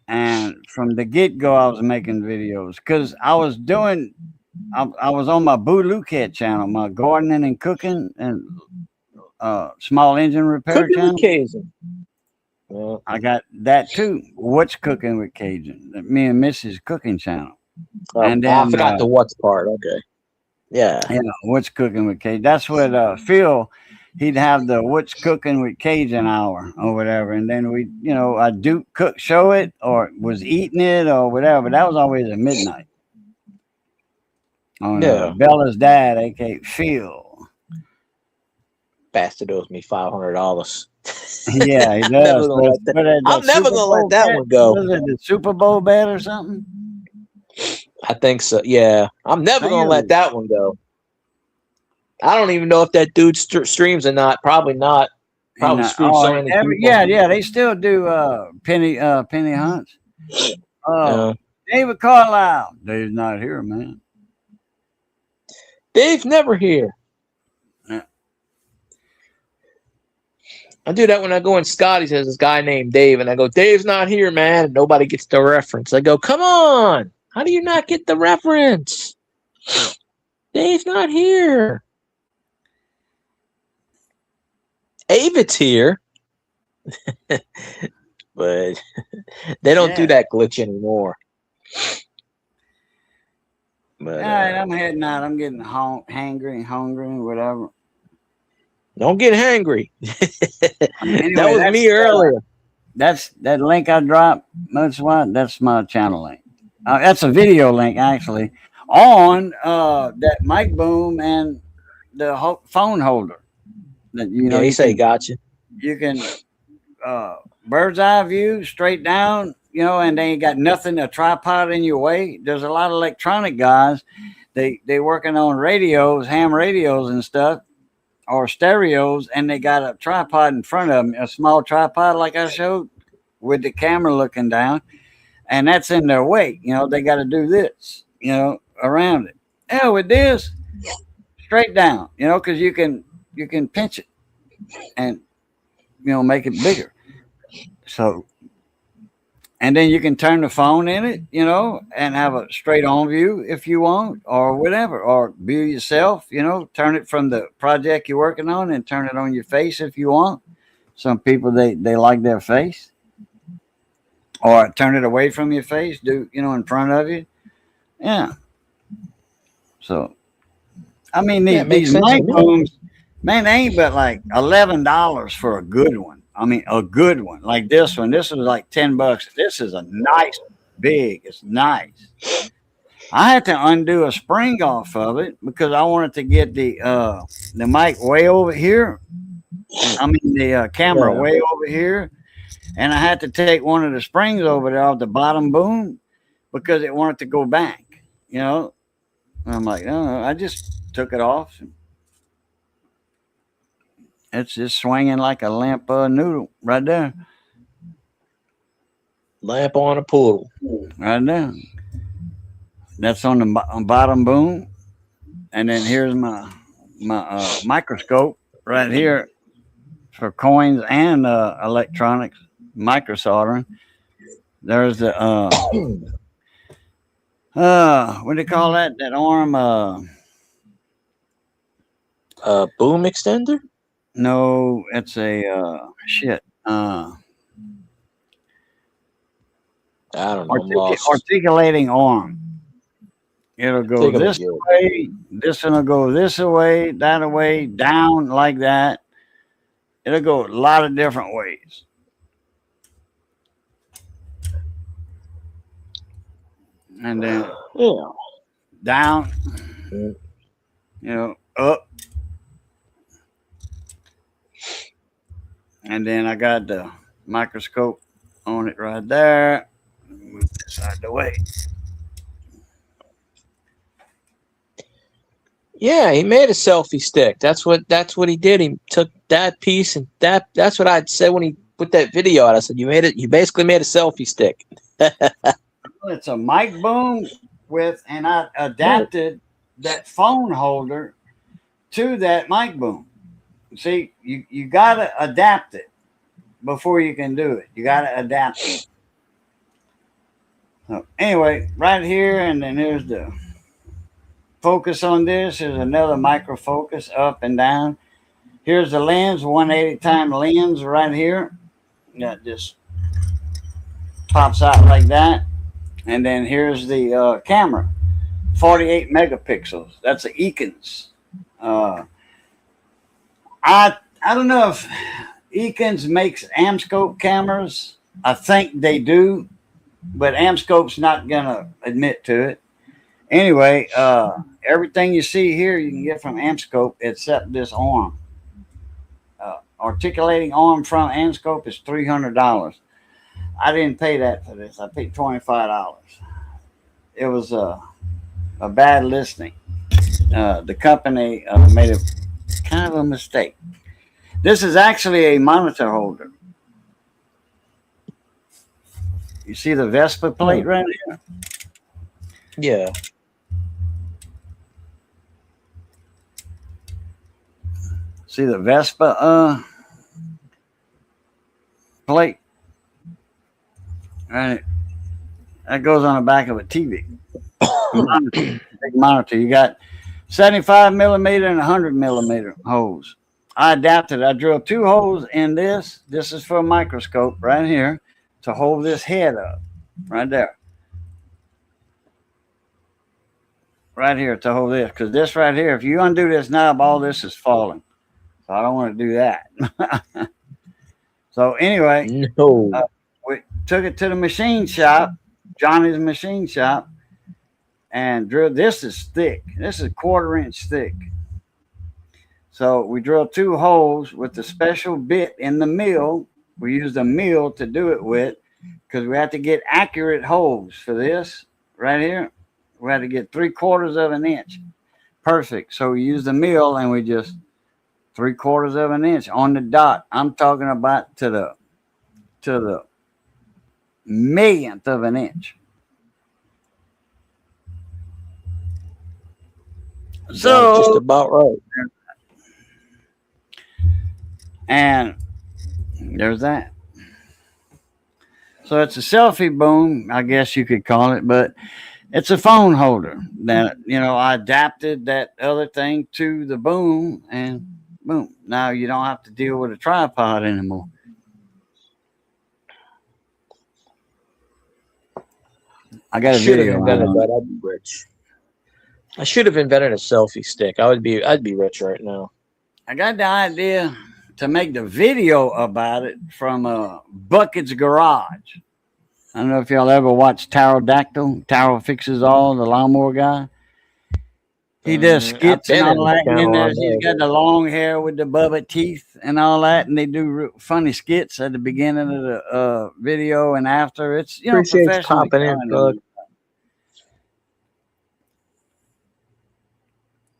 And from the get-go, I was making videos because I was on my Boo Lucat channel, my gardening and cooking and small engine repair channel. With Cajun. Well, I got that too. What's Cooking with Cajun? Me and Mrs. Cooking channel. And then, I forgot the what's part. Okay. Yeah. What's Cooking with Cajun? That's what Phil, he'd have the What's Cooking with Cajun hour or whatever. And then I'd show it or was eating it or whatever. But that was always at midnight. On Bella's dad, aka Phil. Bastard owes me $500. Yeah, he does. I'm never gonna let that one go. Was it the Super Bowl bet or something? I think so. Yeah, I'm never gonna let that one go. I don't even know if that dude streams or not. Probably not. Probably screwed so many people. Yeah, they still do penny hunts. David Carlisle. Dave's not here, man. Dave's never here. I do that when I go in Scotty's. There's this guy named Dave, and I go, Dave's not here, man. And nobody gets the reference. I go, come on. How do you not get the reference? Dave's not here. Avid's here. But they don't do that glitch anymore. But, all right, I'm heading out. I'm getting hungry, whatever. Don't get hangry. Anyway, that was me earlier. That's that link I dropped. That's my channel link. That's a video link actually on that mic boom and the phone holder. That he say gotcha. You can bird's eye view straight down. And they ain't got nothing, a tripod in your way. There's a lot of electronic guys. They working on radios, ham radios and stuff. Or stereos, and they got a tripod in front of them, a small tripod like I showed, with the camera looking down, and that's in their way. They got to do this, around it. With this, straight down, because you can pinch it and make it bigger. So, and then you can turn the phone in it, and have a straight on view if you want, or whatever, or view yourself, turn it from the project you're working on and turn it on your face if you want. Some people, they like their face, or turn it away from your face, in front of you. Yeah. So, I mean, these mic booms, Man, they ain't but like $11 for a good one. I mean, a good one like this one. This was like $10. This is a nice big. It's nice. I had to undo a spring off of it because I wanted to get the mic way over here. I mean the camera way over here, and I had to take one of the springs over there off the bottom boom because it wanted to go back. You know, and I'm like, no, I just took it off. It's just swinging like a lamp noodle right there. Lamp on a poodle. Right there. That's on the bottom boom. And then here's my microscope right here for coins and electronics, micro soldering. There's the what do you call that? That arm boom extender? No, it's a shit. I don't know. Articulating arm. It'll go this way. This one will go this way, that way, down like that. It'll go a lot of different ways. And then down, you know, up. And then I got the microscope on it right there. Move this out of the way. Yeah, he made a selfie stick. That's what he did. He took that piece and that's what I'd said when he put that video out. I said, you basically made a selfie stick. It's a mic boom and I adapted that phone holder to that mic boom. See, you gotta adapt it before you can do it. You gotta adapt it. So anyway, right here, and then here's the focus on this. There's another micro focus up and down. Here's the lens, 180 time lens right here. That just pops out like that. And then here's the camera, 48 megapixels. That's an Ekins. I don't know if Ekins makes Amscope cameras. I think they do, but Amscope's not gonna admit to it. Anyway, everything you see here you can get from Amscope except this arm. Articulating arm from Amscope is $300. I didn't pay that for this. I paid $25. It was a bad listing. The company made a kind of a mistake. This is actually a monitor holder. You see the Vespa plate right here? Yeah. See the Vespa plate? Right. That goes on the back of a TV. Big monitor. You got 75 millimeter and 100 millimeter holes. I adapted. I drilled 2 holes in this. This is for a microscope right here to hold this head up. Right there. Right here to hold this. Because this right here, if you undo this knob, all this is falling. So I don't want to do that. So anyway, we took it to the machine shop, Johnny's machine shop, and drilled. This is thick. This is 1/4 inch thick. So we drilled 2 holes with the special bit in the mill. We used a mill to do it with because we had to get accurate holes for this right here. We had to get 3/4 of an inch. Perfect. So we used the mill and we just 3/4 of an inch on the dot. I'm talking about to the millionth of an inch. So just about right. And there's that. So it's a selfie boom, I guess you could call it, but it's a phone holder that, I adapted that other thing to the boom and boom. Now you don't have to deal with a tripod anymore. I got a video. I'd be rich. I should have invented a selfie stick. I'd be rich right now. I got the idea to make the video about it from Bucket's Garage. I don't know if y'all ever watched Pterodactyl. Taro Fixes All, the lawnmower guy. He does skits and all that. And then he's got the long hair with the bubba teeth and all that. And they do funny skits at the beginning of the video and after. It's, you know, Appreciate popping in, bud.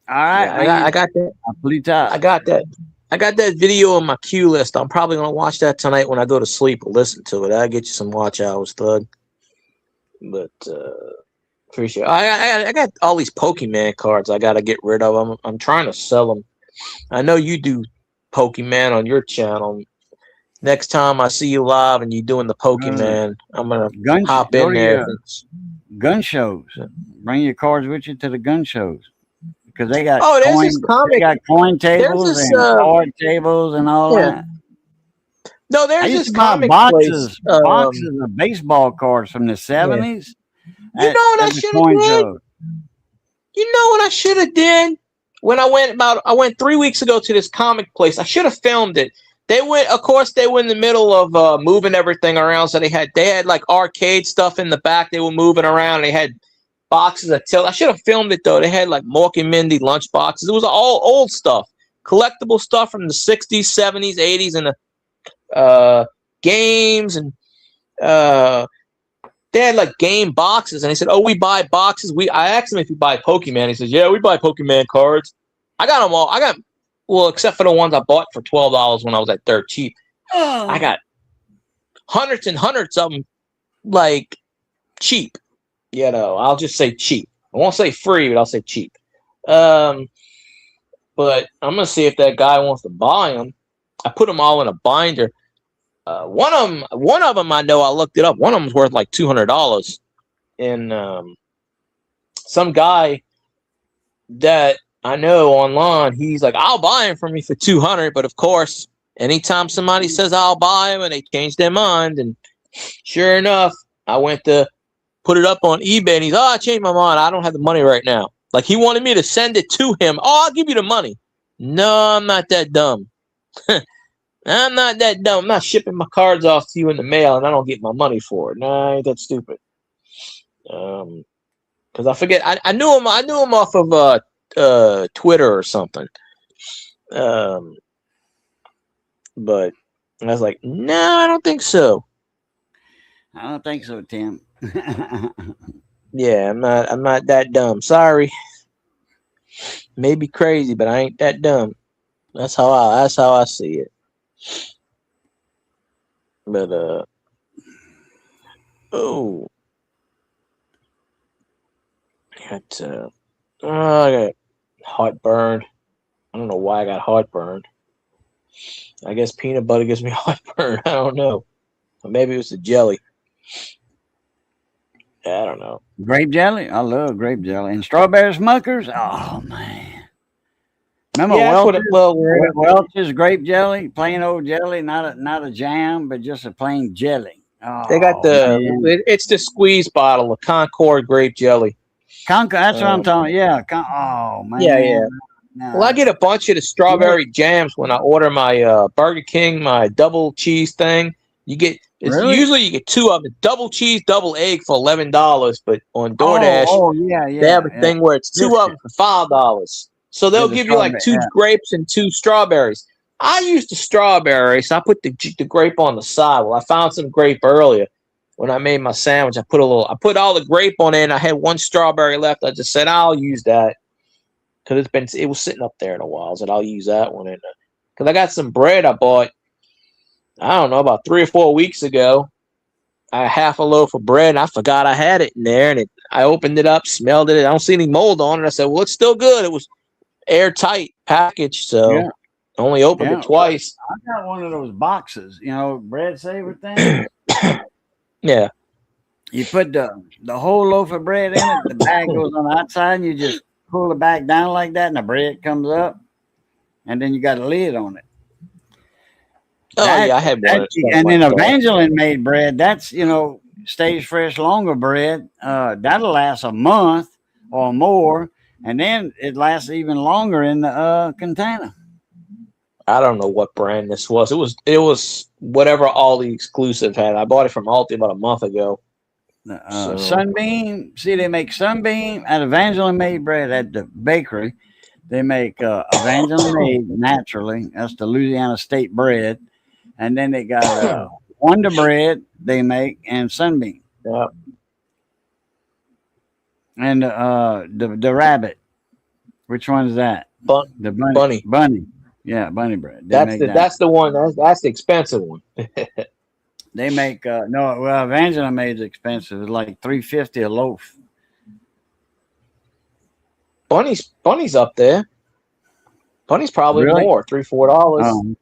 All right. Yeah, I got that. I got that video on my queue list. I'm probably gonna watch that tonight when I go to sleep or listen to it. I'll get you some watch hours, thud. But appreciate it. I got all these Pokemon cards I gotta get rid of. I'm trying to sell them. I know you do Pokemon on your channel. Next time I see you live and you doing the Pokemon, I'm gonna hop in there. Gun shows. Bring your cards with you to the gun shows. Because they got coin tables and card tables and all that. No, there's this comic boxes of baseball cards from the 70s. You know what I should have did? You know what I should have did? When I went 3 weeks ago to this comic place. I should have filmed it. They were in the middle of moving everything around. So they had like arcade stuff in the back. They were moving around. They had boxes of tilt. I should have filmed it though. They had like Mork and Mindy lunch boxes. It was all old stuff, collectible stuff from the 60s, 70s, 80s, and the games. And they had like game boxes. And they said, "Oh, we buy boxes." I asked him if he buy Pokemon. He says, "Yeah, we buy Pokemon cards." I got them all. Except for the ones I bought for $12 when I was at Dirt Cheap. I got hundreds and hundreds of them, like cheap. You know, I'll just say cheap. I won't say free, but I'll say cheap. But I'm gonna see if that guy wants to buy them. I put them all in a binder. One of them, I know. I looked it up. One of them's worth like $200. And some guy that I know online, he's like, "I'll buy them from you for $200." But of course, anytime somebody says I'll buy them and they change their mind, and sure enough, I went to put it up on eBay, and he's, "Oh, I changed my mind. I don't have the money right now." Like, he wanted me to send it to him. "Oh, I'll give you the money." No, I'm not that dumb. I'm not that dumb. I'm not shipping my cards off to you in the mail, and I don't get my money for it. No, I ain't that stupid. Because I forget. I knew him. I knew him off of Twitter or something. But I was like, "No, I don't think so." I don't think so, Tim. Yeah, I'm not that dumb. Sorry. Maybe crazy, but I ain't that dumb. That's how I see it. But I got heartburn. I don't know why I got heartburn. I guess peanut butter gives me heartburn. I don't know. Or maybe it was the jelly. I don't know. Grape jelly? I love grape jelly. And strawberry Smuckers? Oh, man. Remember Welch's grape jelly? Plain old jelly, not a jam, but just a plain jelly. Oh, they got it's the squeeze bottle, the Concord grape jelly. That's what I'm talking. Yeah. Oh, man. Yeah. No. Well, I get a bunch of the strawberry jams when I order my Burger King, my double cheese thing. Usually you get two of them, double cheese, double egg for $11. But on DoorDash, they have a thing where it's two of them for $5. So they'll give you like two grapes and two strawberries. I used the strawberry, so I put the grape on the side. Well, I found some grape earlier when I made my sandwich. I put all the grape on it, and I had one strawberry left. I just said I'll use that because it was sitting up there in a while. I said I'll use that one because I got some bread I bought. I don't know, about 3 or 4 weeks ago. I had half a loaf of bread, and I forgot I had it in there. And I opened it up, smelled it. I don't see any mold on it. I said, "Well, it's still good." It was airtight package, so I only opened it twice. I got one of those boxes, bread saver thing. Yeah. You put the whole loaf of bread in it. The bag goes on the outside, and you just pull the bag down like that, and the bread comes up, and then you got a lid on it. I had one. And then Evangeline made bread. That's, stays fresh longer bread. That'll last a month or more. And then it lasts even longer in the container. I don't know what brand this was. It was whatever Aldi exclusive had. I bought it from Aldi about a month ago. So- Sunbeam. See, they make Sunbeam at Evangeline Made bread at the bakery. They make Evangeline Made naturally. That's the Louisiana State bread. And then they got Wonder Bread they make and Sunbeam. Yeah. And the rabbit. Which one is that? The bunny. Yeah, bunny bread. That's the one. That's the expensive one. They make Evangeline Made's expensive. It's like $3.50 a loaf. Bunny's up there. Bunny's probably Really? more, $3-4.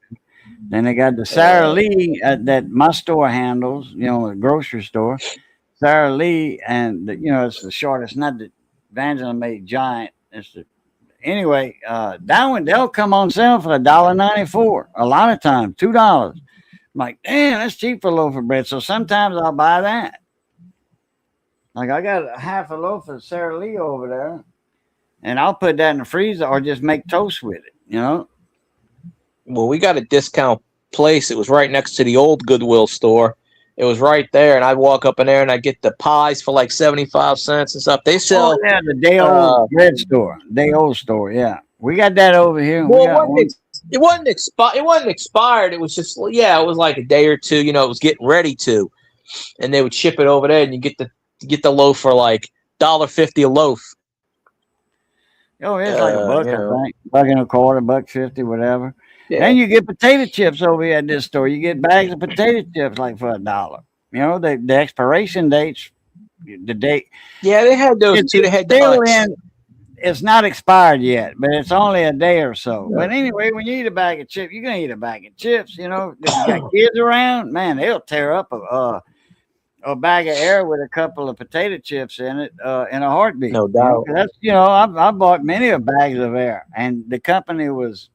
Then they got the Sara Lee that my store handles, the grocery store. Sara Lee, and it's the shortest, not the Evangeline Made giant. Anyway, that one they'll come on sale for $1.94. A lot of times, $2. I'm like, damn, that's cheap for a loaf of bread. So sometimes I'll buy that. Like I got a half a loaf of Sara Lee over there, and I'll put that in the freezer or just make toast with it. Well, we got a discount place. It was right next to the old Goodwill store. It was right there, and I'd walk up in there and I'd get the pies for like 75 cents and stuff. They sell the day old bread store, day old store. Yeah, we got that over here. Well, it wasn't expired. It was just it was like a day or two. It was getting ready to, and they would ship it over there, and you get the loaf for like $1.50 a loaf. Oh, it's like a buck, I think. $1.25, $1.50, whatever. Yeah. And you get potato chips over here at this store. You get bags of potato chips like for $1. The expiration dates, the date. Yeah, they had those too. They had it's not expired yet, but it's only a day or so. Yeah. But anyway, when you eat a bag of chips, you're gonna eat a bag of chips. If you got kids around, man, they'll tear up a bag of air with a couple of potato chips in it in a heartbeat. No doubt. That's I bought many of bags of air, and the company was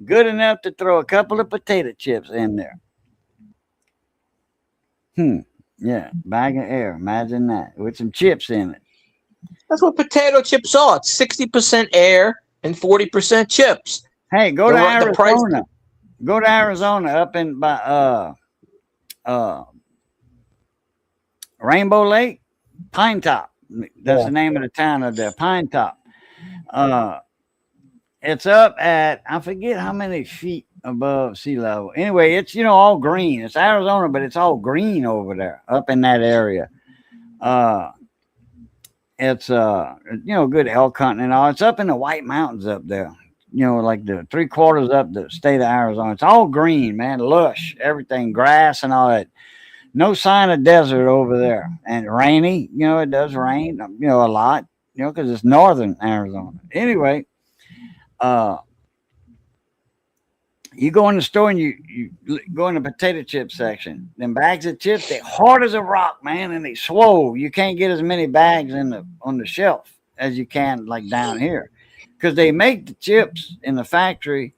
good enough to throw a couple of potato chips in there. Yeah, bag of air. Imagine that with some chips in it. That's what potato chips are. It's 60% air and 40% chips. Hey, go to Arizona. Go to Arizona up in by Rainbow Lake, Pine Top. That's the name of the town of there, Pine Top. It's up at, I forget how many feet above sea level. Anyway, it's all green. It's Arizona, but it's all green over there, up in that area. It's good elk hunting and all. It's up in the White Mountains up there. Like the 3/4 up the state of Arizona. It's all green, man, lush, everything, grass and all that. No sign of desert over there. And rainy, it does rain, a lot, because it's northern Arizona. Anyway, you go in the store and you go in the potato chip section. Them bags of chips, they're hard as a rock, man, and they swole. You can't get as many bags on the shelf as you can like down here, because they make the chips in the factory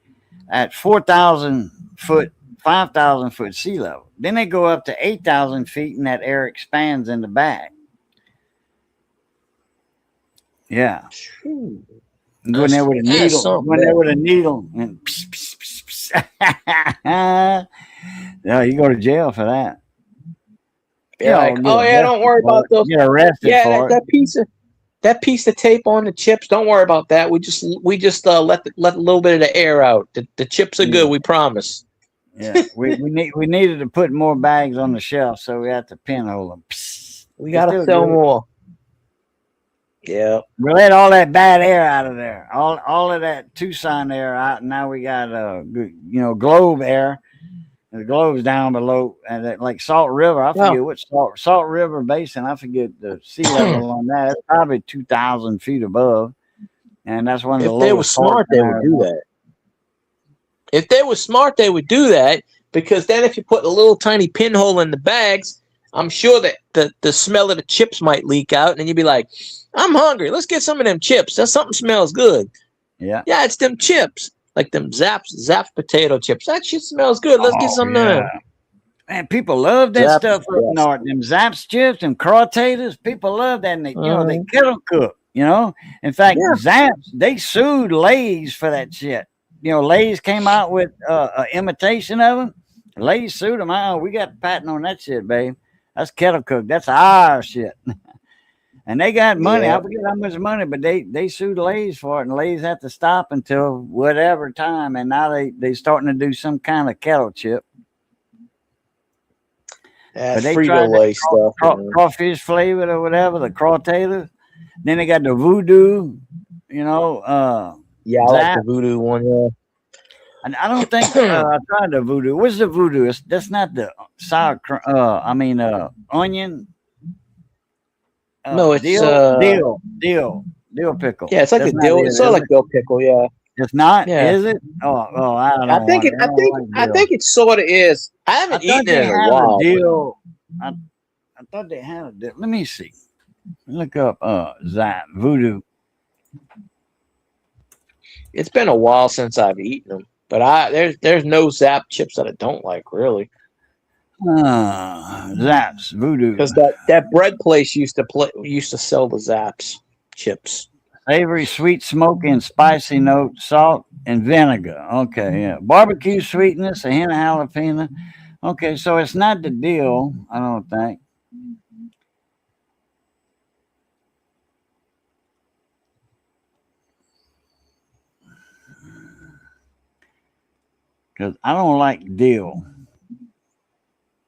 at 4,000 foot, 5,000 foot sea level. Then they go up to 8,000 feet, and that air expands in the bag. Yeah. Going there with a needle. And no, you go to jail for that. Yeah, don't worry about those. Get arrested for it. That piece of tape on the chips. Don't worry about that. We just let a little bit of the air out. The chips are good. We promise. Yeah, we needed to put more bags on the shelf, so we have to pinhole them. We gotta sell more. Yeah, we let all that bad air out of there, all of that Tucson air out, and now we got Globe air. The Globe's down below, and like Salt River, I forget what Salt River Basin. I forget the sea level on that. It's probably 2,000 feet above, and that's one of the. If they were smart, they would do that. If they were smart, they would do that, because then if you put a little tiny pinhole in the bags, I'm sure that the smell of the chips might leak out, and you'd be like, I'm hungry. Let's get some of them chips. That something smells good. Yeah. Yeah, it's them chips. Like them Zapp's potato chips. That shit smells good. Let's get some of them. Man, people love that stuff up north. Them Zapp's chips and crottators. People love that. And they, they kettle cook, In fact, Zapp's, they sued Lay's for that shit. Lay's came out with an imitation of them. Lay's sued them. Oh, we got patent on that shit, babe. That's kettle cooked. That's our shit. And they got money. Yeah. I forget how much money, but they sued Lay's for it, and Lay's had to stop until whatever time. And now they starting to do some kind of kettle chip. That's they Frito-Lay stuff. Crawfish flavored or whatever, the crawtator. Then they got the voodoo, Yeah, I Zap. like the voodoo one. Yeah. And I don't think I tried the voodoo. What's the voodoo? That's not the sour. Onion. No, it's dill pickle. Yeah, it's like That's a not dill. it, It's sort of like dill pickle. Yeah. It's not. Yeah. Is it? Oh, I don't know. I think it sort of is. I haven't eaten it in a while. I thought they had a deal. Let me see. Look up Zap Voodoo. It's been a while since I've eaten them, but there's no Zap chips that I don't like really. Zaps Voodoo, because that bread place used to sell the Zaps chips. Savory, sweet, smoky, and spicy note, salt and vinegar. Okay, yeah. Barbecue sweetness, a hint of jalapeno. Okay, so it's not the deal, I don't think. Because I don't like dill.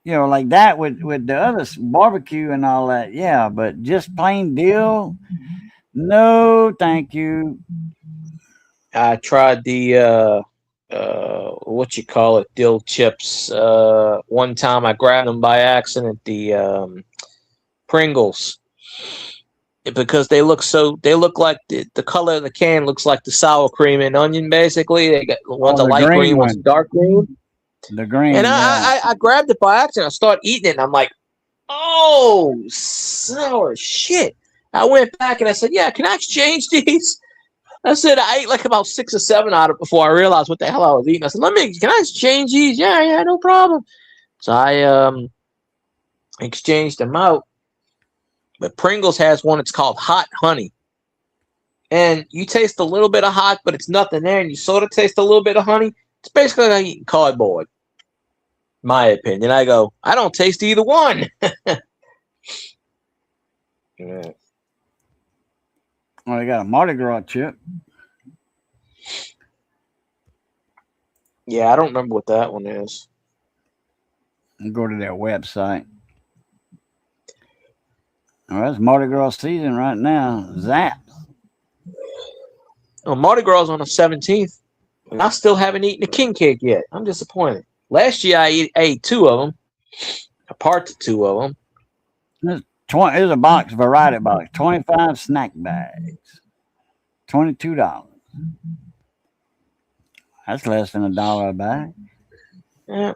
Like that with the other barbecue and all that. Yeah, but just plain dill, no, thank you. I tried the dill chips. One time I grabbed them by accident, the Pringles, because they look like the color of the can looks like the sour cream and onion. Basically, they got one's a light green, one's dark green. The green, and I grabbed it by accident. I started eating it, and I'm like, "Oh, sour shit!" I went back and I said, "Yeah, can I exchange these?" I said I ate like about 6 or 7 out of it before I realized what the hell I was eating. I said, can I exchange these?" Yeah, no problem. So I exchanged them out. But Pringles has one. It's called Hot Honey, and you taste a little bit of hot, but it's nothing there, and you sort of taste a little bit of honey. It's basically like eating cardboard, my opinion. I go, I don't taste either one. Yeah. Well, they got a Mardi Gras chip. Yeah, I don't remember what that one is. And go to their website. Well, it's Mardi Gras season right now. Zap. Oh, Mardi Gras on the 17th. And I still haven't eaten a king cake yet. I'm disappointed. Last year I ate 2 of them, a part to 2 of them. There's a box, variety box, 25 snack bags, $22. That's less than $1 a bag. Yeah,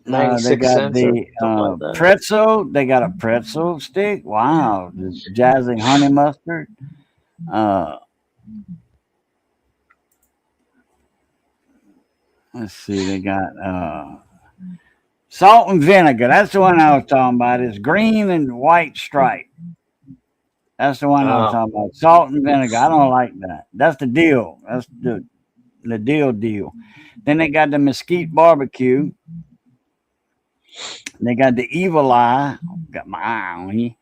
they got the pretzel. They got a pretzel stick. Wow, this jazzy honey mustard. Let's see, they got salt and vinegar. That's the one I was talking about. It's green and white stripe. That's the one I was talking about. Salt and vinegar. I don't like that. That's the deal. That's the deal. Then they got the mesquite barbecue. They got the evil eye. Got my eye on you.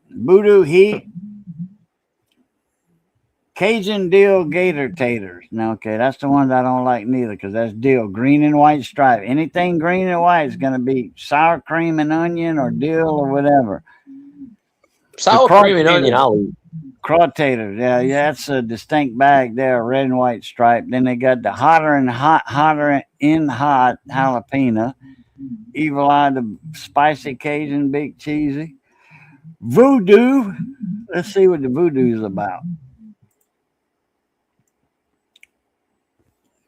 Voodoo heat. Cajun dill gator taters. Now, okay, that's the ones I don't like neither, because that's dill, green and white stripe. Anything green and white is going to be sour cream and onion or dill or whatever. Sour cream and onion, I'll eat. Craw taters, yeah, that's a distinct bag there, red and white stripe. Then they got the hotter in hot jalapeno. Evil eye, the spicy Cajun, big cheesy. Voodoo. Let's see what the voodoo is about.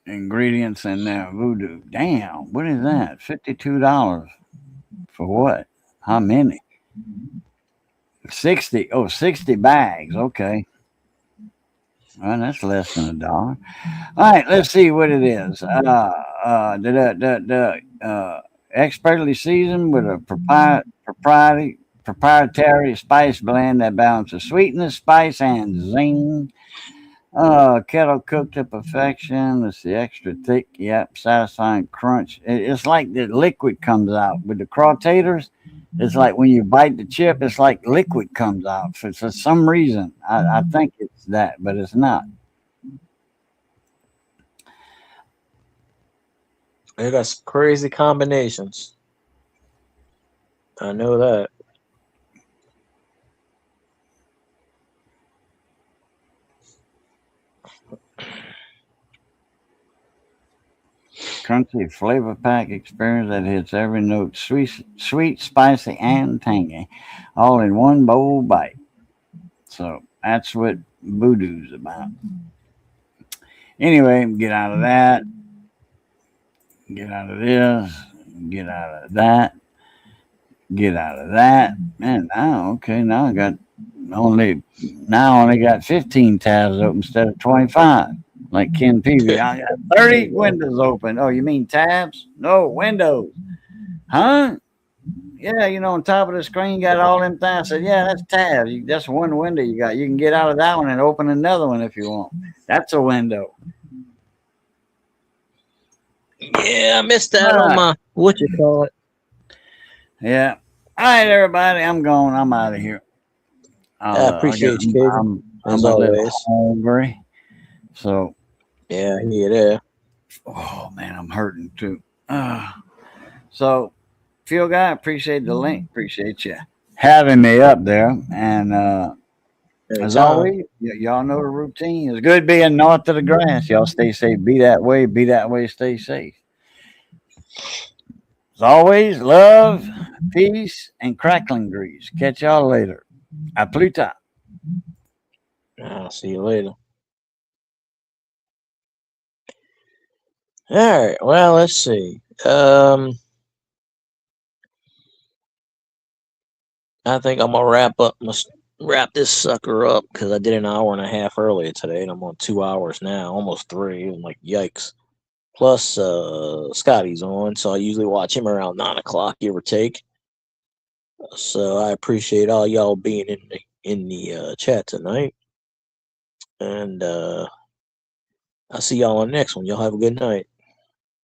Ingredients in there. Voodoo. Damn, what is that? $52 for what? How many? 60 bags. Okay. Well, that's less than $1. All right, let's see what it is. Expertly seasoned with a proprietary spice blend that balances sweetness, spice, and zing. Kettle cooked to perfection. It's the extra thick, yep, satisfying crunch. It's like the liquid comes out with the crawtators. It's like when you bite the chip, it's like liquid comes out for some reason. I think it's that, but it's not. They got some crazy combinations. I know that. Crunchy flavor pack experience that hits every note, sweet, spicy, and tangy, all in one bowl bite. So that's what Voodoo's about. Anyway, get out of that, get out of this, get out of that, get out of that, and now okay, now I only got 15 tabs open instead of 25. Like Ken Peavy, I got 30 windows open. Oh, you mean tabs? No, windows. Huh? Yeah, on top of the screen, got all them things. I said, yeah, that's tabs. That's one window you got. You can get out of that one and open another one if you want. That's a window. Yeah, I missed that on my what you call it. Yeah. All right, everybody. I'm going. I'm out of here. I appreciate you, Kevin. I'm a little hungry. So. Yeah, there. Oh man, I'm hurting too. So, Phil guy, appreciate the link. Appreciate you having me up there. And as always, y'all know the routine. It's good being north of the grass. Y'all stay safe. Be that way. Be that way. Stay safe. As always, love, peace, and crackling grease. Catch y'all later. A Pluta. I'll see you later. All right. Well, let's see. I think I'm gonna wrap this sucker up because I did an hour and a half earlier today, and I'm on 2 hours now, almost 3. I'm like, yikes. Plus, Scotty's on, so I usually watch him around 9 o'clock, give or take. So I appreciate all y'all being in the chat tonight, and I'll see y'all on the next one. Y'all have a good night.